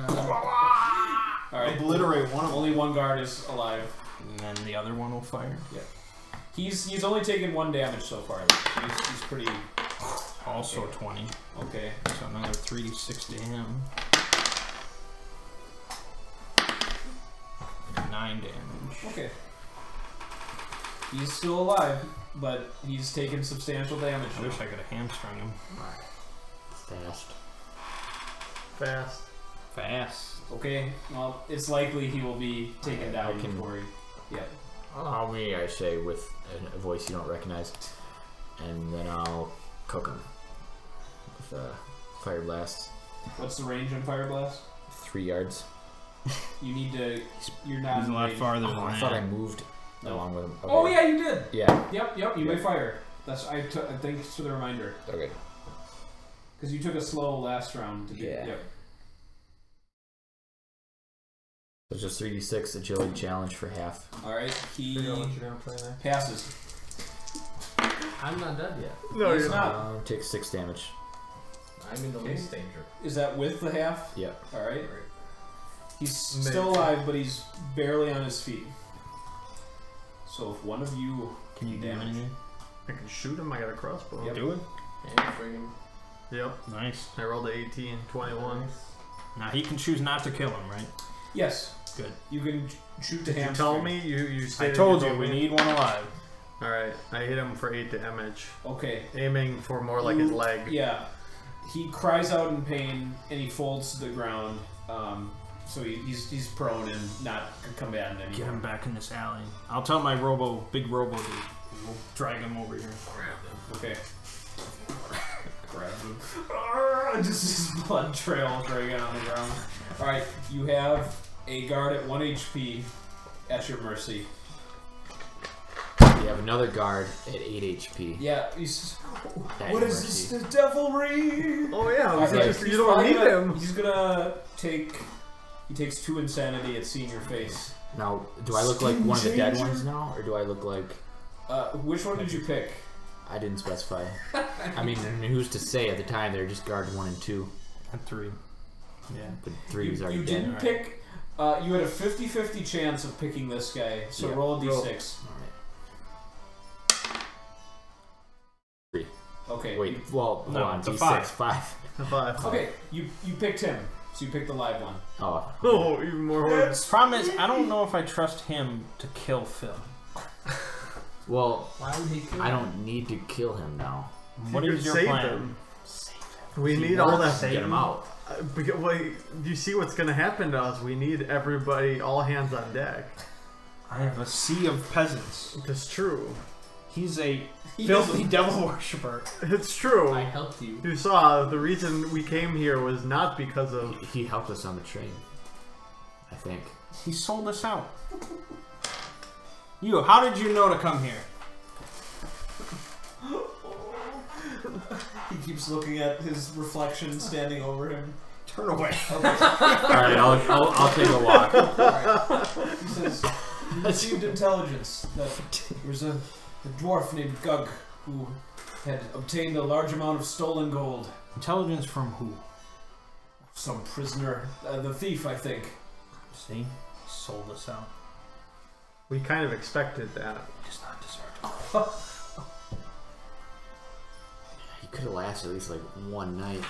god. Alright. Obliterate one of them. Only one guard is alive. And then the other one will fire. Yeah. He's only taken 1 damage so far. He's pretty. Also 20. Okay. So another 3d6 to him. 9 damage. Okay. He's still alive, but he's taken substantial damage. I wish I could have hamstrung him. Fast. Fast. Fast. Okay. Well, it's likely he will be taken down I can- before he. Yeah. Allow me, I say, with a voice you don't recognize, and then I'll cook him with a fire blast. What's the range on Fire Blast? 3 yards. You need to. You're not. He's a in lot range. farther than Oh, I that. thought I moved No. along with him. Okay. Oh yeah, you did. Yeah. Yep. You may fire. That's. Thanks for the reminder. Okay. Because you took a slow last round to do. Yeah. Yep. So it's just 3d6 agility challenge for half. All right. He Figure out what you're gonna play next. passes. I'm not dead yet. No, He's you're not. Takes 6 damage. I'm in the least danger. Is that with the half? Yep. All right. He's Amazing. still alive, but he's barely on his feet. So if one of you Can you do damage. anything? I can shoot him. I got a crossbow. Yep. Do it. Friggin' Yep. Nice. I rolled a 18, 21. nice. Now he can choose not to kill him, right? Yes, Good. you can shoot the Did you hamstring. tell me? You I stated told you told we me. need one alive. Alright, I hit him for 8 damage. Okay. Aiming for more like his leg. Yeah. He cries out in pain and he folds to the ground. So he's prone and not combatant anymore. Get him back in this alley. I'll tell my big robo dude. We'll drag him over here. Okay. Grab him. Just his blood trail dragging on the ground. Alright, you have a guard at 1 HP at your mercy. You have another guard at 8 HP. Yeah, he's. At What your is mercy. this? The devilry! Oh yeah, Alright, you don't probably need gonna- him. He's gonna take. He takes 2 insanity at seeing your face. Now, do I look like one of the dead ones now, or do I look like... Which one did you pick? I didn't specify. I mean, who's to say at the time they're just guard 1 and 2. At 3. Yeah. But 3 was already You dead. didn't Right. pick. You had a 50-50 chance of picking this guy, so Yeah. roll a Roll. d6. Alright. 3. Okay. Wait, well, hold No, on. it's a D6. 5. 5. 5. Okay, you picked him, so you picked the live one. Oh. Oh, even more horrible. The problem is, I don't know if I trust him to kill Phil. Well, Why would he kill I me? don't need to kill him now. What You is could your save plan? him. We need all that. Get him out. Because, wait, you see what's gonna happen to us? We need everybody, all hands on deck. I have a sea of peasants. It's true. He's a He filthy doesn't- devil worshipper. It's true. I helped you. You saw the reason we came here was not because of. He helped us on the train. I think. He sold us out. You, how did you know to come here? He keeps looking at his reflection standing over him. Turn away. Alright, I'll take a walk. Alright. He says, We received intelligence that there was a dwarf named Gug who had obtained a large amount of stolen gold. Intelligence from who? Some prisoner, the thief, I think. See? He sold us out. We kind of expected that. He does not deserve it. He could have lasted at least like one night.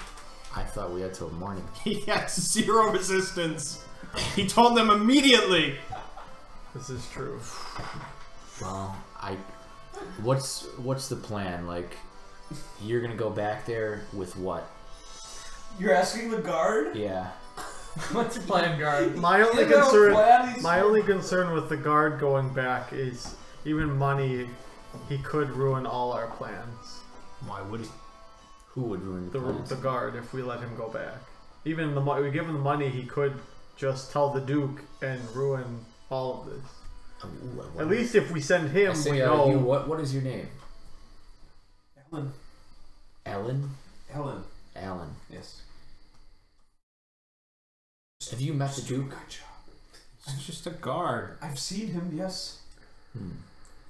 I thought we had till morning. He has 0 resistance. He told them immediately. This is true. Well, what's the plan? Like, you're gonna go back there with what? You're asking the guard? Yeah. What's your plan, guard? My only You know, concern, plan, my only concern with the guard going back is even money. He could ruin all our plans. Why would he? Who would ruin the plans? The guard, if we let him go back. Even we give him the money, he could just tell the Duke and ruin all of this. Ooh, At least if we send him, I say, we know. what is your name? Ellen. Ellen? Ellen. Alan. Yes. Have you met the Duke? Good job. He's just a guard. I've seen him, yes.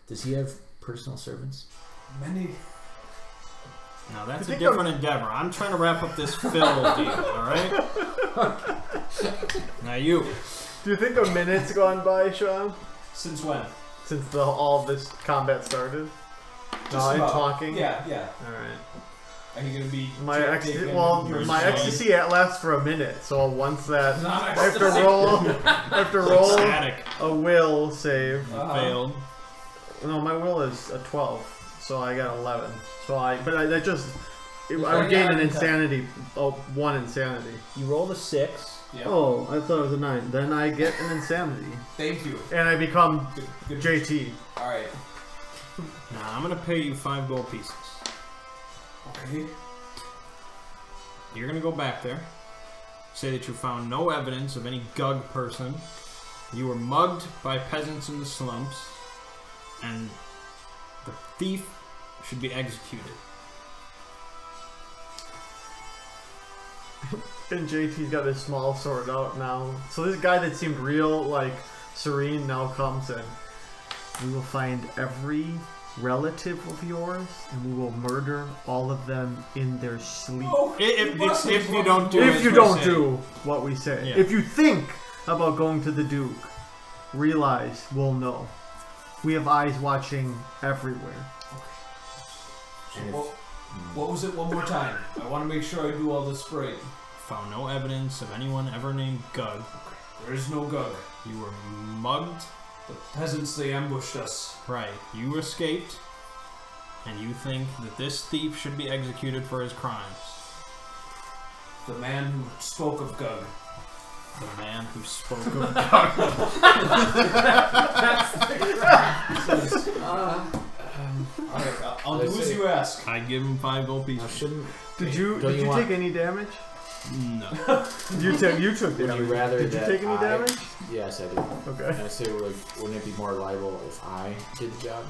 Does he have personal servants? Many. Now that's a think different endeavor. I'm trying to wrap up this fill deal, alright? Now you. Do you think a minute's gone by, Sean? Since when? Since all this combat started? Just And about. talking? Yeah. Alright. Are you gonna be My taking my ecstasy lasts for a minute, so once that Not I have to roll Static. a will save. Failed. No, my will is a 12, so I got 11. So I would going gain an down insanity. Oh, 1 insanity. You rolled a 6. Yeah. Oh, I thought it was a 9. Then I get an insanity, Thank you. and I become Good. JT. All right. Now I'm gonna pay you 5 gold pieces. Okay. You're gonna go back there, say that you found no evidence of any Gug person, you were mugged by peasants in the slums, and the thief should be executed. And JT's got his small sword out now. So this guy that seemed real, serene, now comes and we will find every relative of yours and we will murder all of them in their sleep. Oh, If you don't do If as you we're don't saying. do what we say. Yeah. If you think about going to the Duke, realize we'll know. We have eyes watching everywhere. What was it one more time? I want to make sure I do all this right. Found no evidence of anyone ever named Gug. There is no Gug. You were mugged. The peasants, they ambushed us. Right. You escaped. And you think that this thief should be executed for his crimes. The man who spoke of Gug. The man who spoke of Gug. Alright, I'll do as you ask. I give him 5 gold Now, pieces. shouldn't Did you Don't you want- take any damage? No. You took would damage. you rather Did you that take any I- damage? Yes, I did. Okay. And I say, wouldn't it be more reliable if I did the job?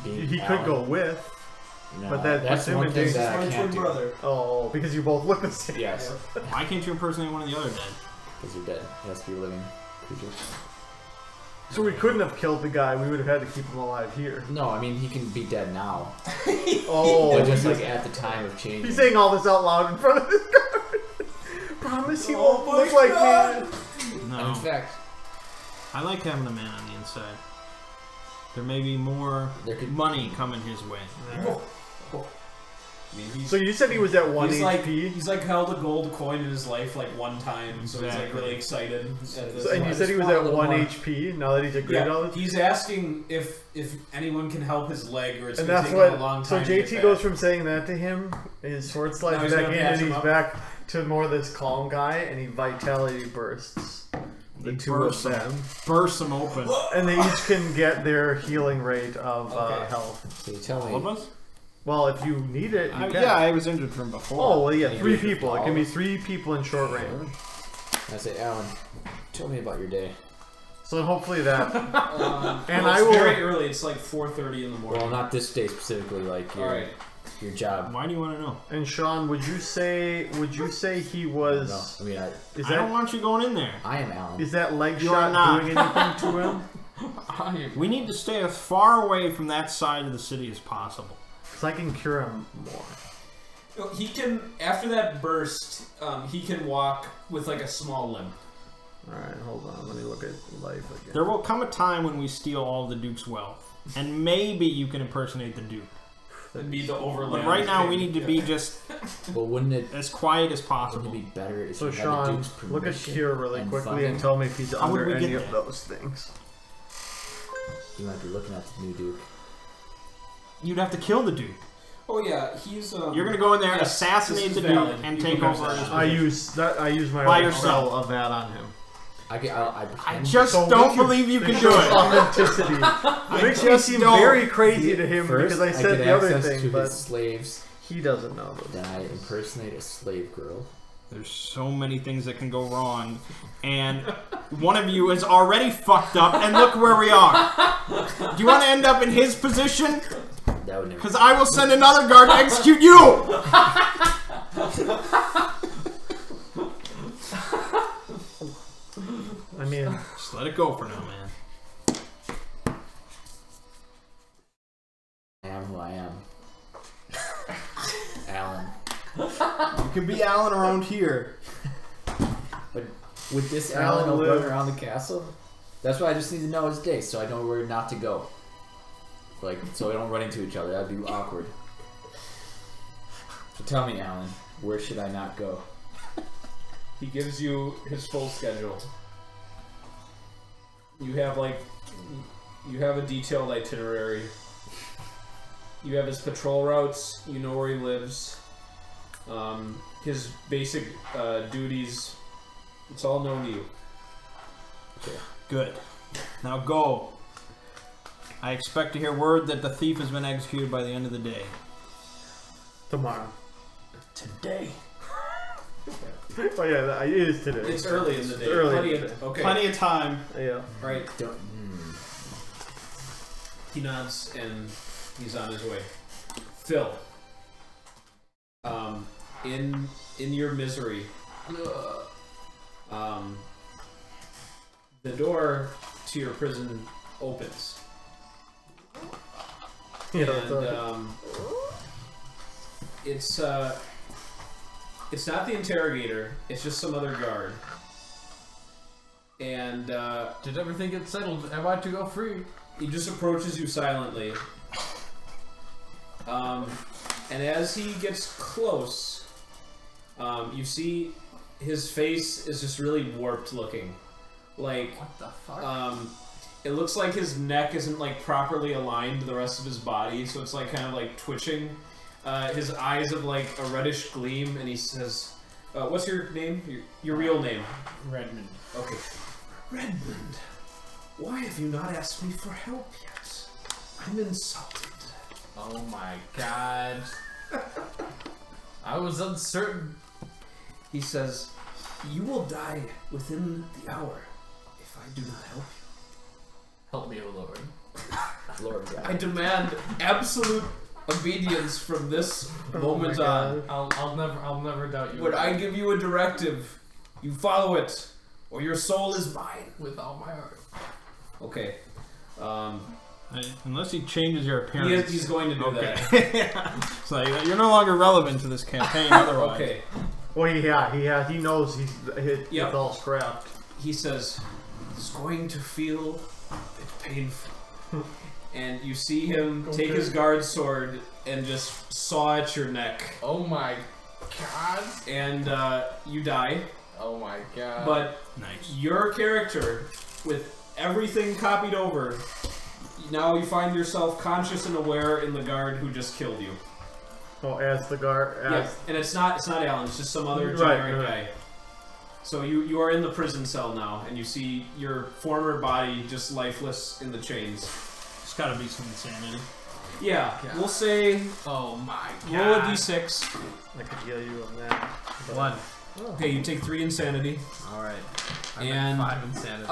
Being He could Alan? go with. No, but that that's puts him one in thing danger. that I My can't twin do. brother. Oh, because you both look the same. Yes, Why can't you impersonate one of the other dead? because you're dead. It has to be a living creature. So we couldn't have killed the guy. We would have had to keep him alive here. No, I mean he can be dead now. Oh, But just at the time of changing. he's saying all this out loud in front of this guy. Promise he Oh won't my look like God. me. No. And in fact, I like having a man on the inside. There may be more there could money coming his way. I mean, he's, So you said he was at 1 he's like HP. he's like held a gold coin in his life one time, so he's like Exactly. really excited. At this. So, and you said he was at 1 HP. Now that he's upgraded all Yeah, this. he's asking if anyone can help his leg, or it's And gonna that's take what. him a long So time. to get JT back. goes from saying that to him, his sword Now slides he's back gonna in, patch and him he's up. back to more this calm guy, and he vitality bursts the He two bursts of him. them, Burst them open. and they each can get their healing rate of Okay. health. So you tell All of me. us? Well, if you need it, you can. Yeah, I was injured from before. Oh, well, yeah, Can you 3 do it for people. It all can be of us? 3 people in short range. I say, Alan, tell me about your day. So then hopefully that. And Well, I it's will. very early. It's like 4:30 in the morning. Well, not this day specifically. Like your Alright. your job. Why do you want to know? And Sean, would you say he No, was? I mean Is I don't that want you going in there. I am Alan. is that leg You shot are not. doing anything to him? We need to stay as far away from that side of the city as possible. Because I can cure him more. He can, after that burst, he can walk with like a small limp. Alright, hold on. Let me look at life again. There will come a time when we steal all of the Duke's wealth. And maybe you can impersonate the Duke. And be the overland. But right now we need to be just Well, wouldn't it as quiet as wouldn't possible. it be better if So you had the Sean, Duke's look at permission cure really and quickly funding? and tell me if he's How would under we get any of there? those things. You might be looking at the new Duke. You'd have to kill the Duke. Oh yeah, he's. You're gonna go in there, yes, assassinate this the is Duke, valid. and You take can over his assassinate. I position. use my By own yourself. spell of that on him. I I pretend just So don't we can- believe you It can do shows it. authenticity. It makes me just seem don't. very crazy to him First, because I get said the other access thing, to but his slaves. he doesn't know. Then I impersonate a slave girl. There's so many things that can go wrong, and one of you is already fucked up, and look where we are. Do you want to end up in his position? That would never. Because I will send another guard to execute you! I mean, Just let it go for now, man. I am who I am. Alan. You can be Alan around here. But with this Alan Alan, I'll live. run around the castle. That's why I just need to know his day, so I know where not to go. Like, so we don't run into each other. That'd be awkward. So tell me, Alan, where should I not go? He gives you his full schedule. You have a detailed itinerary. You have his patrol routes. You know where he lives. His basic duties. It's all known to you. Good. Now go. I expect to hear word that the thief has been executed by the end of the day. tomorrow. Today. Oh yeah, it is today. It's early in the day. Early Plenty in the day. of, okay. Plenty of time. Yeah. Right. Don't. He nods and he's on his way. Phil. In your misery, the door to your prison opens. Yeah, that's And right. it's not the interrogator, it's just some other guard. And Did everything get settled? Am I to go free? he just approaches you silently. And as he gets close, you see his face is just really warped looking. Like, What the fuck? it looks like his neck isn't like properly aligned to the rest of his body, so it's like kind of like twitching. His eyes have like a reddish gleam, and he says, "What's your name? Your real name?" Redmond. Okay. Redmond, why have you not asked me for help yet? I'm insulted. Oh my god. I was uncertain. He says, "You will die within the hour if I do not help you." Help me, O Lord. Lord God. I demand absolute obedience from this moment my on. I'll never doubt you. When I give you a directive, you follow it, or your soul is mine. with all my heart. Okay. Unless he changes your appearance. He's going to do Okay. that. It's like, you're no longer relevant to this campaign otherwise. Okay. Well, yeah, he knows it's Yep. all scrapped. He says, "It's going to feel a bit painful." And you see him take his guard sword and just saw at your neck. Oh my god. And you die. Oh my god. But Nice. your character, with everything copied over, now you find yourself conscious and aware in the guard who just killed you. Oh, as the guard. Yeah, and it's not Alan, it's just some other generic guy. So you are in the prison cell now, and you see your former body just lifeless in the chains. It's gotta be some insanity. Yeah, God. we'll say oh my god. roll a d6. I could heal you on that. But- One. Okay, you take 3 insanity. Alright. And, 5 insanity.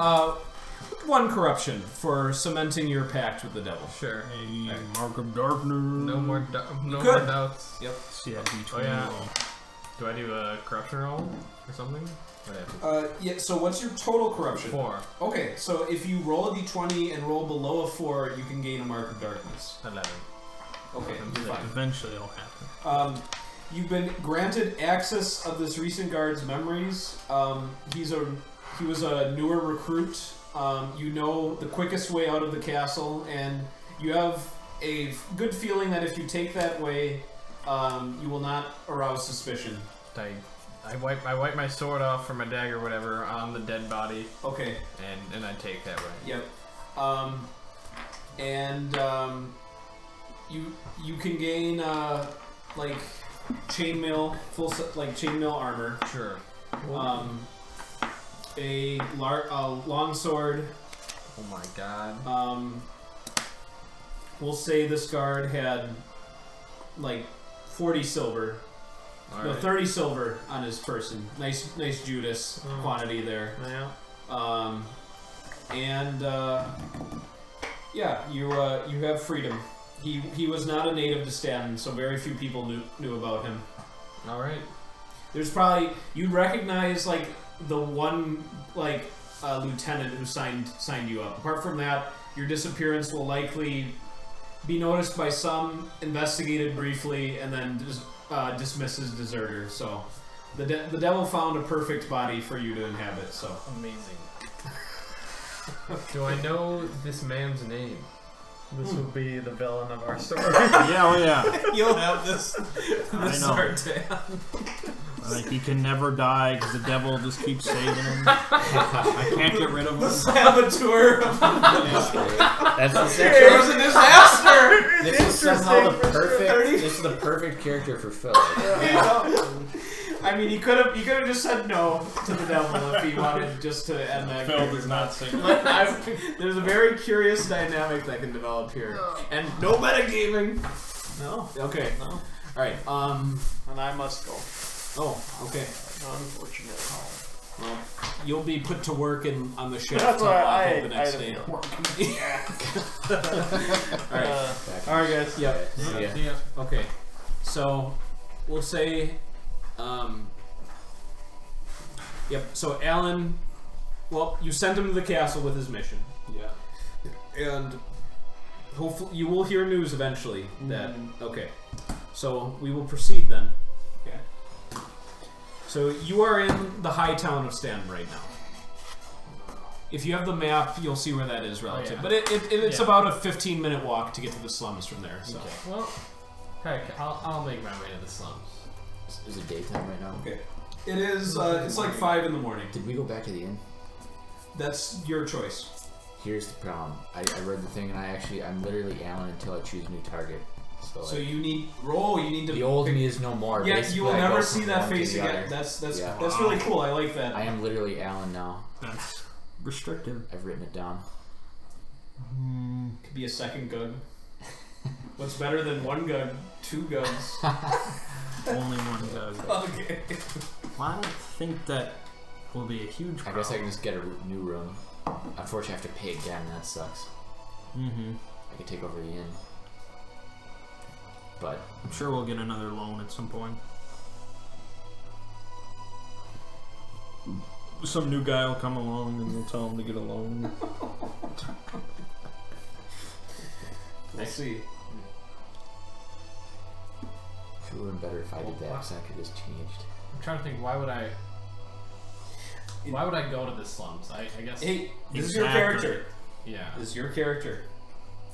1 corruption for cementing your pact with the devil. Sure. Hey, Okay. Mark of Darkness. No more Good. doubts. Yep. See that D20 Oh, yeah. roll. Do I do a corruption roll or something? Yeah, so what's your total corruption? 4. Okay, so if you roll a d20 and roll below a 4, you can gain a mark of darkness. 11. Okay, you're fine. Eventually it'll happen. You've been granted access of this recent guard's memories. He was a newer recruit. You know the quickest way out of the castle, and you have a good feeling that if you take that way, you will not arouse suspicion. I wipe my sword off for my dagger or whatever on the dead body. Okay. And I take that way. Yep. You can gain like chainmail chainmail armor. Sure. A long sword. Oh my god. We'll say this guard had like 40 silver. All No, right. 30 silver on his person. Nice Judas quantity there. Yeah. Yeah, you have freedom. He was not a native to Stanton, so very few people knew about him. All right. There's probably you'd recognize like the one like lieutenant who signed you up. Apart from that, your disappearance will likely be noticed by some, investigated briefly, and then dismissed as deserter. So the devil found a perfect body for you to inhabit. So Amazing. Do I know this man's name? This will be the villain of our story. Yeah, oh yeah. you'll have this I know. Sartan. Like, he can never die because the devil just keeps saving him. I can't get rid of him. Saboteur. That's the It was a disaster. This is somehow the Interesting. perfect. This is the perfect character for Phil. I mean, he could have just said no to the devil if he wanted just to end that. Phil character. does not sing. There's a very curious dynamic that can develop here, and no metagaming. No. Okay. No. All right. And I must go. Oh. Okay. Unfortunately. Well, you'll be put to work on the ship That's till why the next day. All right. All right, guys. Yep. Yeah. Okay. So we'll say. Yep. So Alan, well, you sent him to the castle with his mission. Yeah. And hopefully you will hear news eventually that okay. So we will proceed then. Okay. So you are in the high town of Stanton right now. If you have the map, you'll see where that is relative. yeah. But it's Yeah. about a 15-minute walk to get to the slums from there. So Okay. Well, heck, I'll make my way to the slums. Is it daytime right now? okay. It is. It's like 5 in the morning. Did we go back to the inn? That's your choice. Here's the problem. I read the thing and I'm literally Alan until I choose a new target. So you need You need to. the old pick, me is no more. Yeah, Basically, you will I never go see from that one to face the again. other. That's Yeah. that's really cool. I like that. I am literally Alan now. That's restrictive. I've written it down. Could be a second gun. What's better than one gun? 2 guns. Only one does. Okay. Well, I don't think that will be a huge I problem. guess I can just get a new room. Unfortunately, I have to pay again. That sucks. Mm-hmm. I could take over the inn. But I'm sure we'll get another loan at some point. Some new guy will come along and we'll tell him to get a loan. We'll see. it would have been better if I did that, because I could have just changed. I'm trying to think, why would I go to the slums? I guess. Hey, this is your Exactly. character. Yeah. This is your character.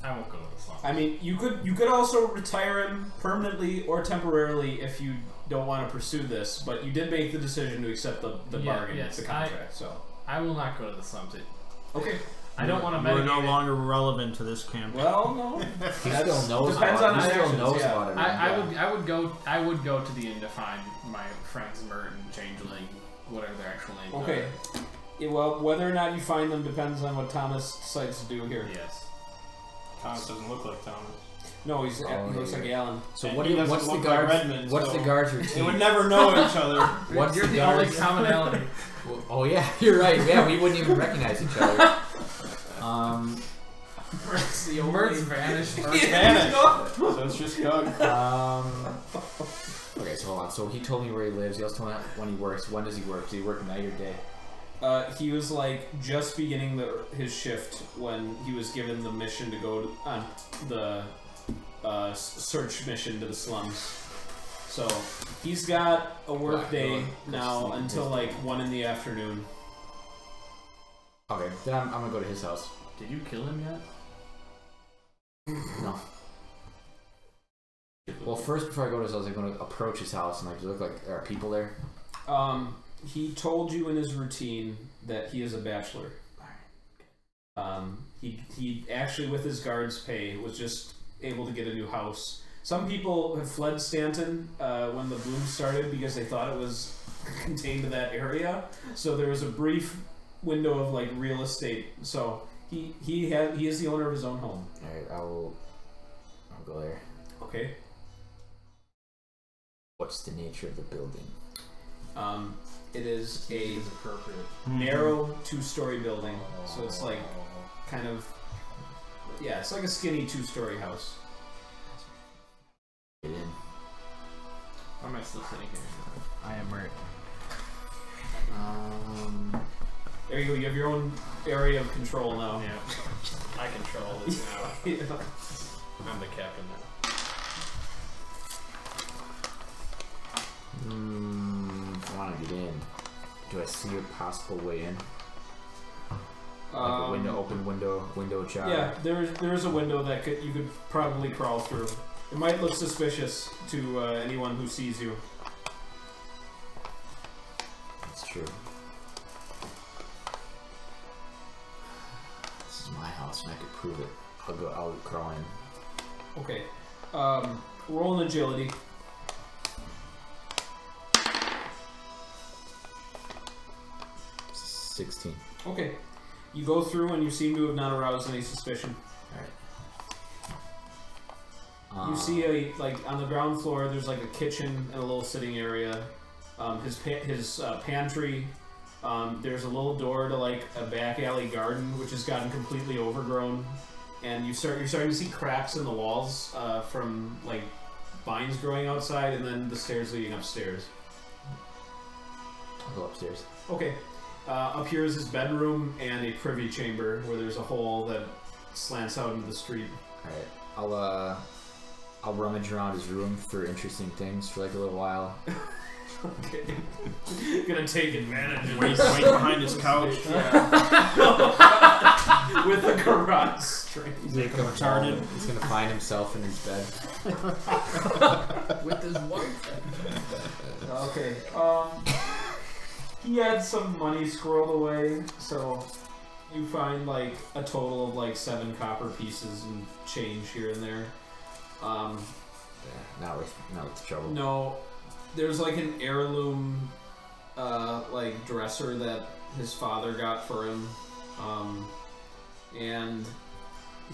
I won't go to the slums. I mean, you could also retire him permanently or temporarily if you don't want to pursue this, but you did make the decision to accept the Yeah, bargain, yes, the contract. So I will not go to the slums. okay. I don't want to We're metagame no it. longer relevant to this campaign. Well, no. He still knows depends about on it. He still actions, knows yeah. about it. I would go to the inn to find my friends Mert and Changeling, whatever their actual names Okay. Yeah, well, whether or not you find them depends on what Thomas decides to do here. are. Yes. Thomas doesn't look like Thomas. No, he Oh, looks yeah. like Alan. So And what he do you, doesn't what's the look like guards? Redmond, What's so- the guards' They routine? would never know each other. What's You're the the only guards? commonality. Oh yeah, you're right. Yeah, we wouldn't even recognize each other. Mert's the Mert's vanished. Mert's vanished. So it's just Gug. Okay, Okay, so hold on. So he told me where he lives. He also told me when he works. When does he work? Does he work night or day? He was like just beginning his shift when he was given the mission to go on the search mission to the slums. So he's got a work day now until like 1 in the afternoon. Okay, then I'm gonna go to his house. Did you kill him yet? No. Well, first before I go to his house, I'm gonna approach his house and like look like there are people there. He told you in his routine that he is a bachelor. He actually, with his guard's pay, was just able to get a new house. Some people have fled Stanton when the bloom started because they thought it was contained to that area. So there was a brief window of like real estate. So he is the owner of his own home. All right, I'll go there. Okay. What's the nature of the building? It is a appropriate. narrow 2-story building. So it's like kind of, yeah, it's like a skinny 2-story house. Get in. Why am I still sitting here? I am right. There you go. You have your own area of control now. Yeah. I control this now. Yeah. I'm the captain now. I want to get in. Do I see a possible way in? Like a window, open window chart. Yeah, there is a window that you could probably crawl through. It might look suspicious to anyone who sees you. That's true. This is my house, and I could prove it. I'll crawl in. Okay. Roll an agility. 16. Okay. You go through and you seem to have not aroused any suspicion. Alright. You see on the ground floor there's like a kitchen and a little sitting area. His pantry. There's a little door to like a back alley garden which has gotten completely overgrown. And you're starting to see cracks in the walls from like vines growing outside, and then the stairs leading upstairs. I'll go upstairs. Okay. Up here is his bedroom and a privy chamber where there's a hole that slants out into the street. Alright. I'll rummage around his room for interesting things for like a little while. Okay. Gonna take advantage of Wait this. behind his couch. With a garage string. He's retarded. He's gonna find himself in his bed. With his wife. Okay. He had some money squirreled away, so you find like a total of like 7 copper pieces and change here and there. Yeah, not worth the trouble. No, there's like an heirloom like dresser that his father got for him. And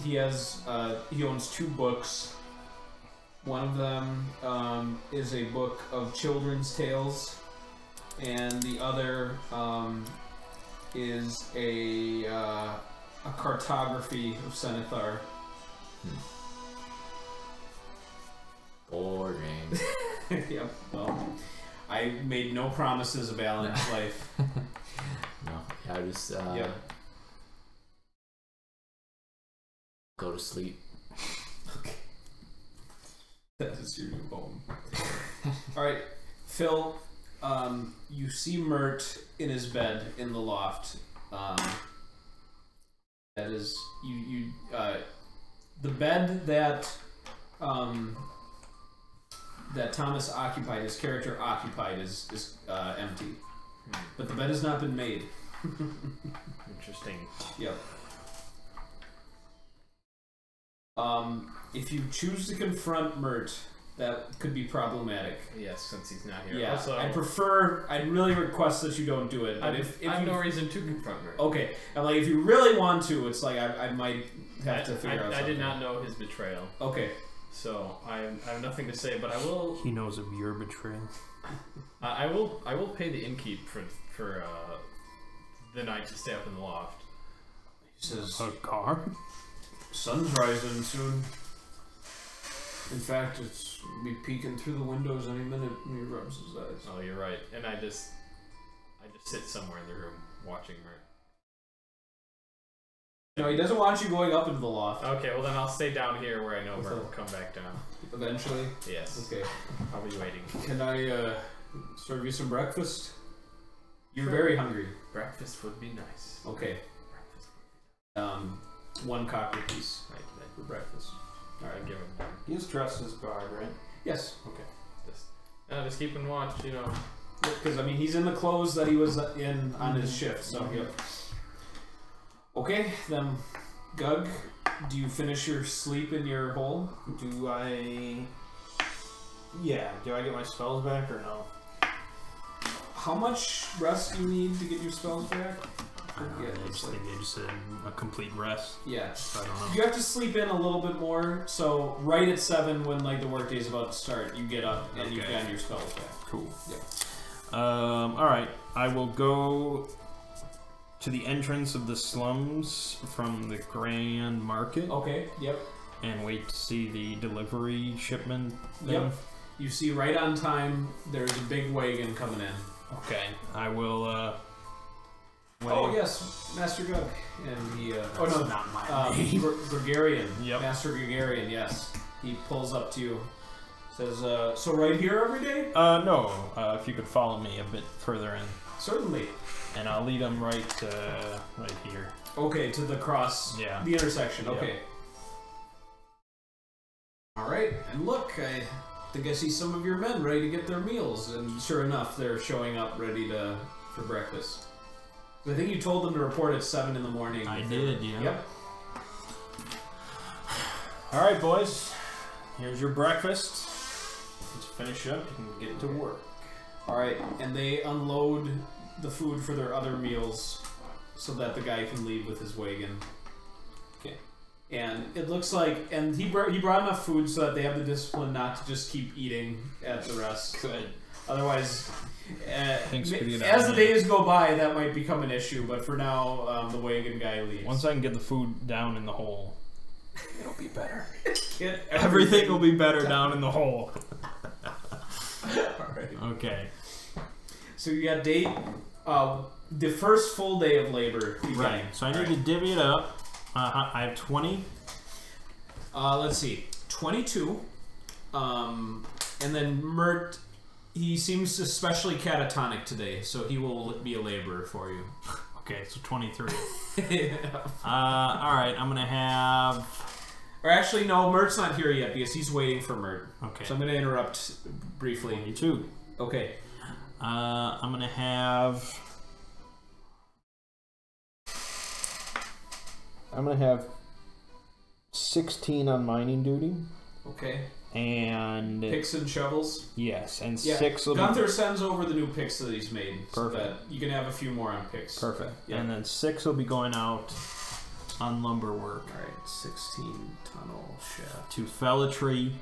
he owns 2 books. One of them is a book of children's tales, and the other is a cartography of Senethar. Boring. Yep. Well, I made no promises of balanced life. No, I just Yep. go to sleep. Okay. That is your new home. Alright, Phil, you see Mert in his bed in the loft. That is the bed that Thomas occupied, his character occupied, is empty. But the bed has not been made. Interesting. Yep. If you choose to confront Mert, that could be problematic. Yes, since he's not here. Yeah, Also, I'd really request that you don't do it. But I have no reason to confront her. Okay, and like if you really want to, it's like I might have to figure out something. I did not know his betrayal. Okay. So I have nothing to say, but I will. He knows of your betrayal. I will pay the innkeep for the night to stay up in the loft. He says, A car? "Sun's rising soon." In fact, it's be peeking through the windows any minute when he rubs his eyes. Oh, you're right. And I just sit somewhere in the room watching her. No, he doesn't want you going up into the loft. Okay, well then I'll stay down here where I know Mert will come back down. Eventually? Yes. Okay. I'll be waiting. Can I serve you some breakfast? You're very hungry. Breakfast would be nice. Okay. One copper piece for breakfast. Alright, give him one. He's dressed as guard, right? Yes. Okay. Just keeping watch, you know. Because, I mean, he's in the clothes that he was in on his shift, so, yep. Okay, then, Gug, do you finish your sleep in your hole? Do I... Yeah, do I get my spells back or no? How much rest do you need to get your spells back? Yeah, maybe just a complete rest. Yeah. I don't know. You have to sleep in a little bit more, so right at 7 when like the workday is about to start, you get up and you get your spells back. Cool. Yeah. Alright, I will go to the entrance of the slums from the Grand Market. Okay, yep. And wait to see the delivery shipment thing. Yep. You see right on time, there's a big wagon coming in. Okay, I will, Oh yes, Master Gug, and he. Oh no, not my name. Gregarian. Yep. Master Gregarian. Yes. He pulls up to you. Says, "So right here every day?" No. If you could follow me a bit further in, Certainly. and I'll lead them right here. Okay, to the cross. Yeah. The intersection. Yep. Okay. All right, and look, I think I see some of your men ready to get their meals, and sure enough, they're showing up ready for breakfast. I think you told them to report at 7 in the morning. I did, yeah. Yep. Alright, boys. Here's your breakfast. Let's finish up and get to work. Alright, and they unload the food for their other meals so that the guy can leave with his wagon. Okay. And it looks like, and he brought enough food so that they have the discipline not to just keep eating at the rest. Good. Otherwise, Thanks for the as the days go by, that might become an issue. But for now, the wagon guy leaves. Once I can get the food down in the hole, it'll be better. Get Everything will be better down in the hole. Alright. Okay. So you got the first full day of labor. Right. So I need to divvy it up. I have 20. Let's see, 22. And then Mert, he seems especially catatonic today, so he will be a laborer for you. Okay, so 23. Yeah. Alright, I'm gonna have... Or actually, no, Mert's not here yet because he's waiting for Mert. Okay. So I'm going to interrupt briefly. 22. Okay. I'm gonna have 16 on mining duty. Okay. And Picks and shovels. yes, and Yeah. 6 will Gunther sends over the new picks that he's made. So Perfect. that you can have a few more on picks. perfect. Yeah. And then 6 will be going out on lumber work Alright, 16 tunnel shaft. to fell a tree,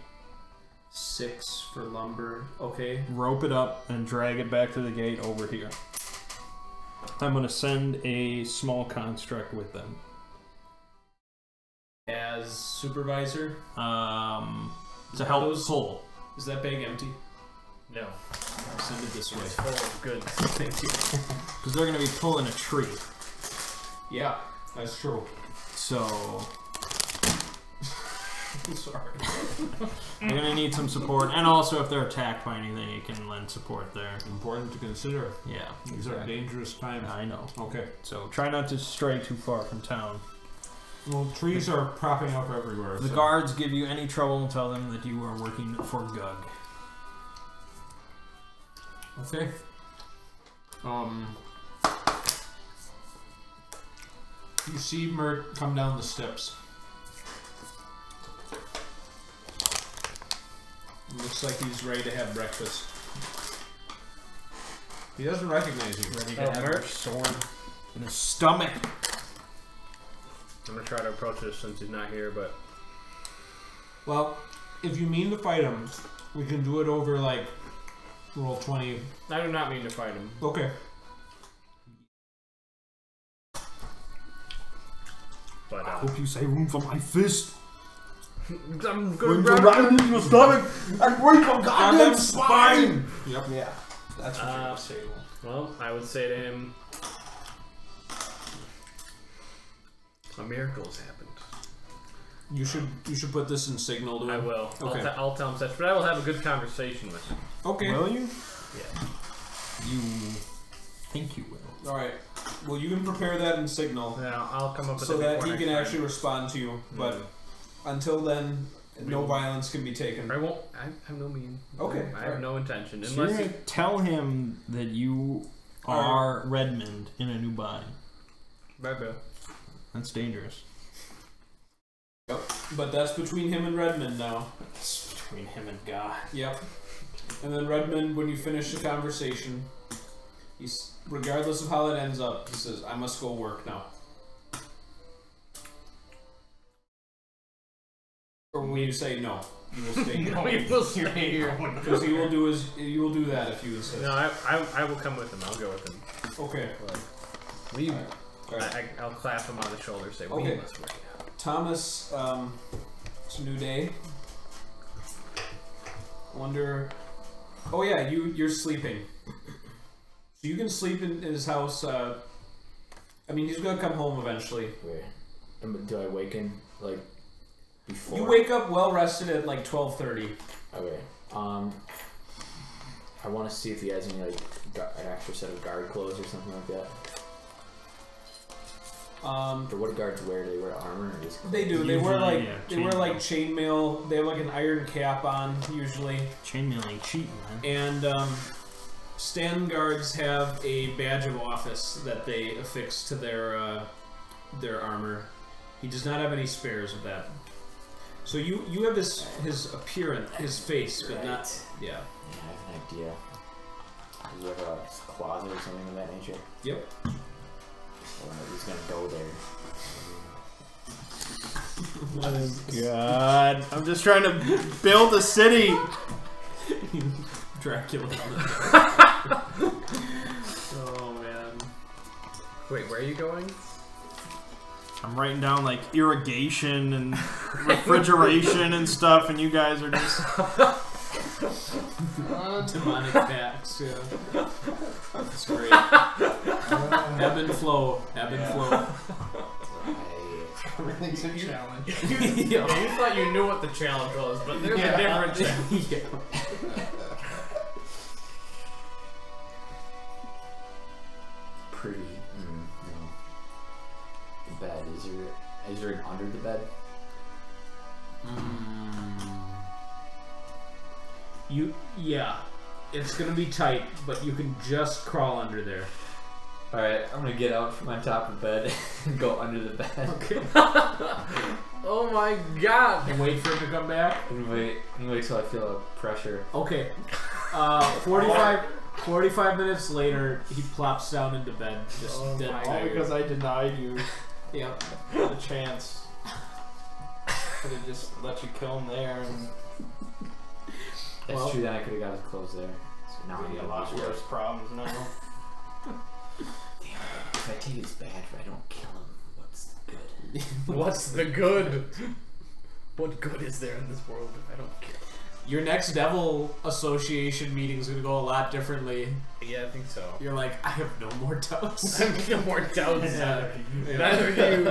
6 for lumber. Okay. rope it up, and drag it back to the gate over here. I'm gonna send a small construct with them. As supervisor, To help Those- pull. is that bag empty? No. I'll send it this way. It's full of goods. Thank you. Because they're gonna be pulling a tree. Yeah, that's true. So Sorry. they're gonna need some support, and also if they're attacked by anything, you can lend support there. Important to consider. Yeah, These are dangerous times. I know. Okay. So try not to stray too far from town. Well, trees are propping up everywhere. If the so- guards give you any trouble, tell them that you are working for Gug. Okay. You see Mert come down the steps. Looks like he's ready to have breakfast. He doesn't recognize you. Ready Oh, to have Mert? sword. In the stomach. I'm gonna try to approach this since he's not here, but Well, if you mean to fight him, we can do it over like roll 20. I do not mean to fight him. Okay. But Hope you say room for my fist. I'm Going gonna to grab run into your stomach and break your goddamn spine! Yep. Yeah. That's what you're gonna say. Well, I would say to him, a miracle has happened. You should put this in signal to him. I will. Okay. I'll tell him such, but I will have a good conversation with him. Okay. Will you? Yeah. You think you will? All right. Well, you can prepare that in signal Yeah, I'll come up with so it that before he next can time. actually respond to you. But until then, no violence can be taken. I won't. I have no mean. Okay. I have no intention. So you're Unless gonna tell him that you are Redmond in a new body. Bye-bye. That's dangerous. Yep. But that's between him and Redmond now. It's between him and God. Yep. And then Redmond, when you finish the conversation, regardless of how it ends up, he says, "I must go work now." Or will you say no? You will stay here. No, you will stay here. Because he will do that if you insist. No, I will come with him. I'll go with him. Okay. We. Alright. I'll clap him on the shoulder. Say, we Okay. must work it out. Thomas, it's a new day. Wonder. Oh yeah, you're sleeping. So you can sleep in his house. I mean, he's gonna come home eventually. Wait. Do I waken like before? You wake up well rested at like 12:30. Okay. I want to see if he has any like an extra set of guard clothes or something like that. Or what do guards wear? Do they wear armor? Or just They do. They wear Usually, like yeah, they wear like chainmail. They have like an iron cap on usually. Chainmail ain't cheating, man. And Stanton guards have a badge of office that they affix to their armor. He does not have any spares of that. So you have his appearance, his face, but not yeah. Yeah, I have an idea. Do you have a closet or something of that nature? Yep. He's gonna go there. God, I'm just trying to build a city. Dracula. Oh man. Wait, where are you going? I'm writing down like irrigation and refrigeration and stuff, and you guys are just Demonic packs. Yeah. That's great. Ebb and flow. Ebb and flow. Everything's a challenge. Yeah. You thought you knew what the challenge was, but there's a different challenge. Yeah. Pretty. No. The bed. Is there an under the bed? Yeah. It's gonna be tight, but you can just crawl under there. Alright, I'm gonna get out from on top of the bed and go under the bed. Okay. Oh my god! And wait for him to come back. And wait till I feel a pressure. Okay. 45 minutes later, he plops down into bed, just dead All tired. because I denied you Yep. the chance. Could have just let you kill him there. And That's Well- true, then I could have got his clothes there. So now I got a lot worse problems now. Damn it. If I take his badge but I don't kill him, what's good? What's the good? What good is there in this world if I don't kill? Your next Devil Association meeting is going to go a lot differently. Yeah, I think so. You're like, I have no more doubts. I feel more doubts. Yeah. Neither do you.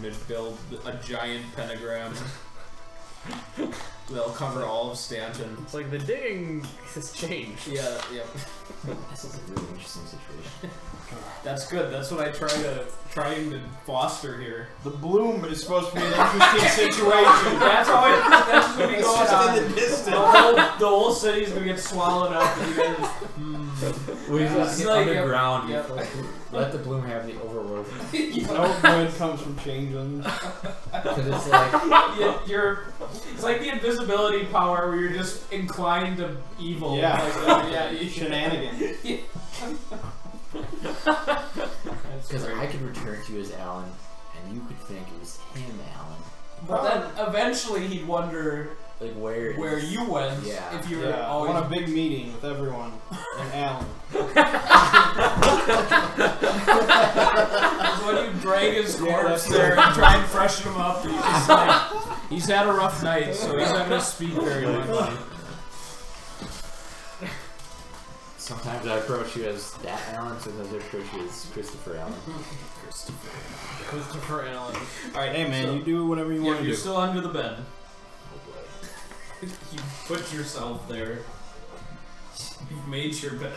Going to build a giant pentagram that'll cover all of Stanton. It's like the digging has changed. Yeah, yeah. This is a really interesting situation. That's good. That's what I trying to foster here. The bloom is supposed to be an interesting situation. That's what's gonna be It's going just on. in the distance. The whole city's gonna get swallowed up. And you guys, We just It's get like, underground. yep. Let the bloom have the overworld. No good comes from changelings. Because it's like, it's like the invisibility power where you're just inclined to evil. Yeah. Like, yeah. Shenanigans. because I could return to you as Alan, and you could think it was him, Alan. But then eventually he'd wonder Like where? Where you went, Yeah. if you were Yeah, I always... want a big meeting with everyone and Alan. When you drag his corpse there and try and freshen him up, he's just like, he's had a rough night, so he's not gonna speak very much. Sometimes I approach you as that Alan. Sometimes I approach you as Christopher Allen. Christopher Allen. Alright, Hey man, so, you do whatever you want to you're do. still under the bed. Oh boy. You put yourself there. You've made your bed.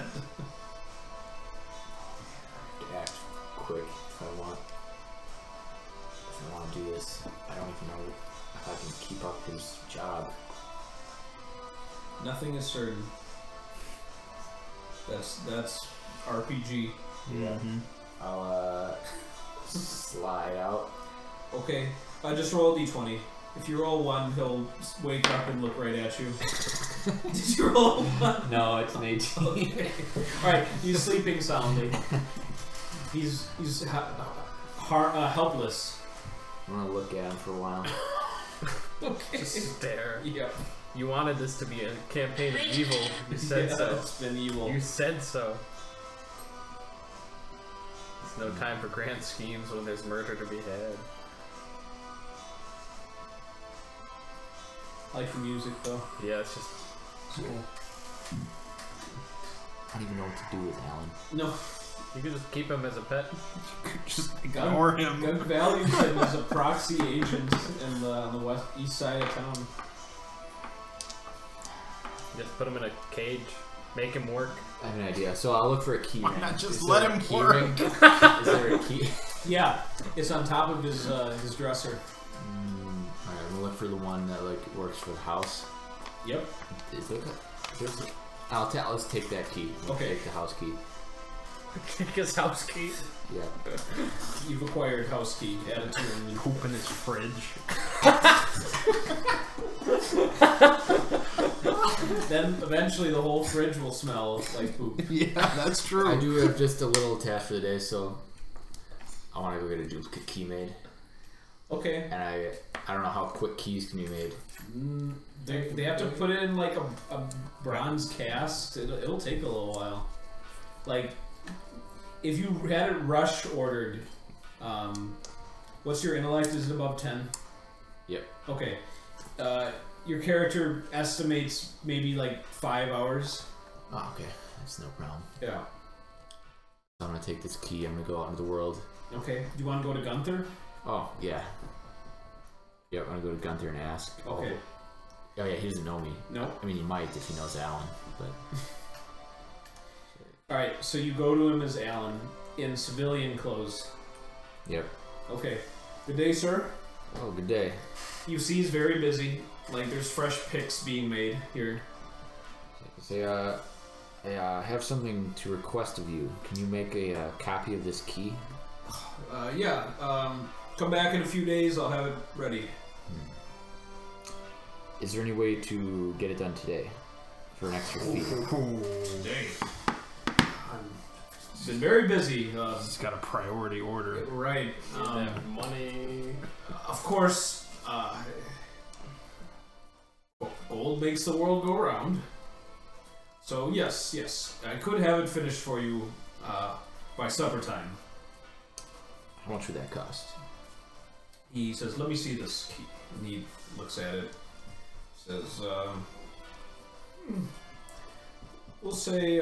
Act quick if I want. If I want to do this, I don't even know if I can keep up his job. Nothing is certain. That's RPG. Yeah. I'll slide out. Okay, just roll a d20. If you roll 1, he'll wake up and look right at you. Did you roll 1? No, it's an 18. Okay. Alright, he's sleeping soundly. He's helpless. I'm gonna look at him for a while. Okay. Just stare. Yeah. You wanted this to be a campaign of evil. You said Yeah, so. it's been evil. You said so. There's no time for grand schemes when there's murder to be had. I like the music though. Yeah, it's just Cool. I don't even know what to do with Alan. No, you could just keep him as a pet. Just Gun- ignore him. Gun values him as a proxy agent on the east side of town. Just put him in a cage. Make him work. I have an idea. So I'll look for a key. Why ring. not just Is let there a him key work? ring? Is there a key? Yeah, it's on top of his dresser. Alright, I'm gonna look for the one that like works for the house. Yep. Is there let's take that key. We'll Okay. Take the house key. Take his house key. Yeah. You've acquired house key. Add it to him. Poop in his fridge. Then eventually the whole fridge will smell like poop. Yeah, that's true. I do have just a little task for the day, so I want to go get a duplicate key made. Okay. And I don't know how quick keys can be made. They have to put it in like a bronze cast. It'll take a little while. Like, if you had it rush ordered, what's your intellect? Is it above 10? Yep. Okay. Your character estimates maybe like 5 hours. Oh, okay. That's no problem. Yeah. I'm gonna take this key. I'm gonna go out into the world. Okay. Do you want to go to Gunther? Oh, yeah. Yeah, I'm gonna go to Gunther and ask. Okay. Oh, yeah, he doesn't know me. No. I mean, he might if he knows Alan, but... Alright, so you go to him as Alan in civilian clothes. Yep. Okay. Good day, sir. Oh, good day. You see he's very busy. Like, there's fresh picks being made here. Say, I have something to request of you. Can you make a copy of this key? Yeah. Come back in a few days. I'll have it ready. Is there any way to get it done today? For an extra fee? Dang. Been very busy. It's got a priority order. Right. Money. Of course, gold makes the world go round. So yes, I could have it finished for you by supper time. How much would that cost? He says, "Let me see this key." And he looks at it. Says, "We'll say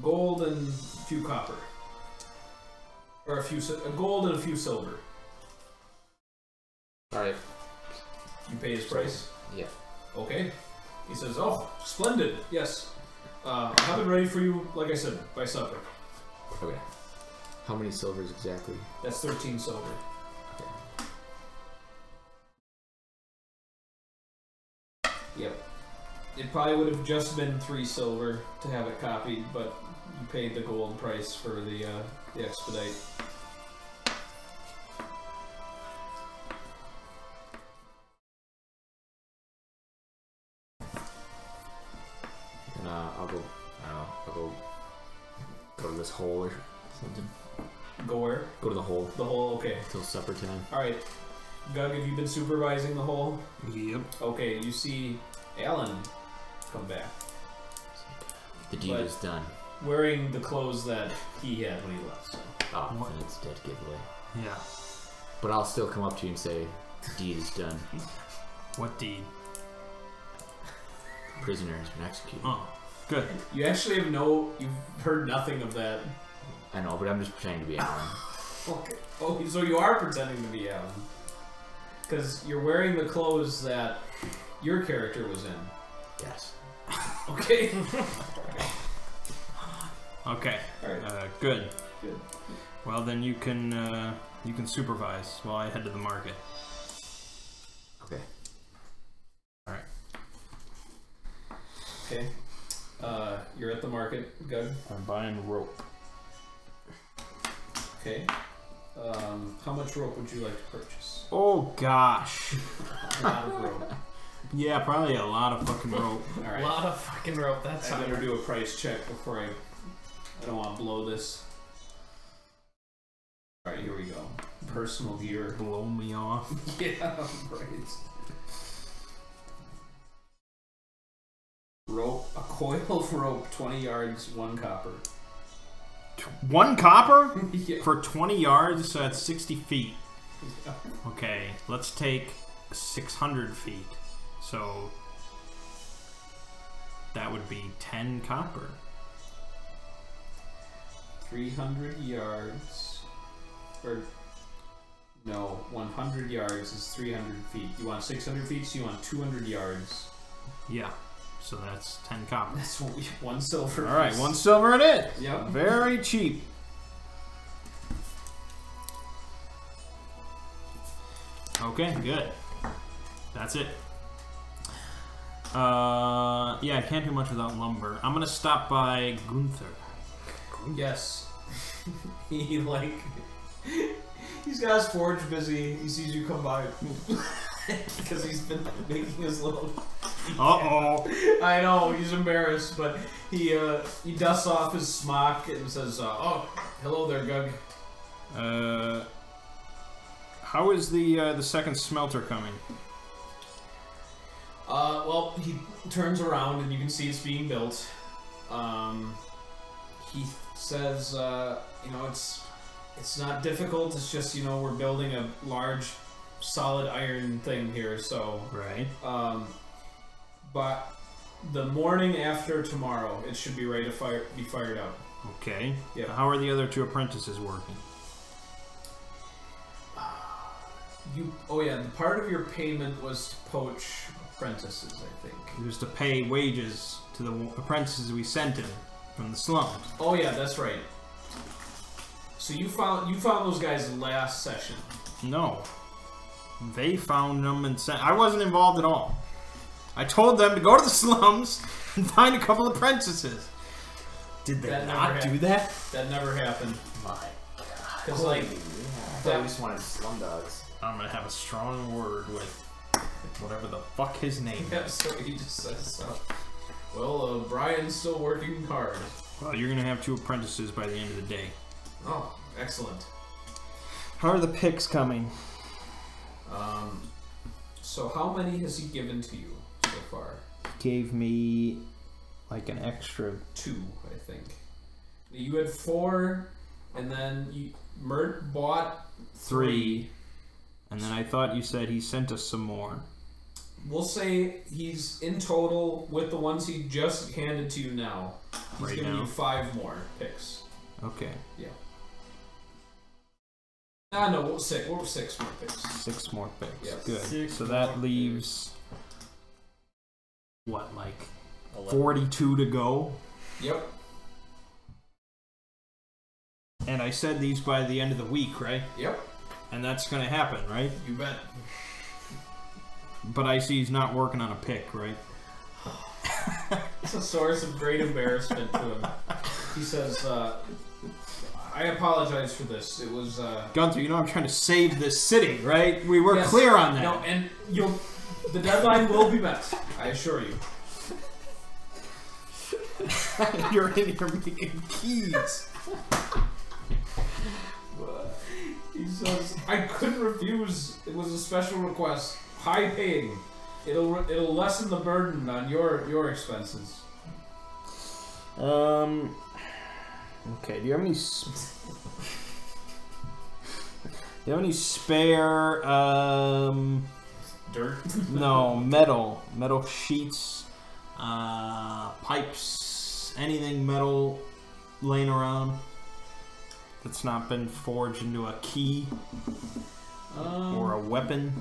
gold and a few copper, or a gold and a few silver." All right. You pay his price. Yeah. Okay. He says, "Oh, splendid. Yes. I'll have it ready for you, like I said, by supper." Okay. How many silvers exactly? That's 13 silver. Okay. Yep. It probably would have just been 3 silver to have it copied, but you paid the gold price for the expedite. And I'll go. I don't know. I'll go to this hole or something. Go where? Go to the hole The whole. Okay. till supper time. All right. Gug, have you been supervising the whole? Yep. Okay, you see Alan come back. The deed is done. Wearing the clothes that he had when he left. So. Oh, then it's a dead giveaway. Yeah. But I'll still come up to you and say, the deed is done. What deed? The prisoner has been executed. Oh, good. You actually you've heard nothing of that. I know, but I'm just pretending to be Alan. Okay. Oh, so you are pretending to be Alan. Because you're wearing the clothes that your character was in. Yes. Okay. Okay. Alright. Good. Good. Well, then you can supervise while I head to the market. Okay. All right. Okay. You're at the market, Gug. I'm buying rope. Okay. How much rope would you like to purchase? Oh gosh. A lot of rope. Yeah, probably a lot of fucking rope. All A right. lot of fucking rope. That's I better do a price check before I don't want to blow this. All right, here we go. Personal gear. Blow me off. Yeah, right. Rope, a coil of rope, 20 yards, 1 copper. 1 copper Yeah. for 20 yards, so that's 60 feet. Okay, let's take 600 feet. So that would be 10 copper. 300 yards. Or, no, 100 yards is 300 feet. You want 600 feet, so you want 200 yards. Yeah, so that's 10 copper. That's what we, 1 silver. All right, piece. 1 silver it is. Yep. Very cheap. Okay, good. That's it. Yeah, I can't do much without lumber. I'm gonna stop by Gunther. Yes. He he's got his forge busy. He sees you come by because he's been making his little. Uh-oh. I know he's embarrassed, but he dusts off his smock and says, "Oh, hello there, Gug." How is the second smelter coming? Well, he turns around and you can see it's being built. He says, you know, it's not difficult. It's just, you know, we're building a large, solid iron thing here. So, Right. but the morning after tomorrow, it should be ready to be fired up. Okay. Yep. How are the other 2 apprentices working? Oh yeah, the part of your payment was to poach apprentices, I think. It was to pay wages to the apprentices we sent in from the slums. Oh yeah, that's right. So you found those guys last session. No. They found them and sent... I wasn't involved at all. I told them to go to the slums and find a couple apprentices. Did they That not never do that? That never happened. My God. Because like, I thought we just wanted slum dogs. I'm gonna have a strong word with whatever the fuck his name yeah, is. so he just says, well, Brian's still working hard. Well, you're gonna have 2 apprentices by the end of the day. Oh, excellent. How are the picks coming? So how many has he given to you so far? Gave me like an extra 2, I think. You had 4, and then Mert bought 3. and then I thought you said he sent us some more. We'll say he's in total with the ones he just handed to you now. He's Right giving now? you 5 more picks. Okay. Yeah. No, what was 6? What was 6 more picks? 6 more picks. Yep. Good. 6 So that more leaves what, like 11. 42 to go? Yep. And I said these by the end of the week, right? Yep. And that's gonna happen, right? You bet. But I see he's not working on a pick, right? It's a source of great embarrassment to him. He says, I apologize for this. It was, Gunther, you know I'm trying to save this city, right? We were yes, clear on that. No, and the deadline will be met. I assure you. You're in here making keys. He He says, I couldn't refuse. It was a special request. High paying. It'll lessen the burden on your expenses. Okay, do you have any spare Dirt? no, metal sheets, pipes, anything metal laying around that's not been forged into a key or a weapon?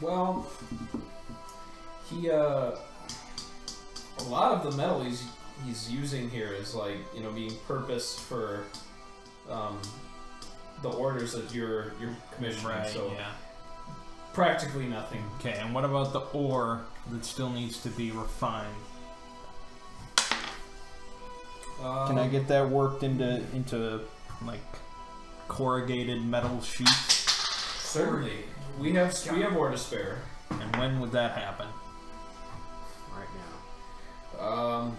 Well, a lot of the metal he's using here is like, you know, being purposed for the orders that you're commissioning. Right, so yeah. practically nothing. Okay, and what about the ore that still needs to be refined? Can I get that worked into like corrugated metal sheets? Certainly. We have ore to spare. And when would that happen? Right now.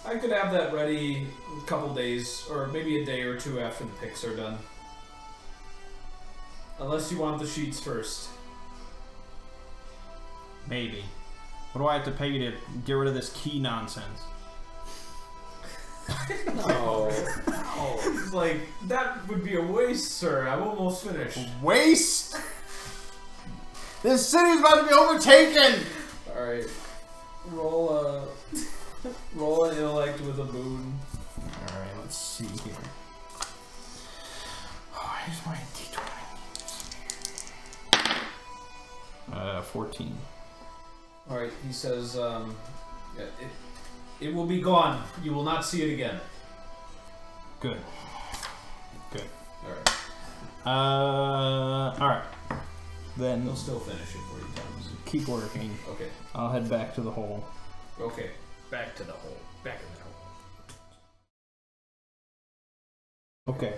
I could have that ready a couple days, or maybe a day or two after the picks are done. Unless you want the sheets first. Maybe. What do I have to pay you to get rid of this key nonsense? No. It's like, that would be a waste, sir. I'm almost finished. Waste? This city's about to be overtaken! Alright. Roll an intellect with a boon. Alright, let's see here. Oh, here's my d20. 14. Alright, he says, it will be gone. You will not see it again. Good. Good. Alright. Alright. Then He'll still finish it for you, Thomas. keep working. Okay. I'll head back to the hole. Okay. Back to the hole. Back in the hole. Okay.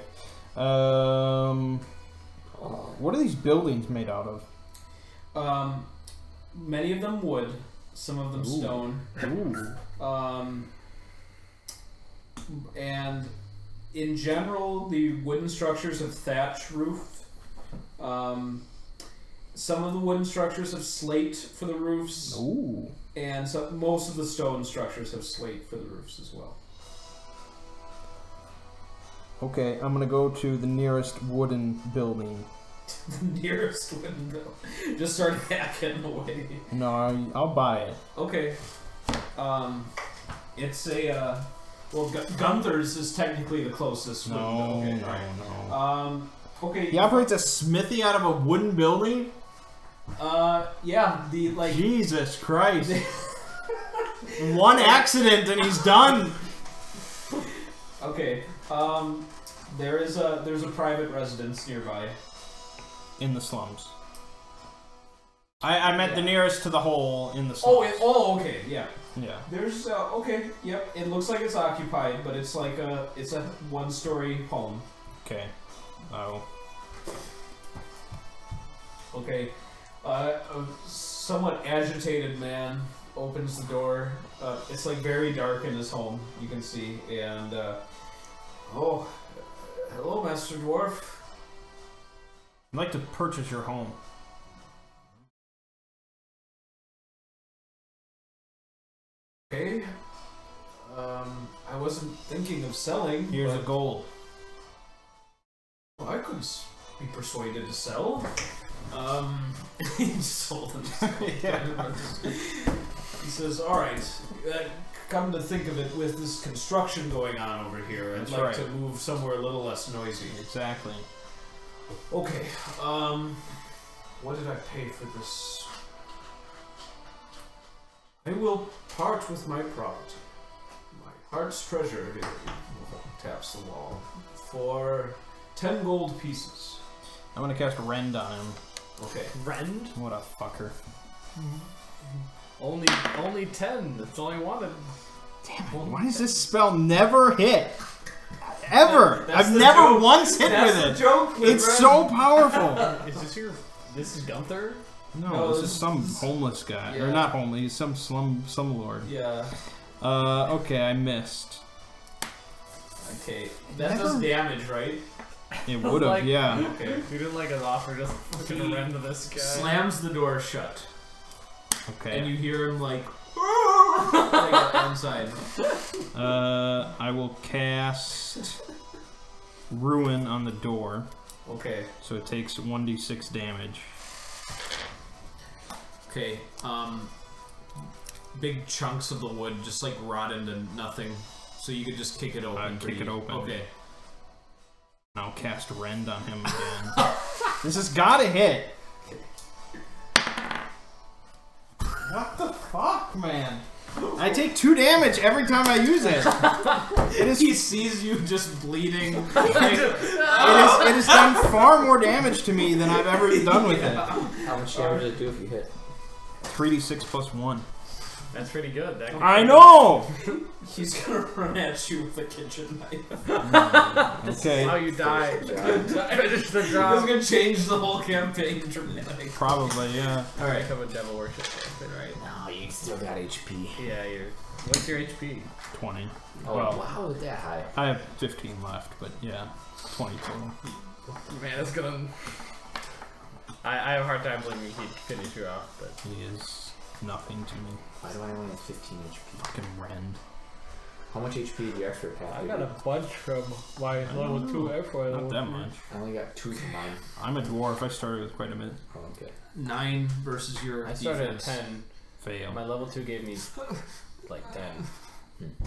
What are these buildings made out of? Many of them wood, some of them stone. Ooh. And in general, the wooden structures have thatch roof. Some of the wooden structures have slate for the roofs. Ooh. And most of the stone structures have slate for the roofs as well. Okay, I'm gonna go to the nearest wooden building. The nearest wooden building. Just start hacking away. No, I'll buy it. Okay. It's a well, Gunther's is technically the closest wooden building. Okay, no. Okay. He operates a smithy out of a wooden building? Yeah, Jesus Christ. One accident and he's done. Okay. There's a private residence nearby. In the slums. I meant the nearest to the hole in the slums. Okay, yeah. Yeah. There's okay, yep. It looks like it's occupied, but it's like it's a one-story home. Okay. Oh. Okay. A somewhat agitated man opens the door. It's like very dark in his home, you can see, and oh, hello, Master Dwarf. I'd like to purchase your home. Okay. I wasn't thinking of selling. Here's a gold. Well, I could be persuaded to sell. He sold him. Yeah. He says, "Alright, come to think of it, with this construction going on over here, I'd like to move somewhere a little less noisy." Exactly. Okay, what did I pay for this? I will part with my property. My heart's treasure, here, taps the wall, for 10 gold pieces. I'm gonna cast Rend on him. Okay. Rend? What a fucker. Only 10. That's all I wanted. Damn it, why does this spell never hit? Ever! That's I've the never joke. once hit That's with the it. joke with It's Ren. so powerful. This is Gunther? No, this is some homeless guy. Or Yeah. not homeless, he's some slum lord. Yeah. Okay, I missed. Okay. That does damage, right? It would have, Like- yeah. Okay. You didn't like his offer, just fucking run to this guy. Slams the door shut, Okay. and you hear him like, like inside. I will cast Ruin on the door, Okay. so it takes 1d6 damage. Okay. Big chunks of the wood just like rot into nothing, so you could just kick it open. Kick it open. Okay. I'll cast Rend on him again. This has gotta hit. What the fuck, man? I take 2 damage every time I use it. He sees you just bleeding. It has done far more damage to me than I've ever done with it. How much damage does it do if you hit? 3d6 plus 1. That's pretty good. That can- I know! He's gonna run at you with a kitchen knife. Okay. How you die. Finish the This is job. gonna change the whole campaign dramatically. Probably, yeah. Alright. Become a devil worship champion, right? No, you still got HP. Yeah, you're. What's your HP? 20. Oh, Well, wow, that high. I have 15 left, but yeah, 20 total. Man, it's gonna. I have a hard time believing he'd finish you off, but. He is nothing to me. Why do I only have 15 HP? Fucking Rend. How much HP did your expert have? I got a bunch from my level 2 airfoil. Not that much. I only got 2 from mine. I'm a dwarf. I started with quite a bit. Oh, okay. 9 versus your I started defense. at 10. Fail. My level 2 gave me like 10.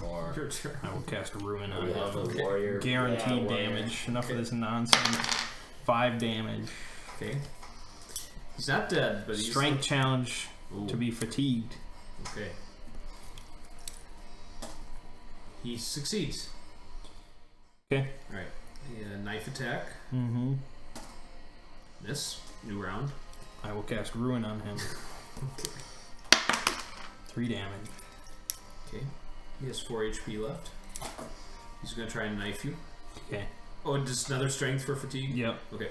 Or. Your turn. I will cast Ruin on We have him. a warrior. Guaranteed warrior. damage. Enough of this nonsense. 5 damage. Okay. He's not dead, but he's Strength challenge Ooh. to be fatigued. Okay. He succeeds. Okay. Alright. Yeah, knife attack. Mm-hmm. Miss. New round. I will cast Ruin on him. 3 damage. Okay. He has 4 HP left. He's gonna try and knife you. Okay. Oh, just another strength for fatigue? Yep. Okay.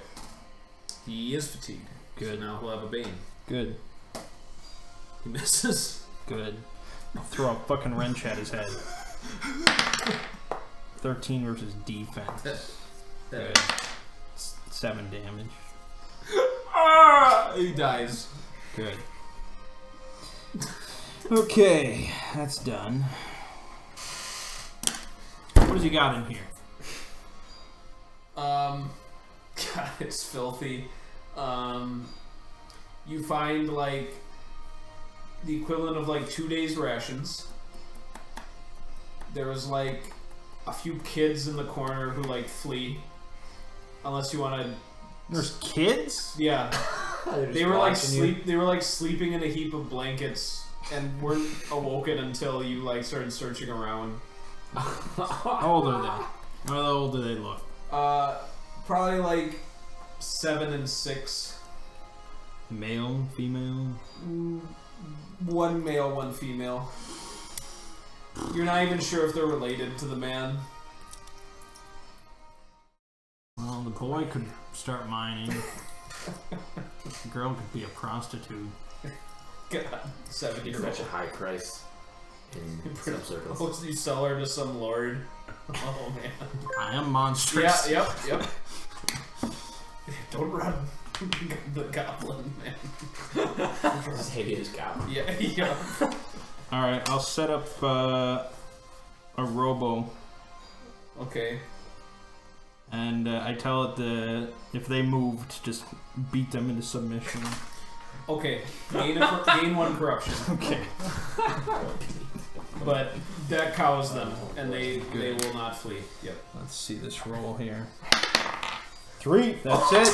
He is fatigued. Good. So now he'll have a bane. Good. He misses. Good. I'll throw a fucking wrench at his head. 13 versus defense. That 7 damage. he dies. Good. Okay, that's done. What has he got in here? God, it's filthy. You find like the equivalent of like 2 days rations. There was like a few kids in the corner who like flee, unless you want to. There's kids? Yeah, They're just they were like watching you. They were like sleeping in a heap of blankets and weren't awoken until you like started searching around. How old are they? How old do they look? Probably like 7 and 6. Male, female? 1 male, 1 female. You're not even sure if they're related to the man. Well, the boy could start mining. The girl could be a prostitute. God, 7 years Such a old. high price in some circles. Oh, you sell her to some lord. Oh man. I am monstrous. Yeah, yep. Don't run. The goblin man. I just hate his goblin. Yeah. Alright, I'll set up a robo. Okay. And I tell it if they move, to just beat them into submission. Okay. Gain 1 corruption. Okay. But that cows them, and they will not flee. Yep. Let's see this roll here. 3. That's it.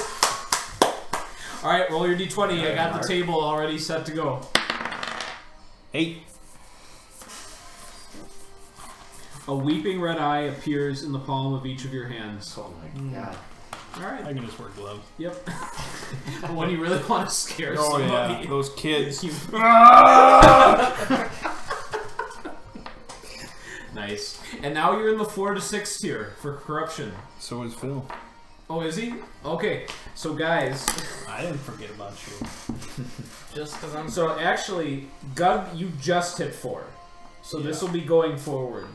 All right, roll your d20. I got the table already set to go. 8. A weeping red eye appears in the palm of each of your hands. Oh my god. All right. I can just wear gloves. Yep. When you really want to scare Oh somebody. yeah, those kids. Nice. And now you're in the 4 to 6 tier for corruption. So is Phil. Oh, is he? Okay. So guys, I didn't forget about you. Just because I'm. so actually, Gug, you just hit 4. So this will be going forward.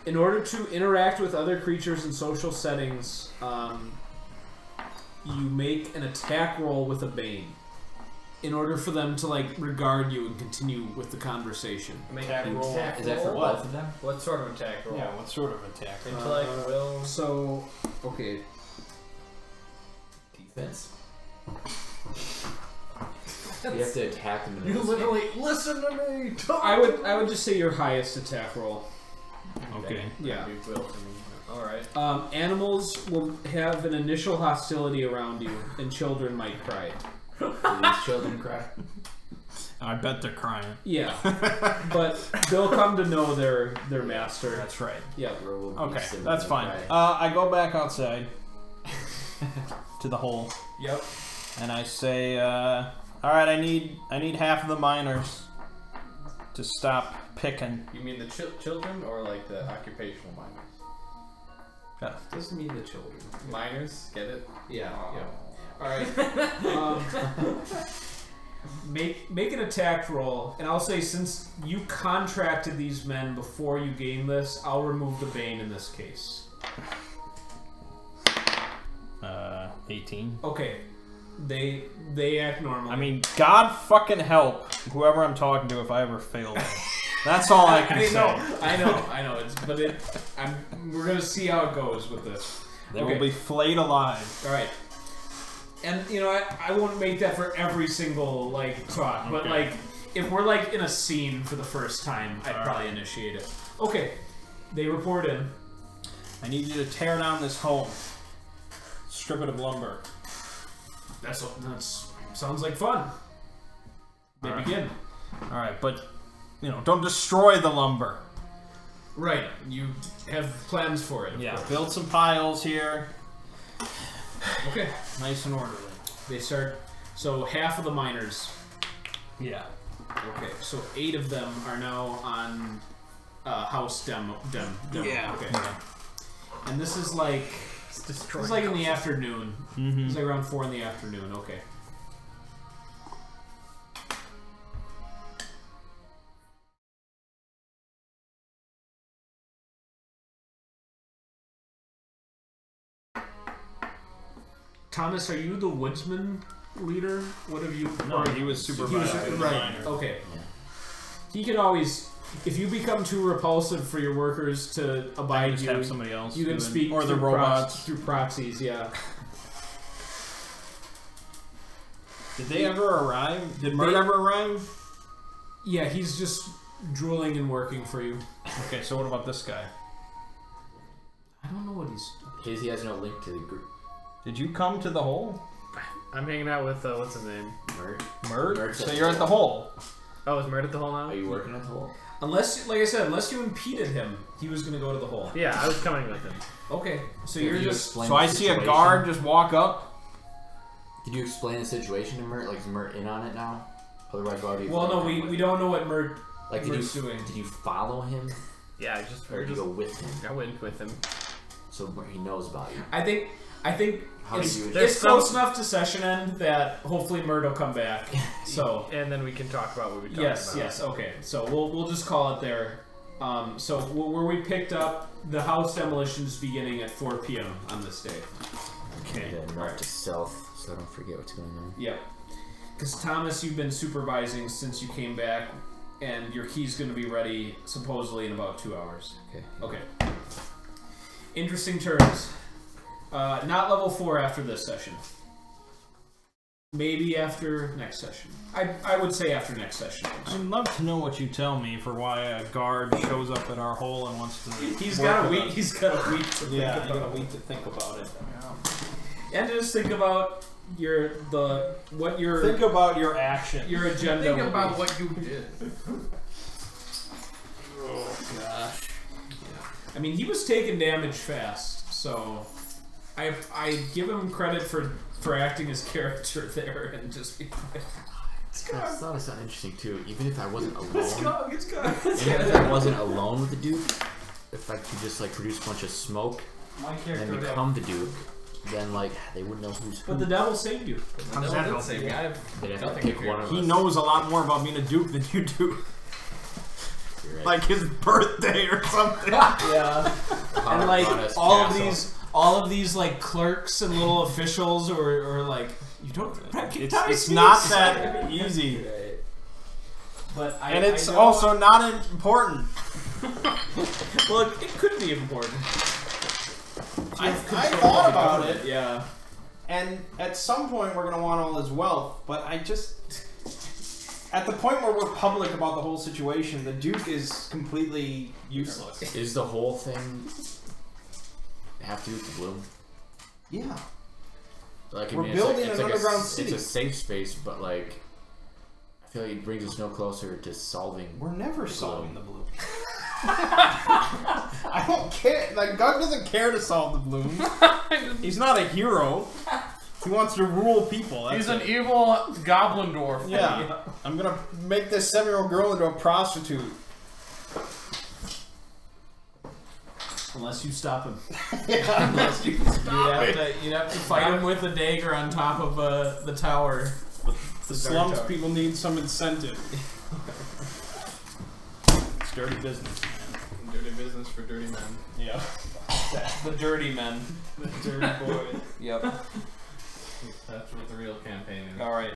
In order to interact with other creatures in social settings, you make an attack roll with a bane in order for them to like regard you and continue with the conversation. Make Attack an roll. attack Is that for roll? both of them? What sort of attack roll? Yeah, what sort of attack? Intellect, will. So, okay. Defense. You have to attack them. You literally listen to me. I would just say your highest attack roll. Okay. Yeah. You will to me. All right. Animals will have an initial hostility around you, and children might cry. Do these children cry? I bet they're crying. Yeah, but they'll come to know their master. That's right. Yeah. Okay, that's fine. I go back outside to the hole, Yep. and I say, "All right, I need half of the miners to stop picking." You mean the children or like the occupational miners? Doesn't mean the children. Miners, get it? Yeah. Oh. Yeah. All right. Make an attack roll, and I'll say since you contracted these men before you gain this, I'll remove the bane in this case. 18. Okay. They act normally. I mean, God fucking help whoever I'm talking to if I ever fail them. That's all I can say. I know. We're gonna see how it goes with this. They will be flayed alive. All right. And you know, I won't make that for every single like talk, but like if we're like in a scene for the first time, I'd probably initiate it. Okay. They report in. I need you to tear down this home. Strip it of lumber. That's sounds like fun. They begin. All right, but don't destroy the lumber. Right. You have plans for it. Of course. Build some piles here. Okay. Nice and orderly. They start. So half of the miners. Yeah. Okay. So 8 of them are now on house demo. Yeah. Okay. And this is like. It's like in the afternoon. Mm-hmm. It's like around 4 in the afternoon. Okay. Thomas, are you the woodsman leader? What have you? No, he was supervising the right. miners. Okay. Yeah. He can always, if you become too repulsive for your workers to abide just you, have somebody else you can speak or the through robots through proxies. Yeah. Did they ever arrive? Did Mert ever arrive? Yeah, he's just drooling and working for you. Okay, so what about this guy? I don't know what he's. He has no link to the group. Did you come to the hole? I'm hanging out with what's his name? Mert? So you're at the hole. Oh, is Mert at the hole now? Are you working at the hole? Unless, like I said, unless you impeded him, he was going to go to the hole. Yeah, I was coming with him. Okay, so Did you're you just. explain So the I see a situation? guard just walk up. Did you explain the situation to Mert? Like, is Mert in on it now? Otherwise, why would he? Well, no, we don't know what Mert. Like, did doing. you follow him, Yeah, I just or did you go with him? I went with him. So he knows about you. I think How it's, do you? it's close enough to session end that hopefully Mert will come back. So And then we can talk about what we talked about. yes, okay. So we'll just call it there. So where we picked up, the house demolition is beginning at 4 p.m. on this day. Okay. And not to stealth, so I don't forget what's going on. Yep. Because Thomas, you've been supervising since you came back, and your key's going to be ready supposedly in about 2 hours. Okay. Okay. Interesting turns. Not level 4 after this session. Maybe after next session. I would say after next session. I'd love to know what you tell me for why a guard shows up at our hole and wants to. He's got a week. He's got a week to think Yeah, about. you got a week to think about it. And just think about what your Think about your action. your agenda. Think will about be. what you did. Oh gosh. I mean, he was taking damage fast, so I give him credit for acting his character there and just be like, I thought it sounded interesting too. Even if I wasn't alone, let's go. even if I wasn't alone with the Duke, if I could just like produce a bunch of smoke My and character. then become the Duke, then like they wouldn't know who's who. But the devil saved you. No, that didn't save me. I have They'd have to nothing pick to one of He us. knows a lot more about being a duke than you do. You're right. Like his birthday or something. Yeah. Power And like brought us all of castle. these, all of these like clerks and little officials or like you don't recognize It's me, not sir." that easy. But And it's I know- also not important. well, it could be important. I Control thought of the about government, it, Yeah. and at some point we're going to want all his wealth, but I just... At the point where we're public about the whole situation, the Duke is completely useless. Is the whole thing have to do with the bloom? Yeah. Like, I We're mean, building it's an like underground it's city. a safe space, but like, I feel like it brings us no closer to solving. We're never the solving the bloom. Bloom. I don't care. Like, Gug doesn't care to solve the Bloom. He's not a hero. He wants to rule people. That's He's an it. evil goblin dwarf. Yeah. I'm gonna make this 7-year-old girl into a prostitute. Unless you stop him. Yeah. Unless you you'd have to fight him with a dagger on top of the tower. The slums people need some incentive. It's dirty business, man. Dirty business for dirty men. Yeah. The dirty men. The dirty boy. Yep. That's what the real campaign is. All right.